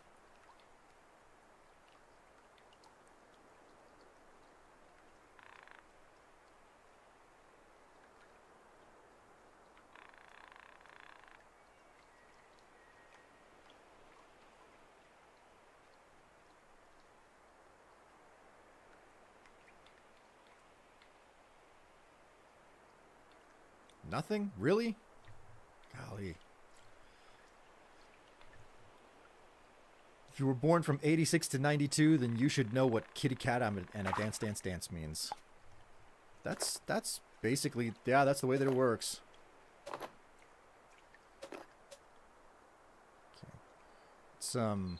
Nothing? Really? Golly. If you were born from 86 to 92, then you should know what kitty cat and a dance dance dance means. That's basically, yeah, that's the way that it works. Okay. It's oops.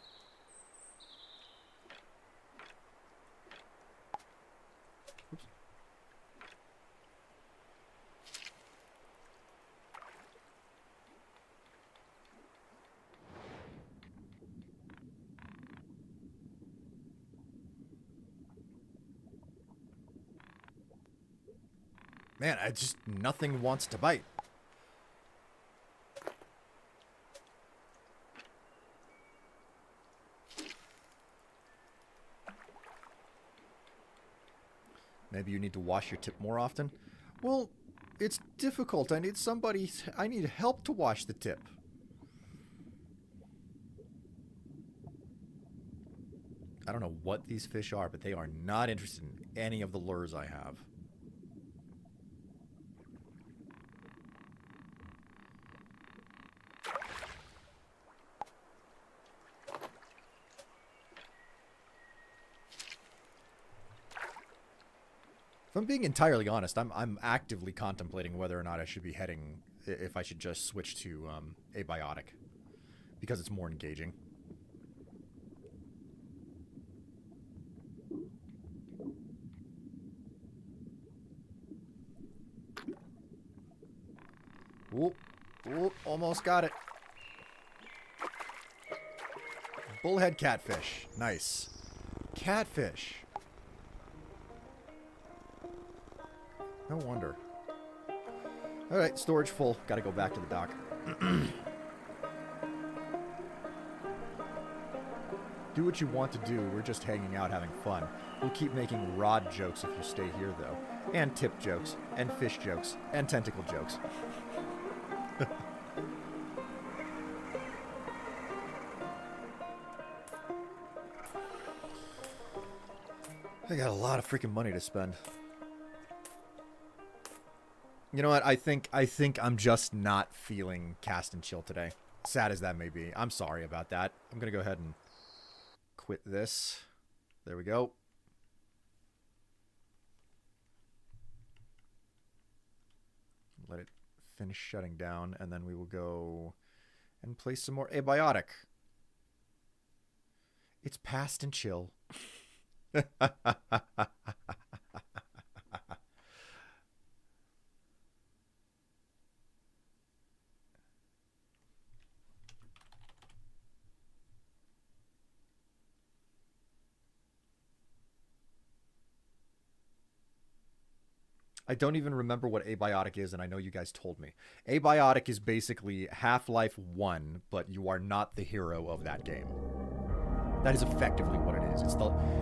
Man, nothing wants to bite. Maybe you need to wash your tip more often? Well, it's difficult. I need help to wash the tip. I don't know what these fish are, but they are not interested in any of the lures I have. If I'm being entirely honest, I'm actively contemplating whether or not I should be heading, if I should just switch to abiotic, because it's more engaging. Ooh, ooh, almost got it. Bullhead catfish, nice. Catfish. No wonder. Alright, storage full. Gotta go back to the dock. Do what you want to do. We're just hanging out, having fun. We'll keep making rod jokes if you stay here, though. And tip jokes. And fish jokes. And tentacle jokes. I got a lot of freaking money to spend. You know what? I think I'm just not feeling cast and chill today. Sad as that may be. I'm sorry about that. I'm going to go ahead and quit this. There we go. Let it finish shutting down, and then we will go and play some more abiotic. It's past and chill. I don't even remember what abiotic is, and I know you guys told me. Abiotic is basically Half-Life 1, but you are not the hero of that game. That is effectively what it is.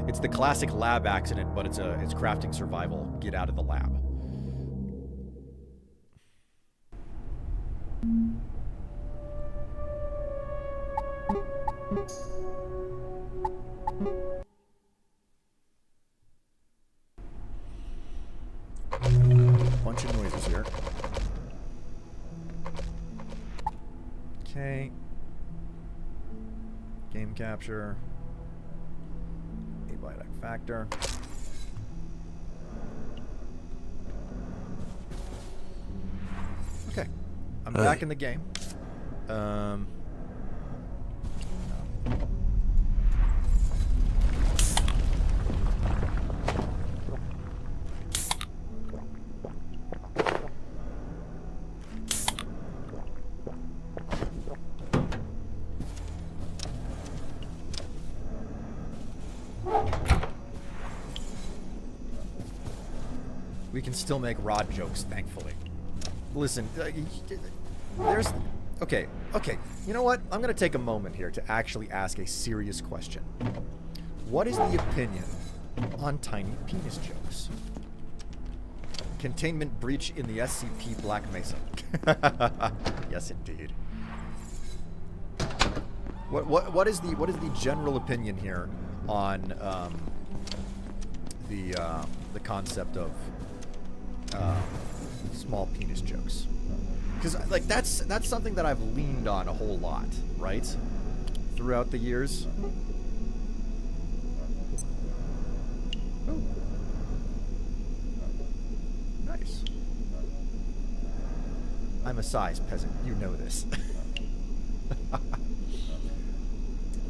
It's the classic lab accident, but it's crafting survival. Get out of the lab. Bunch of noises here. Okay. Game capture. Abiotic factor. Okay. I'm back in the game. We can still make Rod jokes, thankfully. Listen, there's... Okay. You know what? I'm going to take a moment here to actually ask a serious question. What is the opinion on tiny penis jokes? Containment breach in the SCP Black Mesa. Yes, indeed. What is the general opinion here on the concept of small penis jokes? Because like that's something that I've leaned on a whole lot, right? Throughout the years. Oh. Nice. I'm a size peasant. You know this.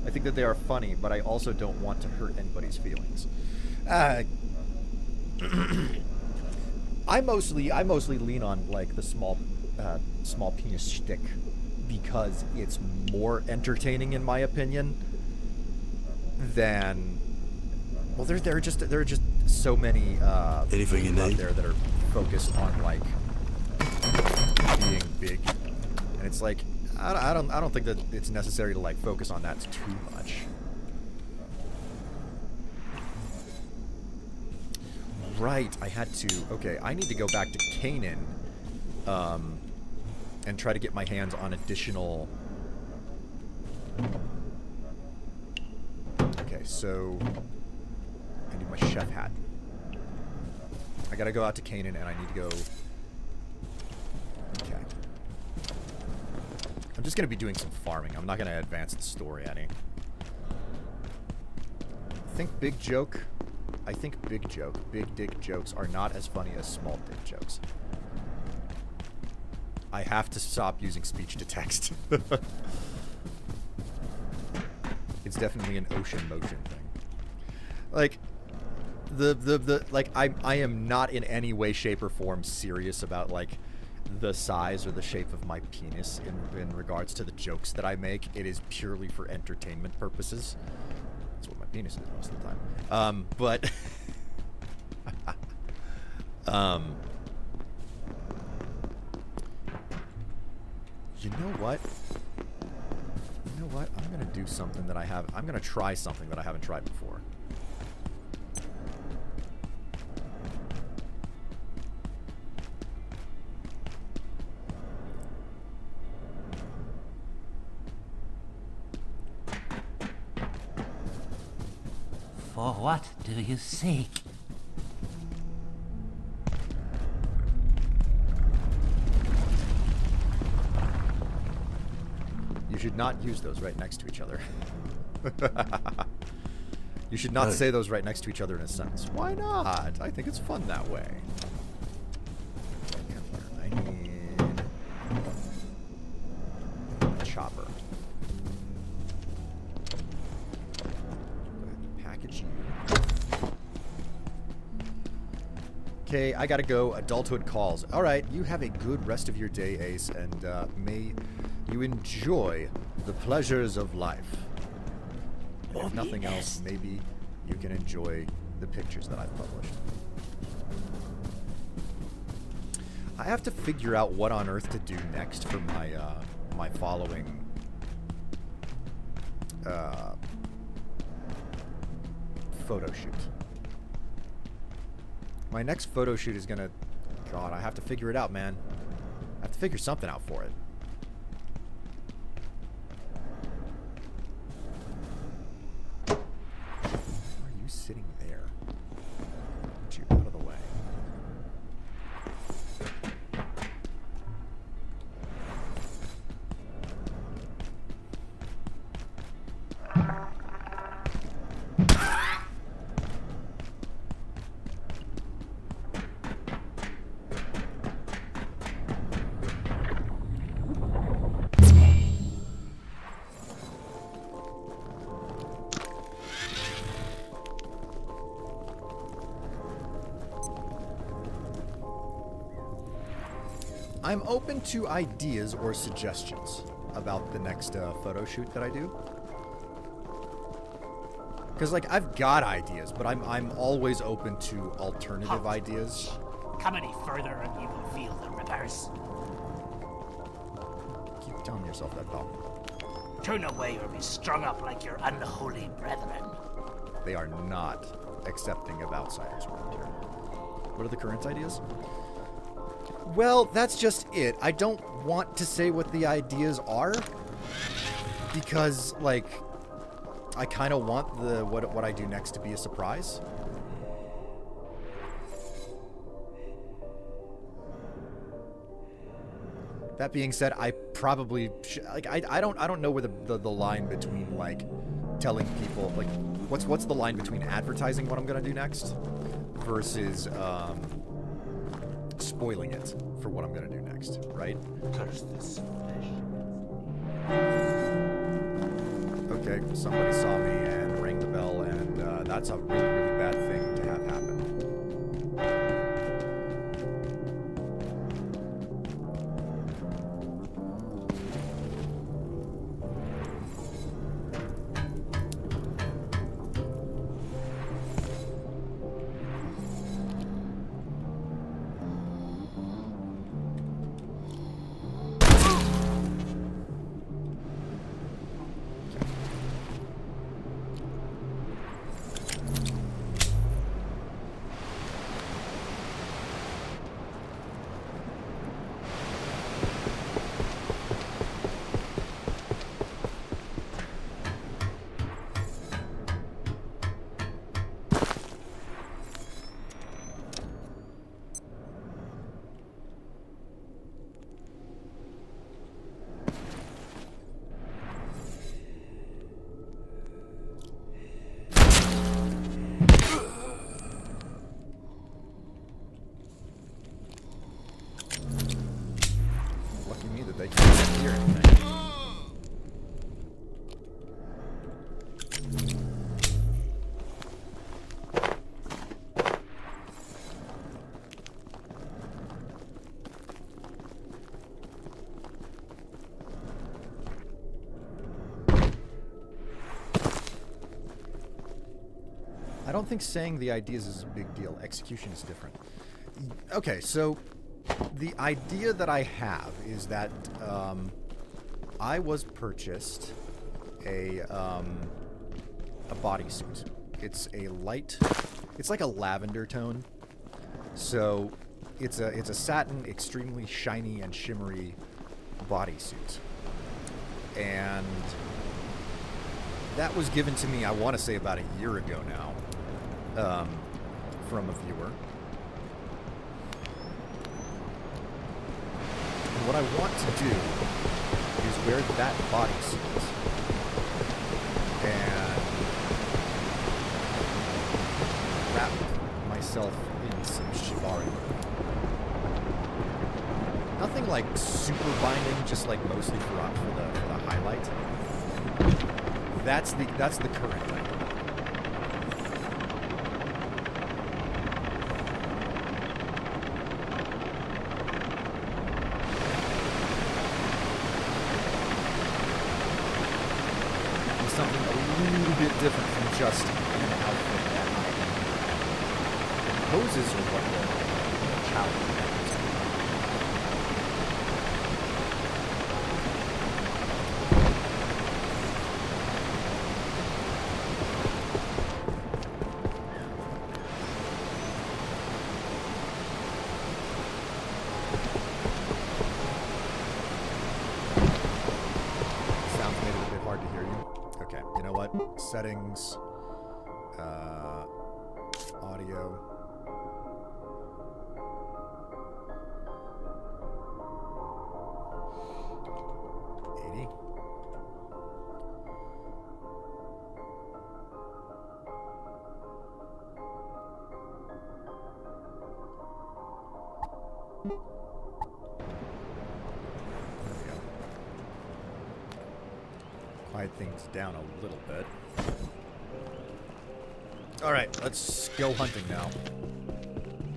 I think that they are funny, but I also don't want to hurt anybody's feelings. I mostly lean on like the small penis shtick because it's more entertaining in my opinion than there are just so many anything out there that are focused on like being big, and it's like I don't think that it's necessary to like focus on that too much. Right, I had to. Okay, I need to go back to Canaan, and try to get my hands on additional. Okay, so I need my chef hat. I gotta go out to Canaan, and I need to go. Okay. I'm just gonna be doing some farming. I'm not gonna advance the story any. I think big dick jokes are not as funny as small dick jokes. I have to stop using speech to text. It's definitely an ocean motion thing. Like I am not in any way, shape, or form serious about like the size or the shape of my penis in regards to the jokes that I make. It is purely for entertainment purposes. That's what my penis is most of the time. But you know what? I'm gonna do something that I'm gonna try something that I haven't tried before. For what do you seek? You should not use those right next to each other. You should not say those right next to each other in a sentence. Why not? I think it's fun that way. I need a chopper. Package you. Okay, I gotta go. Adulthood calls. All right, you have a good rest of your day, Ace, and may you enjoy the pleasures of life. And if nothing else, maybe you can enjoy the pictures that I've published. I have to figure out what on earth to do next for my my following photo shoot. My next photo shoot is gonna... God, I have to figure it out, man. I have to figure something out for it. Why are you sitting there? Get you out of the way. I'm open to ideas or suggestions about the next photo shoot that I do. Because, like, I've got ideas, but I'm always open to alternative ideas Come any further and you will feel the rippers. Keep telling yourself that, pal. Turn away or be strung up like your unholy brethren. They are not accepting of outsiders around here. What are the current ideas? Well, that's just it. I don't want to say what the ideas are because, like, I kind of want the what I do next to be a surprise. That being said, I probably I don't know where the line between like telling people like what's the line between advertising what I'm gonna do next versus spoiling it for what I'm gonna do next, right? Curse this flesh. Okay, somebody saw me and rang the bell, and that's a really, really bad thing to have happen. They can't hear anything. I don't think saying the ideas is a big deal. Execution is different. Okay, so the idea that I have is that I was purchased a bodysuit. It's a light, it's like a lavender tone. So it's a satin, extremely shiny and shimmery bodysuit. And that was given to me, I want to say about a year ago now, from a viewer. What I want to do is wear that bodysuit and wrap myself in some shibari. Nothing like super binding, just like mostly for the highlight. That's the current thing. Something a little bit different from just an outfit that poses are what the challenge is. Sounds made it a bit hard to hear you. Okay, you know what? Settings, audio. Quiet things down a little bit. Alright, let's go hunting now.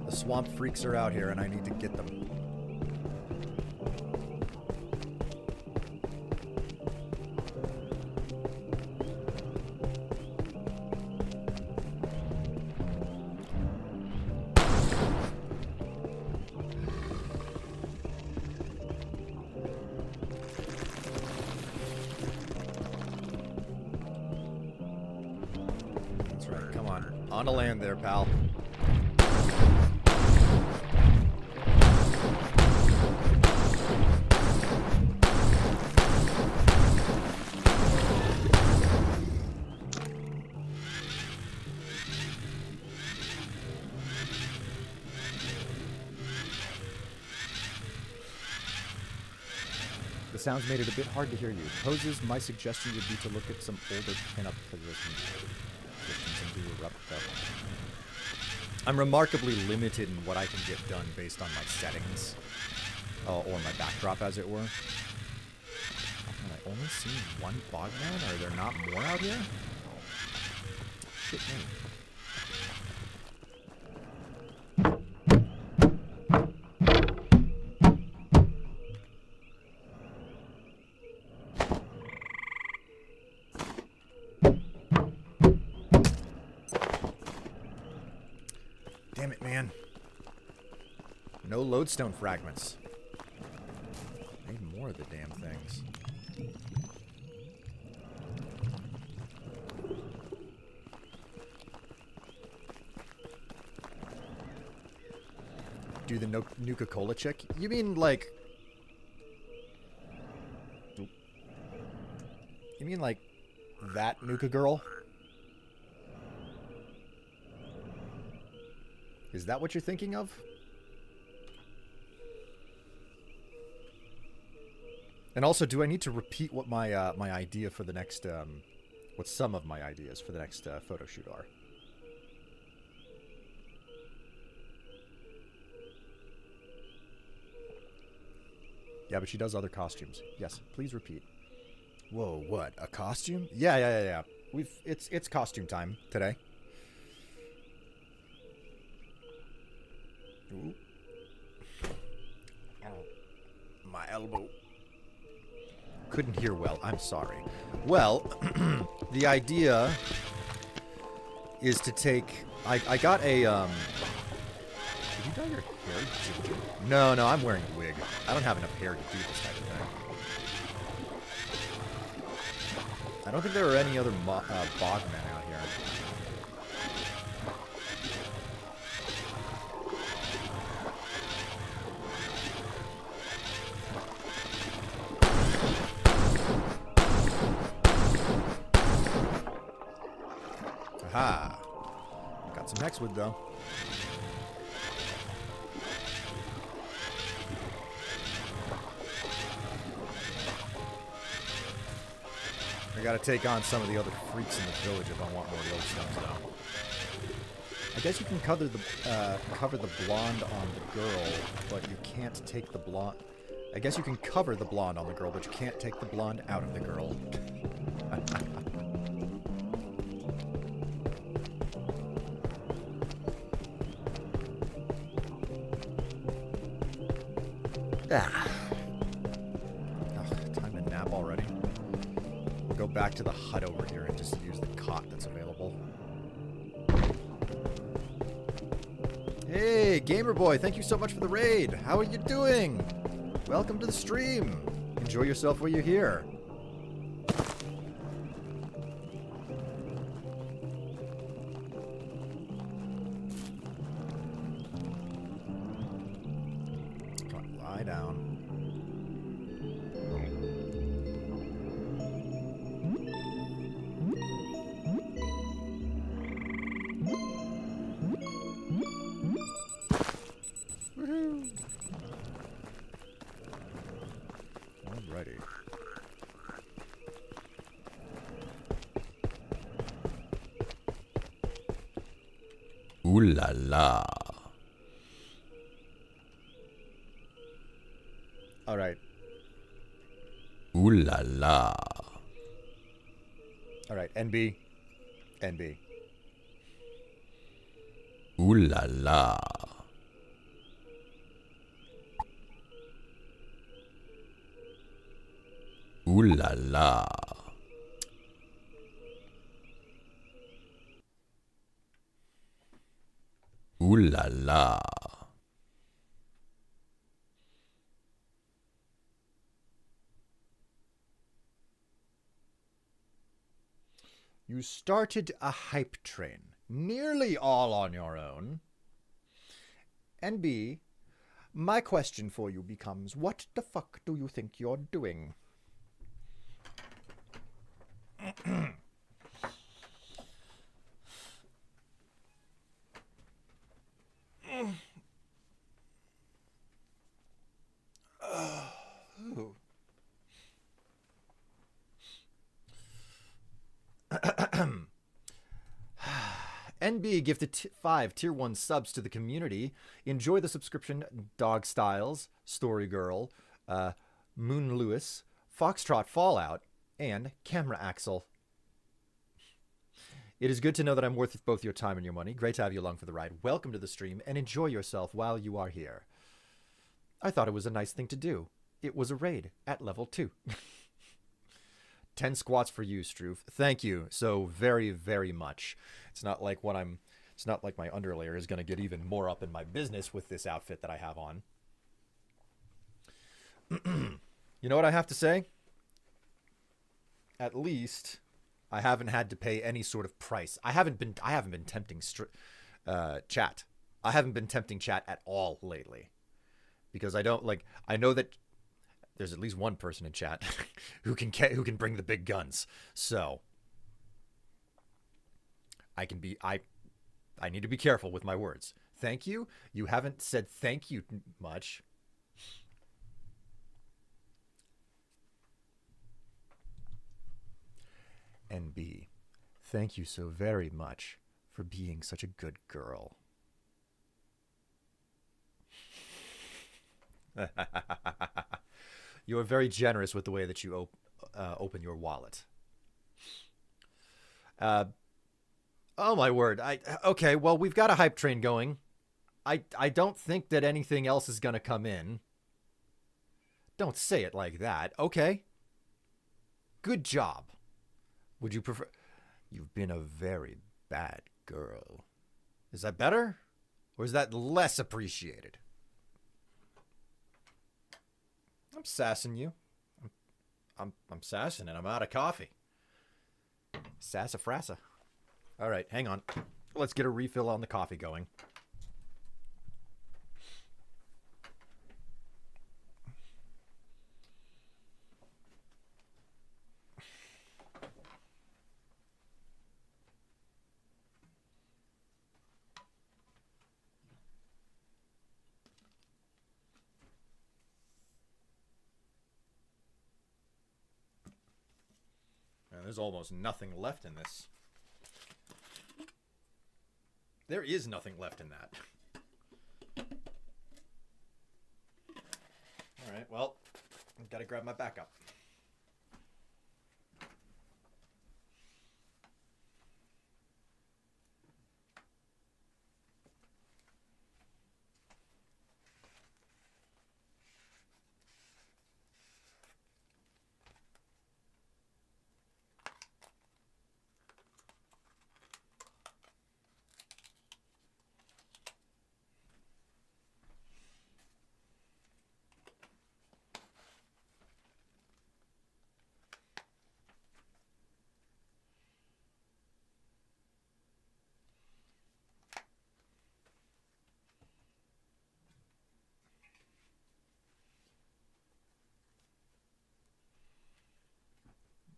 The swamp freaks are out here and I need to get them. On the land there, pal. The sounds made it a bit hard to hear you. Poses, my suggestion would be to look at some older pin-up positions and do a replica. I'm remarkably limited in what I can get done based on my settings. Or my backdrop, as it were. Have I only seen one bogman? Are there not more out here? Shit me. Damn it, man. No lodestone fragments. Need more of the damn things. Do the Nuka-Cola chick? You mean like... You mean like that Nuka girl? Is that what you're thinking of? And also, do I need to repeat what my my idea for the next what some of my ideas for the next photo shoot are? Yeah, but she does other costumes. Yes, please repeat. Whoa, what? A costume? Yeah. It's costume time today. Ooh. My elbow. Couldn't hear well. I'm sorry. Well, the idea is to take... I got a... Did you dye your hair ginger? No, I'm wearing a wig. I don't have enough hair to do this type of thing. I don't think there are any other bogmen out here. Aha! Got some hexwood though. I gotta take on some of the other freaks in the village if I want more lodestones though. I guess you can cover the blonde on the girl, but you can't take the blonde... I guess you can cover the blonde on the girl, but you can't take the blonde out of the girl. Time to nap already. We'll go back to the hut over here and just use the cot that's available. Hey, Gamer Boy, thank you so much for the raid. How are you doing? Welcome to the stream. Enjoy yourself while you're here. Come on, lie down. Woohoo! Alrighty. Ooh la la. Alright. Ooh la la. Alright, NB. NB. Ooh la la. Ooh la la. Ooh la la. You started a hype train. nearly all on your own. And B, my question for you becomes, what the fuck do you think you're doing? NB gifted 5 Tier 1 subs to the community. Enjoy the subscription, Dog Styles, Story Girl, Moon Lewis, Foxtrot Fallout, and Camera Axel. It is good to know that I'm worth both your time and your money. Great to have you along for the ride. Welcome to the stream, and enjoy yourself while you are here. I thought it was a nice thing to do. It was a raid at level 2. 10 squats for you, Stroof. Thank you so very, very much. It's not like it's not like my underlayer is going to get even more up in my business with this outfit that I have on. You know what I have to say? At least I haven't had to pay any sort of price. I haven't been tempting chat. I haven't been tempting chat at all lately. Because I know that there's at least one person in chat who can bring the big guns. So I need to be careful with my words. Thank you. You haven't said thank you much. And B, thank you so very much for being such a good girl. You are very generous with the way that you open your wallet. Oh my word. Okay, well, we've got a hype train going. I don't think that anything else is going to come in. Don't say it like that. Okay. Good job. Would you prefer... You've been a very bad girl. Is that better? Or is that less appreciated? I'm sassing you. I'm sassing and I'm out of coffee. Sassafrassa. All right, hang on. Let's get a refill on the coffee going. There's almost nothing left in this. There is nothing left in that. All right, well, I've got to grab my backup.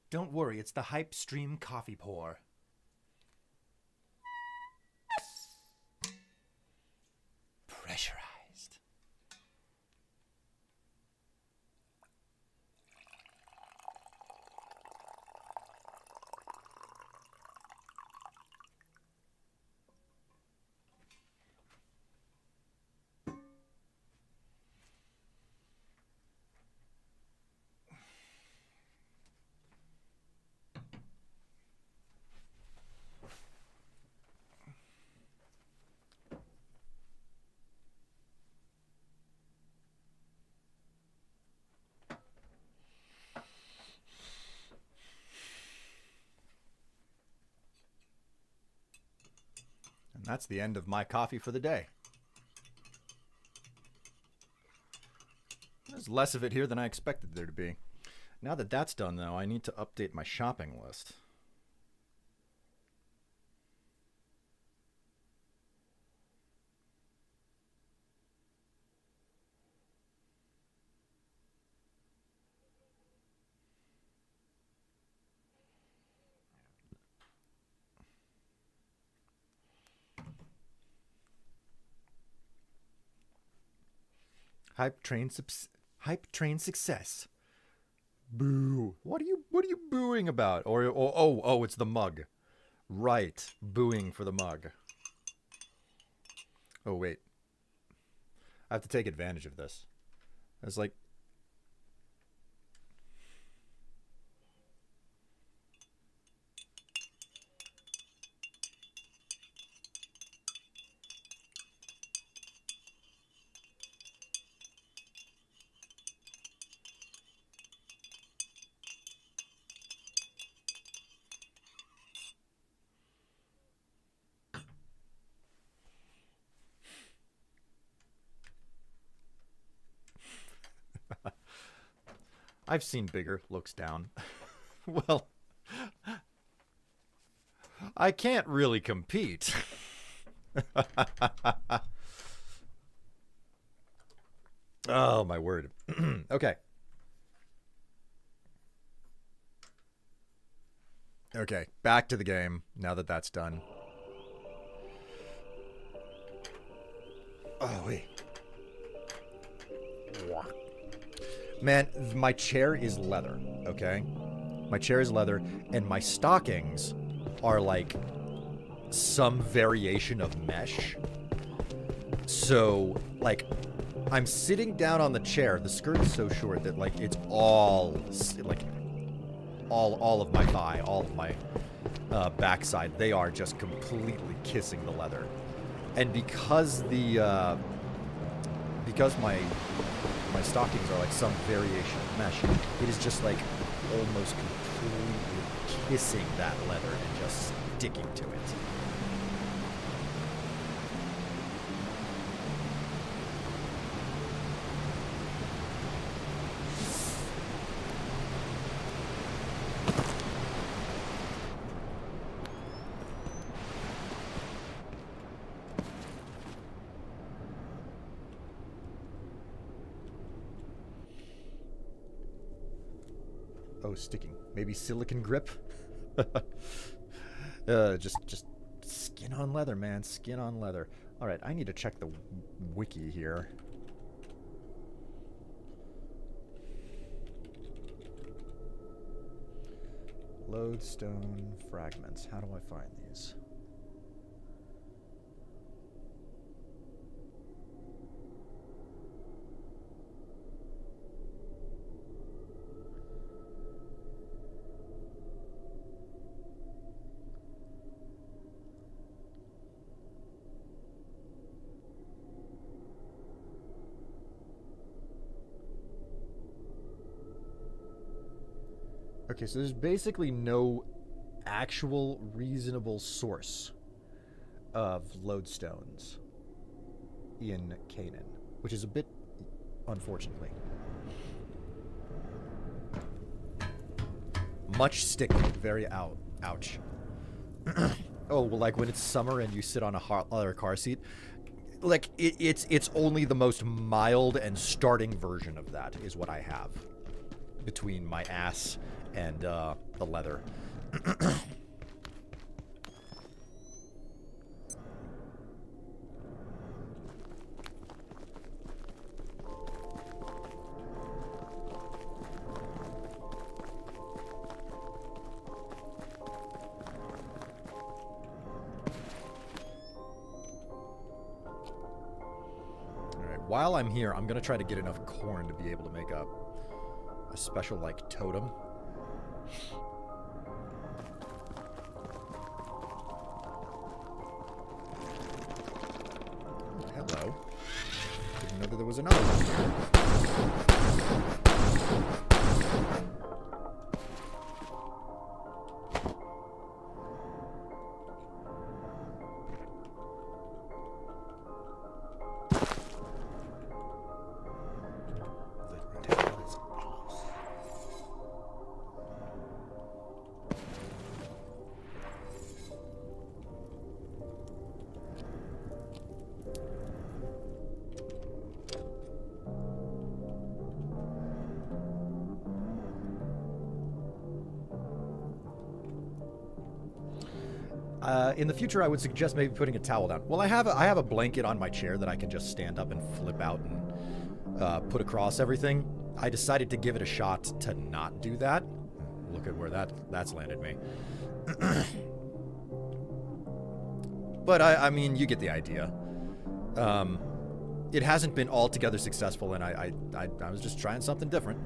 Don't worry, it's the Hype Stream coffee pour. Pressurized. And that's the end of my coffee for the day. There's less of it here than I expected there to be. Now that that's done, though, I need to update my shopping list. Hype train success. Boo. What are you booing about? Oh, it's the mug. Right. Booing for the mug. Oh, wait. I have to take advantage of this. It's like... I've seen bigger. Looks down. Well, I can't really compete. Oh, my word. Okay. Okay, back to the game now that that's done. Oh, wait. Man, my chair is leather, okay? My chair is leather, and my stockings are like some variation of mesh. So, like, I'm sitting down on the chair. The skirt is so short that, like, it's all, like, all of my thigh, all of my backside. They are just completely kissing the leather. And because because my stockings are like some variation of mesh, it is just like almost completely kissing that leather and just sticking to it. Oh, sticking. Maybe silicone grip? Just skin on leather, man. Skin on leather. All right, I need to check the wiki here. Lodestone fragments. How do I find these? Okay, so there's basically no actual reasonable source of lodestones in Canaan, which is a bit unfortunately. Much sticking, very ouch. Oh, well, like when it's summer and you sit on a leather car seat, like it's only the most mild and starting version of that is what I have between my ass and the leather. While I'm here, I'm gonna try to get enough corn to be able to make a special, like, totem. Oh, hello. Didn't know that there was another one. In the future, I would suggest maybe putting a towel down. Well, I have a blanket on my chair that I can just stand up and flip out put across everything. I decided to give it a shot to not do that. Look at where that's landed me. But I mean, you get the idea. It hasn't been altogether successful, and I was just trying something different.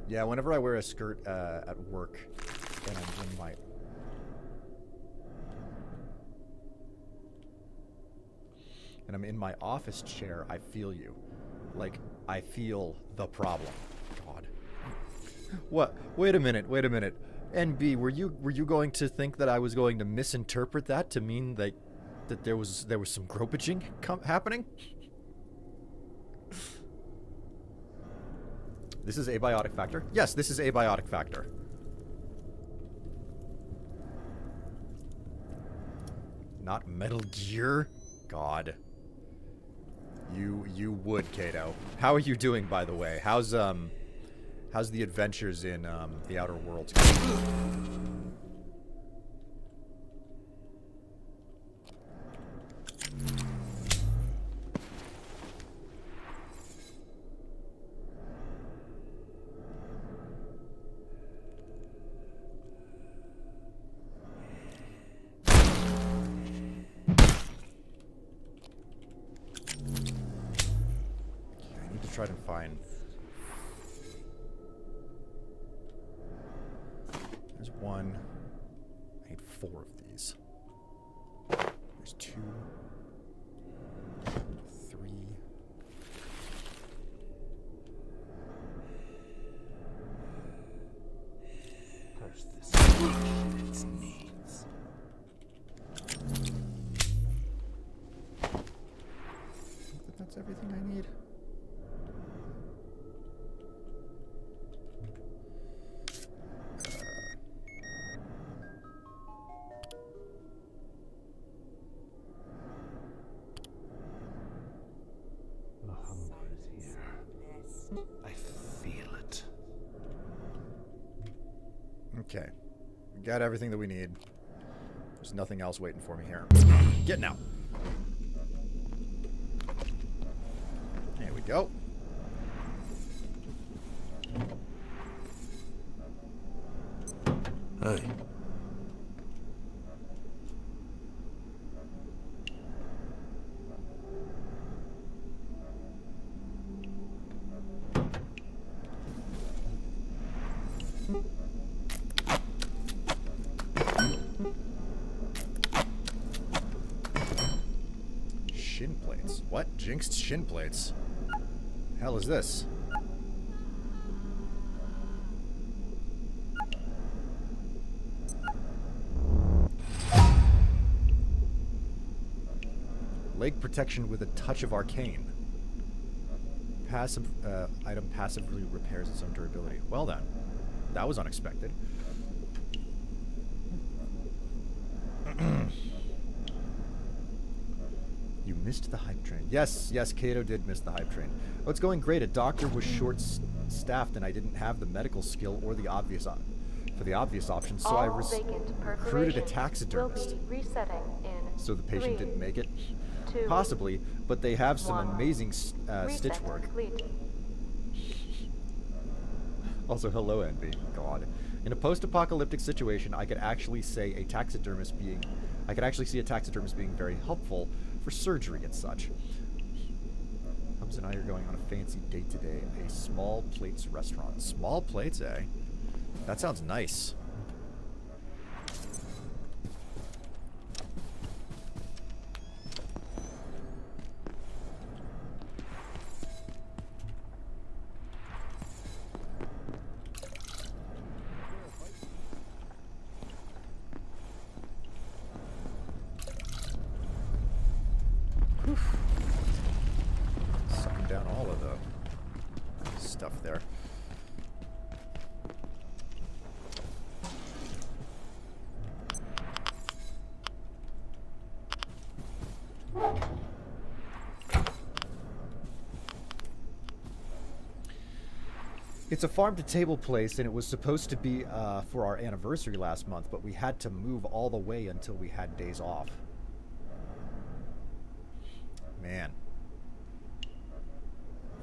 Yeah, whenever I wear a skirt at work, and I'm in my... and I'm in my office chair, I feel you. Like, I feel the problem. God. What? Wait a minute, wait a minute. NB, were you going to think that I was going to misinterpret that to mean that there was some gropaging happening? This is abiotic factor? Yes, this is abiotic factor. Not Metal Gear? God. You would, Kato. How are you doing, by the way? How's the adventures in the Outer Worlds? Try to find. There's one. I need 4 of these. There's 2, 3. Curse this its needs. I think that's everything I need. Okay. We got everything that we need. There's nothing else waiting for me here. Getting out. There we go. Hey. Shin plates. What? Jinxed shin plates? Hell is this? Leg protection with a touch of arcane. Passive item passively repairs its own durability. Well then, that was unexpected. You missed the hype train. Yes, yes, Kato did miss the hype train. Oh, it's going great. A doctor was short-staffed, and I didn't have the medical skill or the obvious for the obvious option, so I recruited a taxidermist. So the patient didn't make it. Possibly, but they have some amazing stitch work. Also, hello, Envy. God. In a post-apocalyptic situation, I could actually see a taxidermist being very helpful for surgery and such. Hubs and I are going on a fancy date today at a small plates restaurant. Small plates, eh? That sounds nice. down all of the stuff there. It's a farm-to-table place, and it was supposed to be for our anniversary last month, but we had to move all the way until we had days off. Man.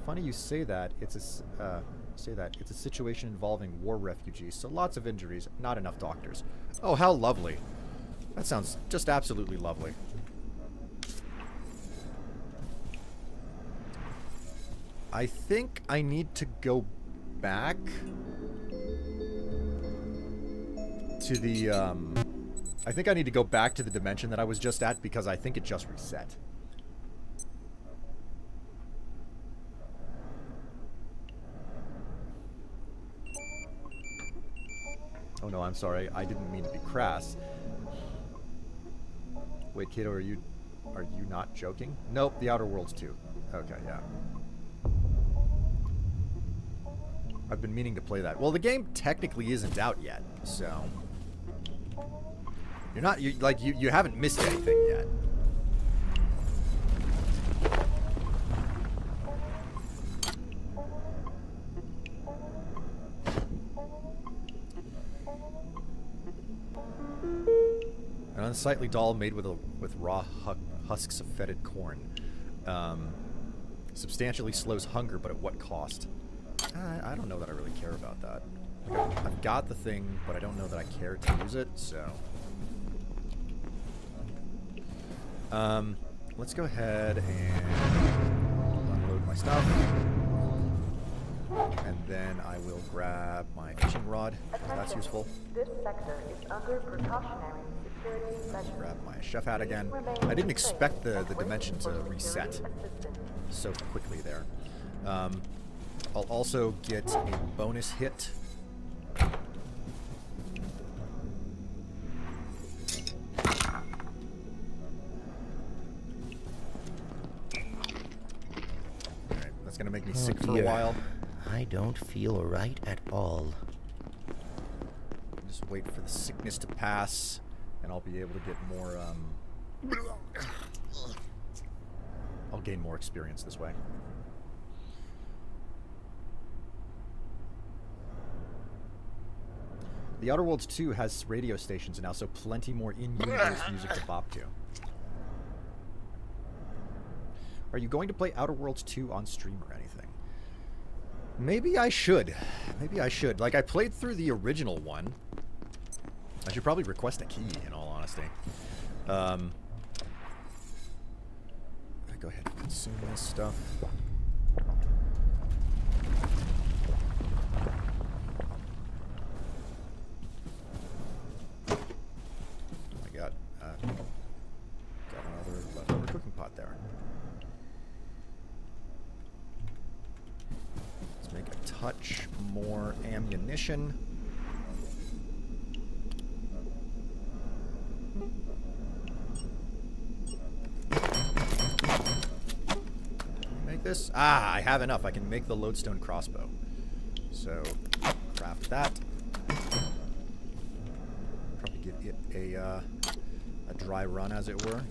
Funny you say that. It's a situation involving war refugees, so lots of injuries, not enough doctors. Oh, how lovely. That sounds just absolutely lovely. I think I need to go back to the I think I need to go back to the dimension that I was just at, because I think it just reset. Oh no, I'm sorry. I didn't mean to be crass. Wait, kiddo, are you not joking? Nope, the Outer Worlds 2. Okay, yeah. I've been meaning to play that. Well, the game technically isn't out yet, so you haven't missed anything yet. An unsightly doll made with raw husks of fetid corn. Substantially slows hunger, but at what cost? I don't know that I really care about that. Like, I've got the thing, but I don't know that I care to use it, so... let's go ahead and unload my stuff. And then I will grab my fishing rod, because that's useful. This sector is under precautionary security measures. Grab my chef hat again. I didn't expect the dimension to reset so quickly there. I'll also get a bonus hit. Alright, that's gonna make me sick for a while. I don't feel right at all. Just wait for the sickness to pass, and I'll be able to get more, I'll gain more experience this way. The Outer Worlds 2 has radio stations now, so plenty more in-universe music to bop to. Are you going to play Outer Worlds 2 on stream or anything? Maybe I should. Maybe I should. Like, I played through the original one. I should probably request a key, in all honesty. I go ahead and consume this stuff. I got another leftover cooking pot there. Let's make a touch more ammunition. Make this? Ah, I have enough. I can make the lodestone crossbow. So, craft that. Probably give it a dry run, as it were.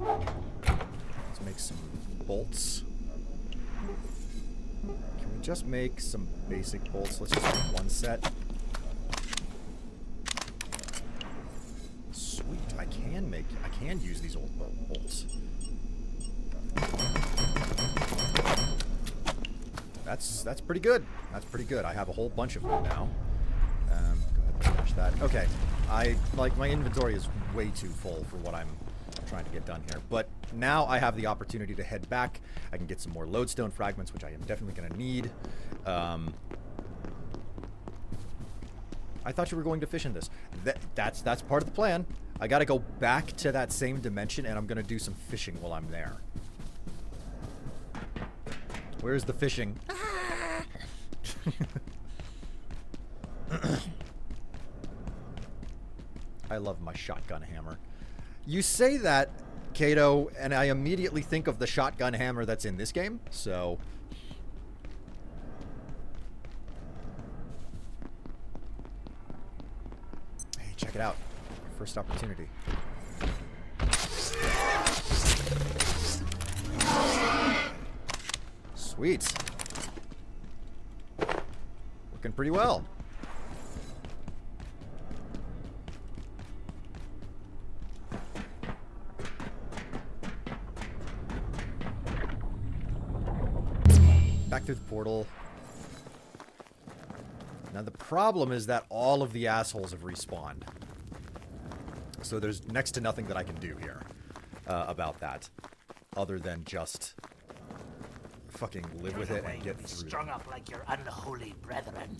Let's make some bolts. Can we just make some basic bolts? Let's just make one set. Sweet, I can use these old bolts. That's pretty good. That's pretty good. I have a whole bunch of them now. Go ahead and finish that. Okay, my inventory is way too full for what I'm trying to get done here. But now I have the opportunity to head back. I can get some more lodestone fragments, which I am definitely going to need. I thought you were going to fish in this. That's part of the plan. I got to go back to that same dimension, and I'm going to do some fishing while I'm there. Where's the fishing? I love my shotgun hammer. You say that, Kato, and I immediately think of the shotgun hammer that's in this game, so... Hey, check it out. First opportunity. Sweet. Working pretty well. Back through the portal. Now the problem is that all of the assholes have respawned. So there's next to nothing that I can do here about that. Other than just fucking live with it and get through. Strung up like your unholy brethren.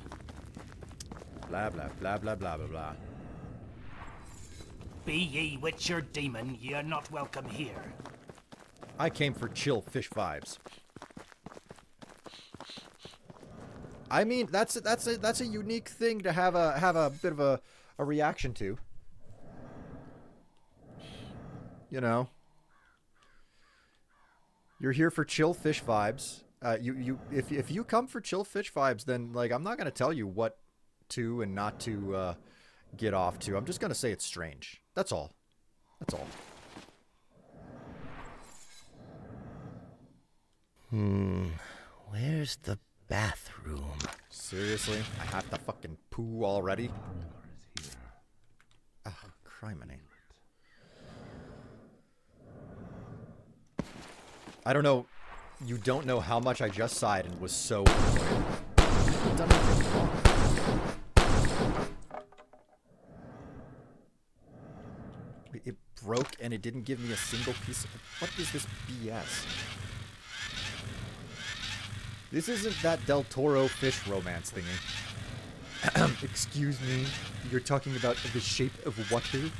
Blah, blah, blah, blah, blah, blah, blah. Be ye witch or demon, ye are not welcome here. I came for chill fish vibes. I mean, that's a unique thing to have a bit of a reaction to. You know, you're here for chill fish vibes. If you come for chill fish vibes, then like I'm not gonna tell you what to and not to get off to. I'm just gonna say it's strange. That's all. That's all. Where's the bathroom? Seriously? I have to fucking poo already? Ah, criminy. I don't know. You don't know how much I just sighed and was so annoyed. I've done nothing wrong. It broke and it didn't give me a single piece of... What is this BS? This isn't that Del Toro fish romance thingy. Excuse me, you're talking about the shape of water?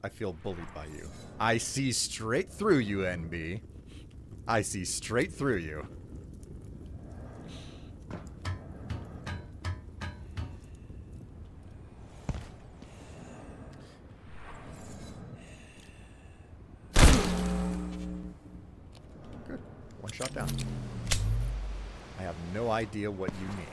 I feel bullied by you. I see straight through you, NB. I see straight through you. Good. One shot down. I have no idea what you mean.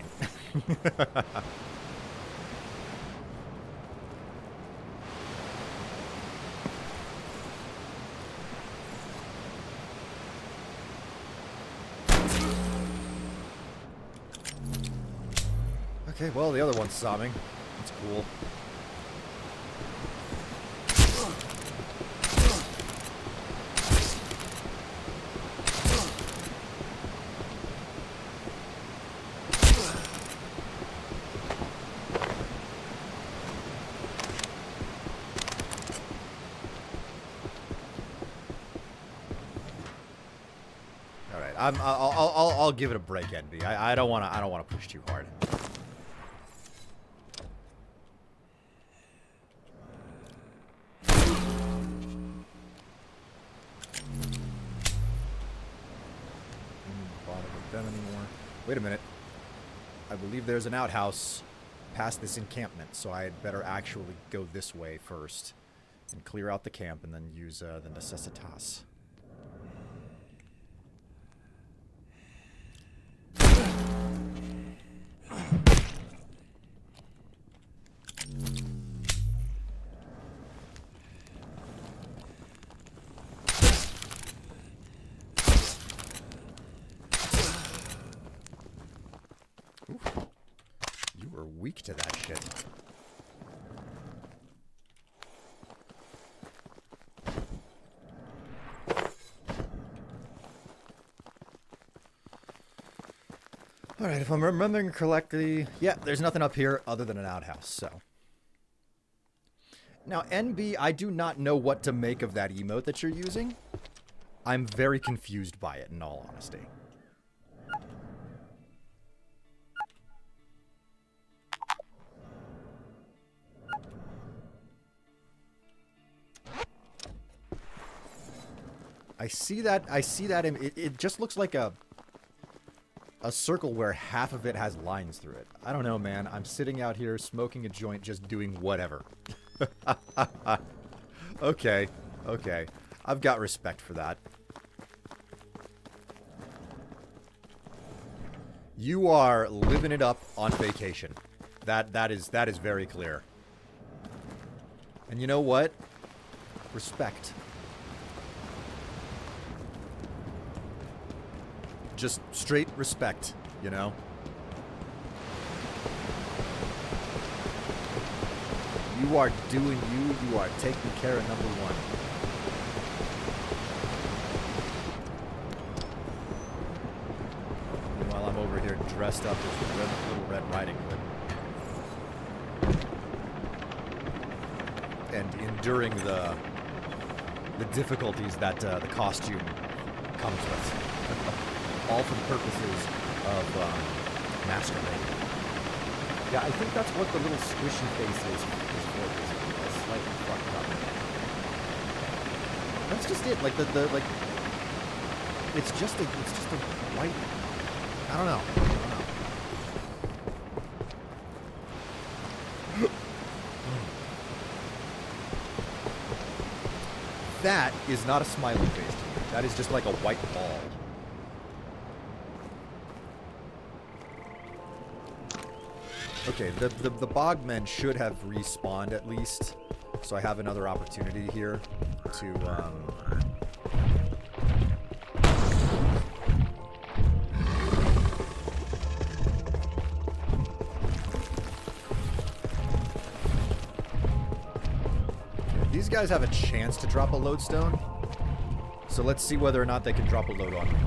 Okay, well, the other one saw me. That's cool. All right, I'll give it a break, NB. I don't wanna push too hard. Wait a minute. I believe there's an outhouse past this encampment, so I had better actually go this way first and clear out the camp and then use the necessitas. Weak to that shit. Alright, if I'm remembering correctly, yeah, there's nothing up here other than an outhouse, so. Now, NB, I do not know what to make of that emote that you're using. I'm very confused by it, in all honesty. I see that, it just looks like a circle where half of it has lines through it. I don't know, man. I'm sitting out here smoking a joint, just doing whatever. Okay, okay. I've got respect for that. You are living it up on vacation. That is very clear. And you know what? Respect. Just straight respect, you know? You are doing you. You are taking care of number one. Meanwhile, I'm over here dressed up as Little Red Riding Hood. And enduring the difficulties that the costume comes with. All for the purposes of masquerade. Yeah, I think that's what the little squishy face is for. It's slightly fucked up. That's just it. Like the it's just a white. I don't know. That is not a smiley face to me. That is just like a white ball. Okay, the Bogmen should have respawned at least, so I have another opportunity here to, These guys have a chance to drop a lodestone, so let's see whether or not they can drop a load on me.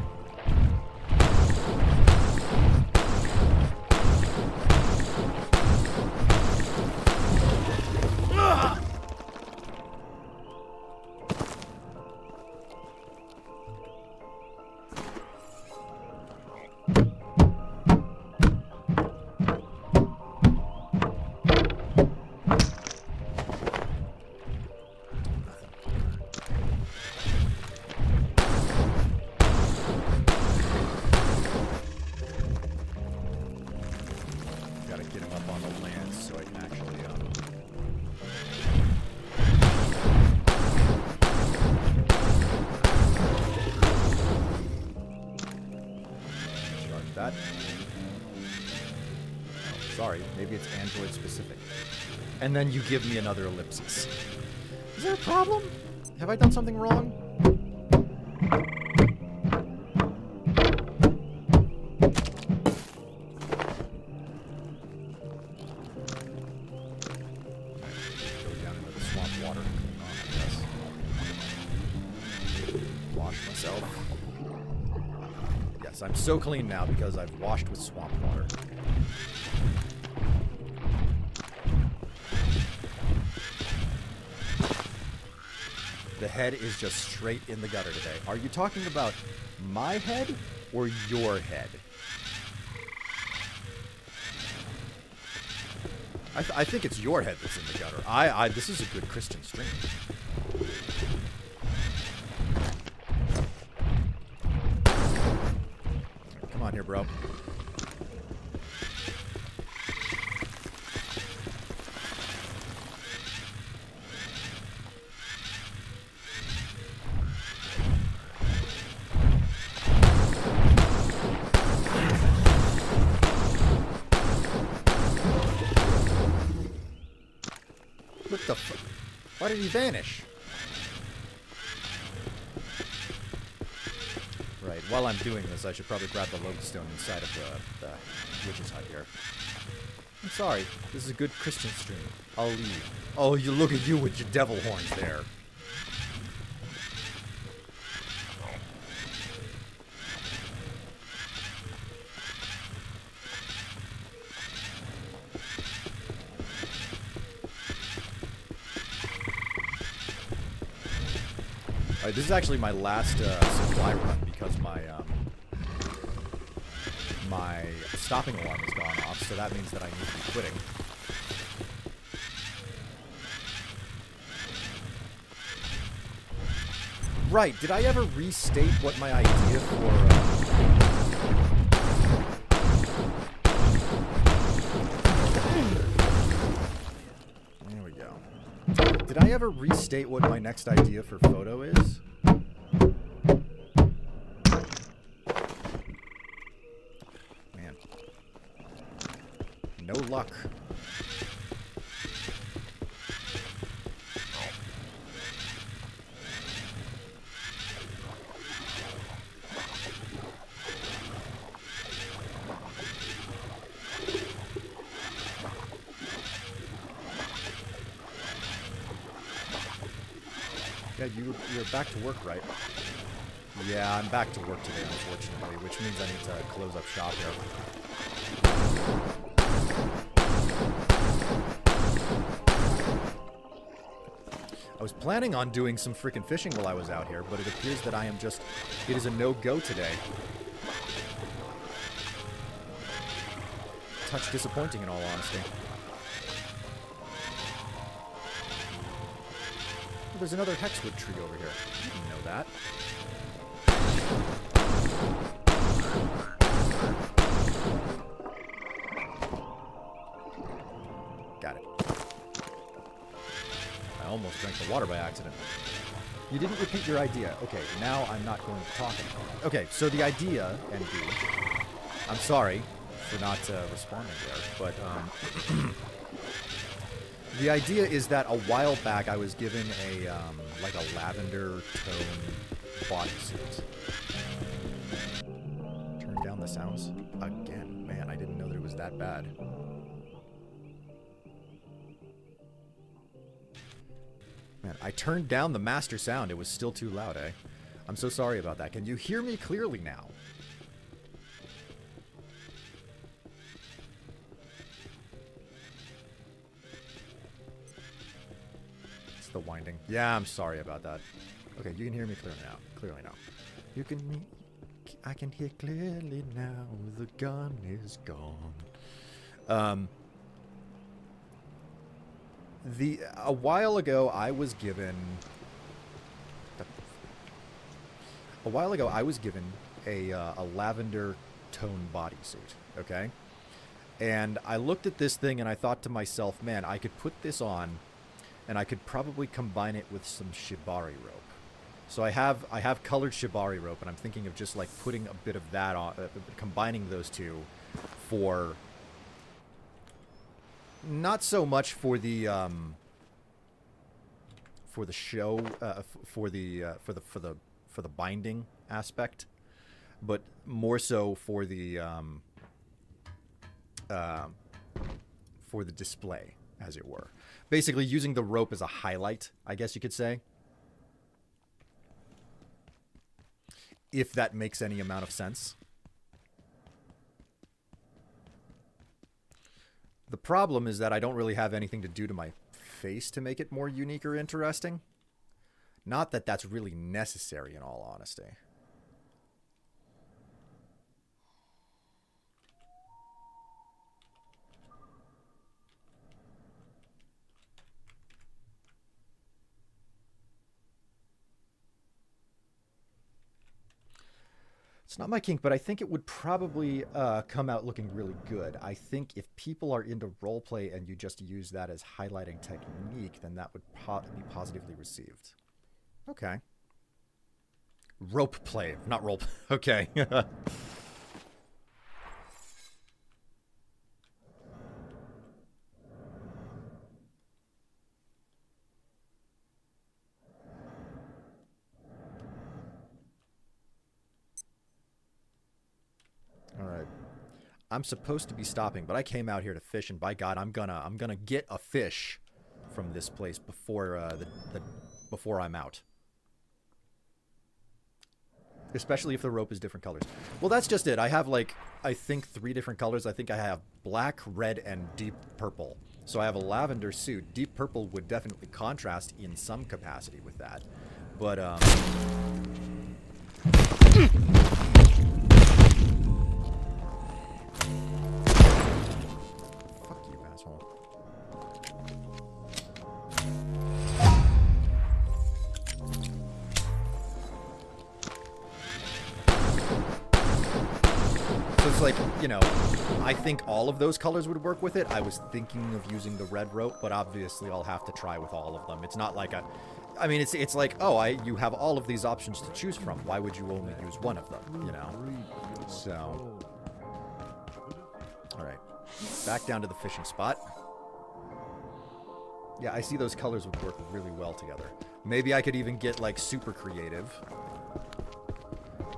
Maybe it's Android specific. And then you give me another ellipsis. Is there a problem? Have I done something wrong? Go down into the swamp water. Yes. Wash myself. Yes, I'm so clean now because I've washed with swamp water. The head is just straight in the gutter today. Are you talking about my head or your head? I think it's your head that's in the gutter. This is a good Christian stream. Come on here, bro. What the fuck? Why did he vanish? Right, while I'm doing this, I should probably grab the lodestone inside of the witch's hut here. I'm sorry, this is a good Christian stream. I'll leave. Oh, you look at you with your devil horns there. Alright, this is actually my last supply run because my stopping alarm has gone off, so that means that I need to be quitting. Right, did I ever restate what my idea for... There we go. Did I ever restate what my next idea for photo is? Man. No luck. Yeah, you're back to work, right? Yeah, I'm back to work today, unfortunately, which means I need to close up shop here. I was planning on doing some freaking fishing while I was out here, but it appears that I am just... It is a no-go today. Touch disappointing, in all honesty. Oh, there's another hexwood tree over here. I didn't know that. Got it. I almost drank the water by accident. You didn't repeat your idea. Okay, now I'm not going to talk anymore. Okay, so the idea, NB... I'm sorry for not responding there, but, the idea is that a while back I was given a, like a lavender tone bodysuit. Turn down the sounds again. Man, I didn't know that it was that bad. Man, I turned down the master sound. It was still too loud, eh? I'm so sorry about that. Can you hear me clearly now? The winding. Yeah, I'm sorry about that. Okay, you can hear me clearly now. Clearly now. You can... I can hear clearly now. The gun is gone. A while ago, I was given... A while ago, I was given a lavender tone bodysuit, okay? And I looked at this thing and I thought to myself, man, I could put this on and I could probably combine it with some shibari rope. So I have colored shibari rope, and I'm thinking of just like putting a bit of that on, combining those two for not so much for the show for the binding aspect, but more so for the display, as it were. Basically using the rope as a highlight, I guess you could say. If that makes any amount of sense. The problem is that I don't really have anything to do to my face to make it more unique or interesting. Not that that's really necessary, in all honesty. It's not my kink, but I think it would probably come out looking really good. I think if people are into roleplay and you just use that as highlighting technique, then that would be positively received. Okay. Rope play, not role. Okay. I'm supposed to be stopping, but I came out here to fish, and by God, I'm gonna get a fish from this place before before I'm out. Especially if the rope is different colors. Well, that's just it. I have like, I think 3 different colors. I think I have black, red, and deep purple. So I have a lavender suit. Deep purple would definitely contrast in some capacity with that. But fuck you, asshole. So it's like, you know, I think all of those colors would work with it. I was thinking of using the red rope, but obviously I'll have to try with all of them. It's not like I mean, it's like, oh, you have all of these options to choose from. Why would you only use one of them, you know? So, all right, back down to the fishing spot. Yeah, I see those colors would work really well together. Maybe I could even get, like, super creative.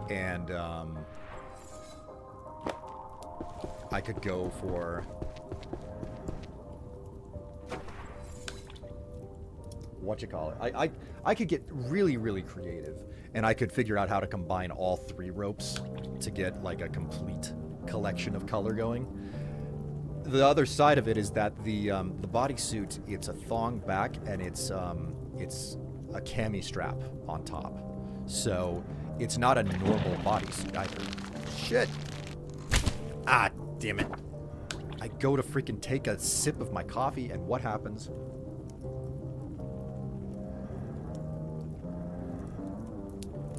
And, I could go for... Whatchamacallit? I could get really, really creative. And I could figure out how to combine all 3 ropes to get, like, a complete collection of color going. The other side of it is that the bodysuit, it's a thong back, and it's a cami strap on top. So it's not a normal bodysuit either. Shit! Ah, damn it. I go to freaking take a sip of my coffee, and what happens?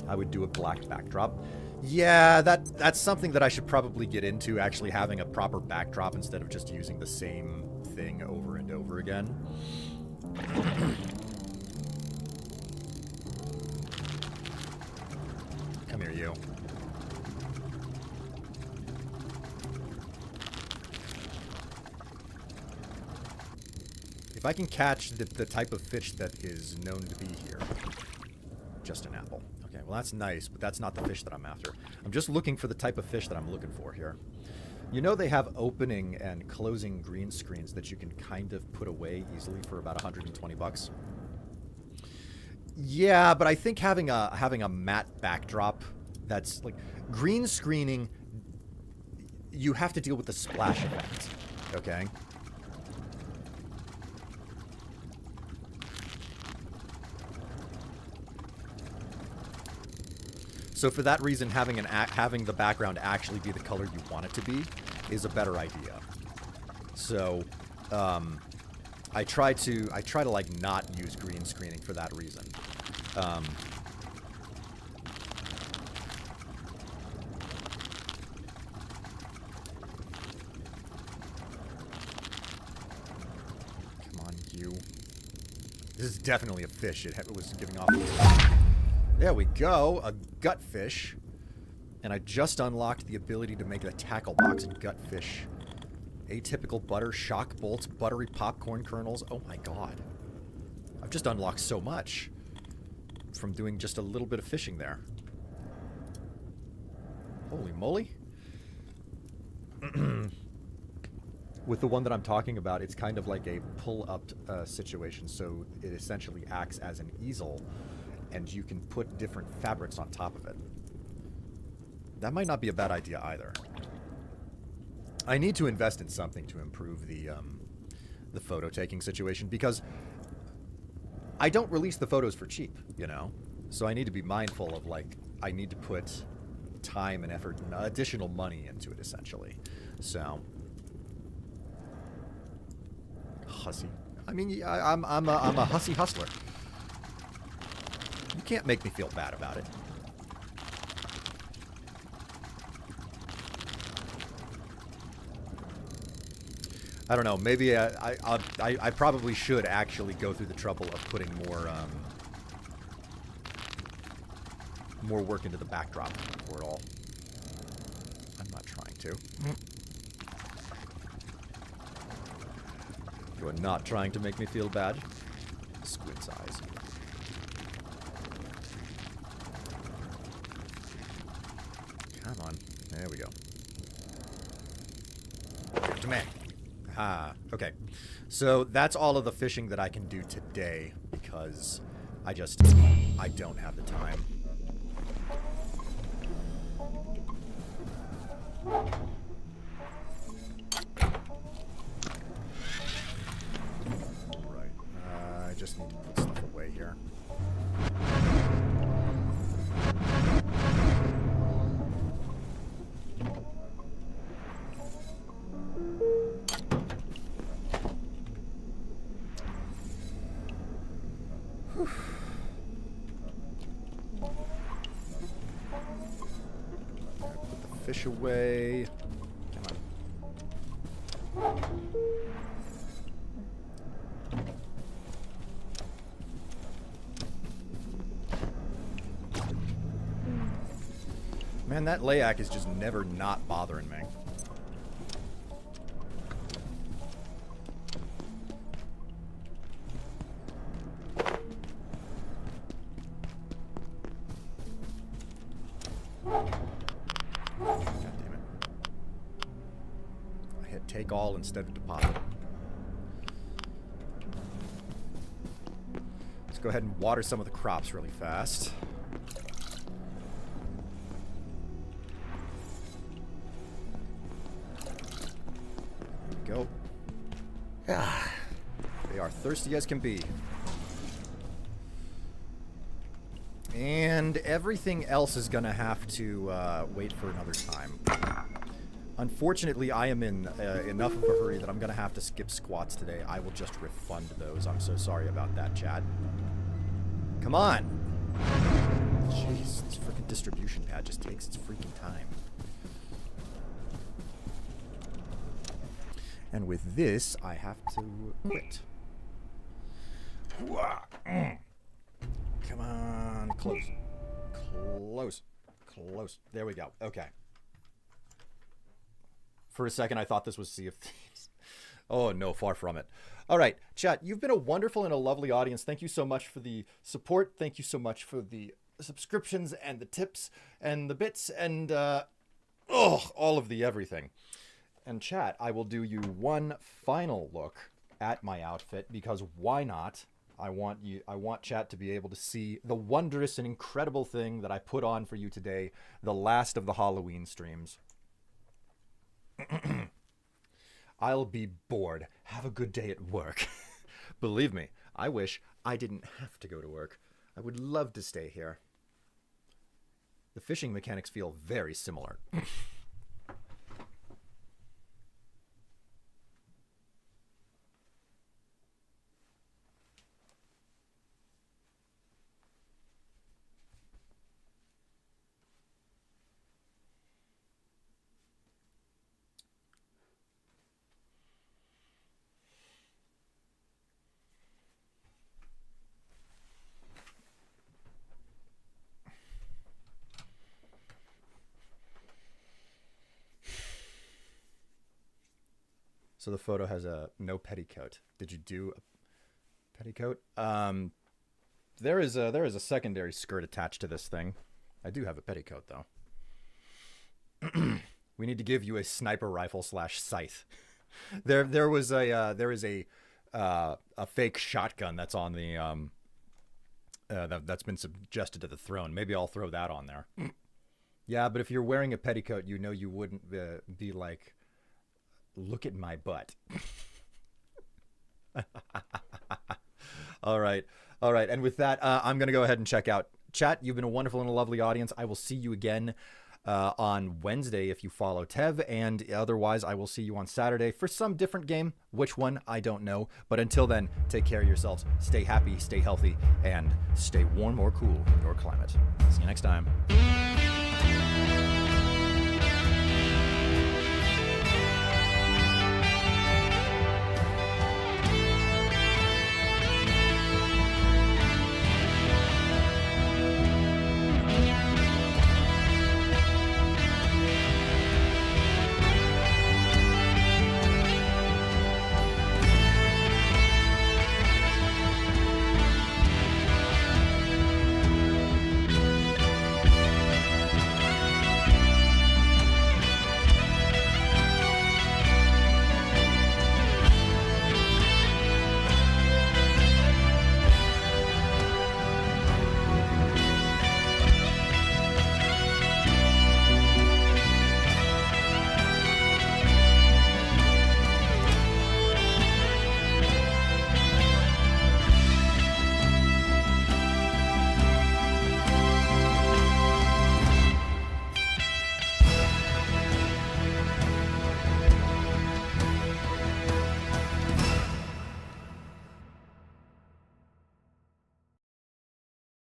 I would do a black backdrop. Yeah, that's something that I should probably get into, actually having a proper backdrop instead of just using the same thing over and over again. Come here, you. If I can catch the type of fish that is known to be here. Just an apple. Okay, well that's nice, but that's not the fish that I'm after. I'm just looking for the type of fish that I'm looking for here. You know they have opening and closing green screens that you can kind of put away easily for about 120 bucks. Yeah, but I think having a matte backdrop that's like green screening, you have to deal with the splash effect, okay? So for that reason, having the background actually be the color you want it to be is a better idea. So I try to like not use green screening for that reason. Come on, you. This is definitely a fish. It was giving off. There we go, a gutfish. And I just unlocked the ability to make a tackle box and gutfish. Atypical butter, shock bolts, buttery popcorn kernels. Oh my god. I've just unlocked so much from doing just a little bit of fishing there. Holy moly. With the one that I'm talking about, it's kind of like a pull-up situation, so it essentially acts as an easel, and you can put different fabrics on top of it. That might not be a bad idea either. I need to invest in something to improve the photo taking situation, because I don't release the photos for cheap, you know? So I need to be mindful of, like, I need to put time and effort and additional money into it, essentially. So, hussy. I mean, I'm a hussy hustler. You can't make me feel bad about it. I don't know. Maybe I probably should actually go through the trouble of putting more work into the backdrop for it all. I'm not trying to. You are not trying to make me feel bad. Squid's eyes. Come on. There we go. Come on. Ah, okay. So that's all of the fishing that I can do today, because I don't have the time. Right. I just need to put stuff away here. fish away. Come on. Man, that layak is just never not bothering me. God damn it. I hit take all instead of deposit. Let's go ahead and water some of the crops really fast. Go. They are thirsty as can be. And everything else is gonna have to wait for another time. Unfortunately, I am in enough of a hurry that I'm gonna have to skip squats today. I will just refund those. I'm so sorry about that, chat. Come on! Jeez, this freaking distribution pad just takes its freaking time. And with this, I have to quit. Come on, close. Close. Close. There we go. Okay. For a second, I thought this was Sea of Thieves. Oh, no, far from it. All right, chat, you've been a wonderful and a lovely audience. Thank you so much for the support. Thank you so much for the subscriptions and the tips and the bits and, all of the everything. And chat, I will do you one final look at my outfit because why not? I want chat to be able to see the wondrous and incredible thing that I put on for you today, the last of the Halloween streams. I'll be bored. Have a good day at work. Believe me, I wish I didn't have to go to work. I would love to stay here. The fishing mechanics feel very similar. So the photo has a no petticoat. Did you do a petticoat? There is a secondary skirt attached to this thing. I do have a petticoat though. We need to give you a sniper rifle / scythe. There is a fake shotgun that's on the that's been suggested to the throne. Maybe I'll throw that on there. Yeah, but if you're wearing a petticoat, you know you wouldn't be like, look at my butt. All right. And with that, I'm going to go ahead and check out. Chat, you've been a wonderful and a lovely audience. I will see you again on Wednesday if you follow Tev, and otherwise I will see you on Saturday for some different game. Which one, I don't know. But until then, take care of yourselves. Stay happy, stay healthy, and stay warm or cool in your climate. See you next time.